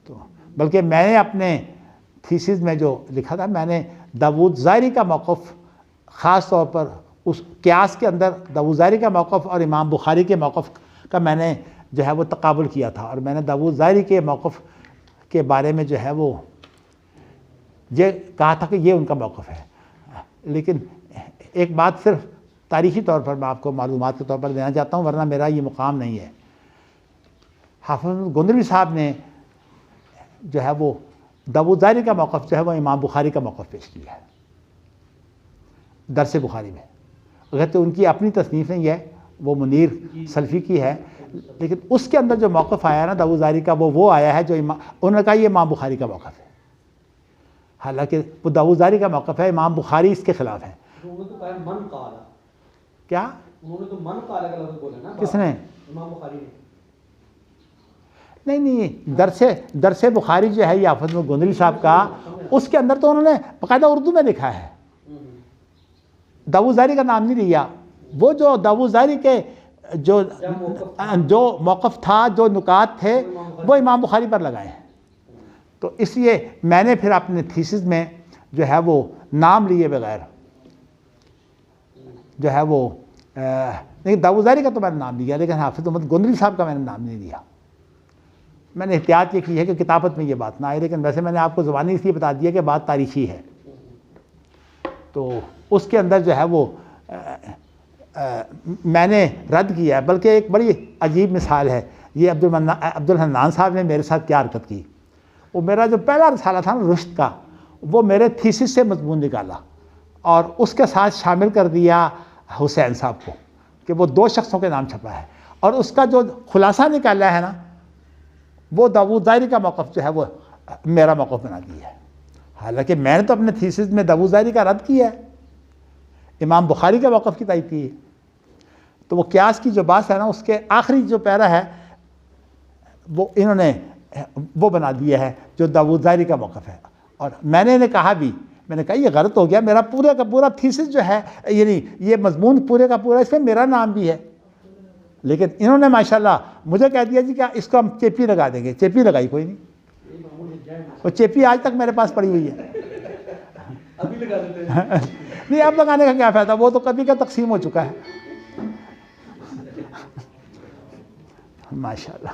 تو بلکہ میں نے اپنے تھیسز میں جو لکھا تھا, میں نے داؤد زاری کا موقف خاص طور پر اس قیاس کے اندر داؤد زاری کا موقف اور امام بخاری کے موقف کا میں نے جو ہے وہ تقابل کیا تھا، اور میں نے داؤد ظاہری کے موقف کے بارے میں جو ہے وہ یہ کہا تھا کہ یہ ان کا موقف ہے. لیکن ایک بات صرف تاریخی طور پر میں آپ کو معلومات کے طور پر دینا چاہتا ہوں، ورنہ میرا یہ مقام نہیں ہے. حافظ گندلوی صاحب نے جو ہے وہ داؤد ظاہری کا موقف جو ہے وہ امام بخاری کا موقف پیش کیا ہے درس بخاری میں. اگرچہ ان کی اپنی تصنیف نہیں ہے، وہ منیر سلفی کی ہے، لیکن اس کے اندر جو موقف آیا نا داؤد ظاہری کا وہ آیا ہے جو انہوں نے کہا یہ امام بخاری کا موقف ہے، حالانکہ وہ داؤد ظاہری کا موقف ہے، امام بخاری اس کے خلاف ہے. انہوں نے تو کہا من قال، کیا انہوں نے تو من قال کا لفظ بولا نا. کس نے؟ امام بخاری نے. نہیں، درس بخاری جو ہے یہ حافظ گندلوی صاحب کا، اس کے اندر تو انہوں نے باقاعدہ اردو میں لکھا ہے، داؤد ظاہری کا نام نہیں لیا. وہ جو داؤد ظاہری کے جو موقف تھا، جو نکات تھے، وہ امام بخاری پر لگائے ہیں. تو اس لیے میں نے پھر اپنے تھیسس میں جو ہے وہ نام لیے بغیر جو ہے وہ لیکن داؤد ظاہری کا تو میں نے نام لیا، لیکن حافظ گندلوی صاحب کا میں نے نام نہیں لیا. میں نے احتیاط یہ کی ہے کہ کتابت میں یہ بات نہ آئے، لیکن ویسے میں نے آپ کو زبانی اس لیے بتا دیا کہ بات تاریخی ہے. تو اس کے اندر جو ہے وہ میں نے رد کیا ہے. بلکہ ایک بڑی عجیب مثال ہے، یہ عبدالحنان صاحب نے میرے ساتھ کیا حرکت کی. وہ میرا جو پہلا رسالہ تھا نا رشد کا، وہ میرے تھیسس سے مضمون نکالا اور اس کے ساتھ شامل کر دیا حسین صاحب کو کہ وہ 2 شخصوں کے نام چھپا ہے، اور اس کا جو خلاصہ نکالا ہے نا وہ داؤد ظاہری کا موقف جو ہے وہ میرا موقف بنا دیا ہے. حالانکہ میں نے تو اپنے تھیسس میں داؤد ظاہری کا رد کیا ہے، امام بخاری کے موقف کی تائید کی ہے. تو وہ قیاس کی جو بات ہے نا، اس کے آخری جو پیرا ہے وہ انہوں نے وہ بنا دیا ہے جو داؤد ظاہری کا موقف ہے. اور میں نے انہیں کہا بھی، میں نے کہا یہ غلط ہو گیا، میرا پورا کا پورا تھیسس جو ہے، یعنی یہ مضمون پورے کا پورا اس میں میرا نام بھی ہے. لیکن انہوں نے ماشاءاللہ مجھے کہہ دیا جی کہ اس کو ہم چیپی لگا دیں گے. چیپی لگائی کوئی نہیں، وہ چیپی آج تک میرے پاس پڑی ہوئی ہے. ابھی لگا دیتے ہیں. نہیں، اب لگانے کا کیا فائدہ، وہ تو کبھی کا تقسیم ہو چکا ہے. ماشاءاللہ.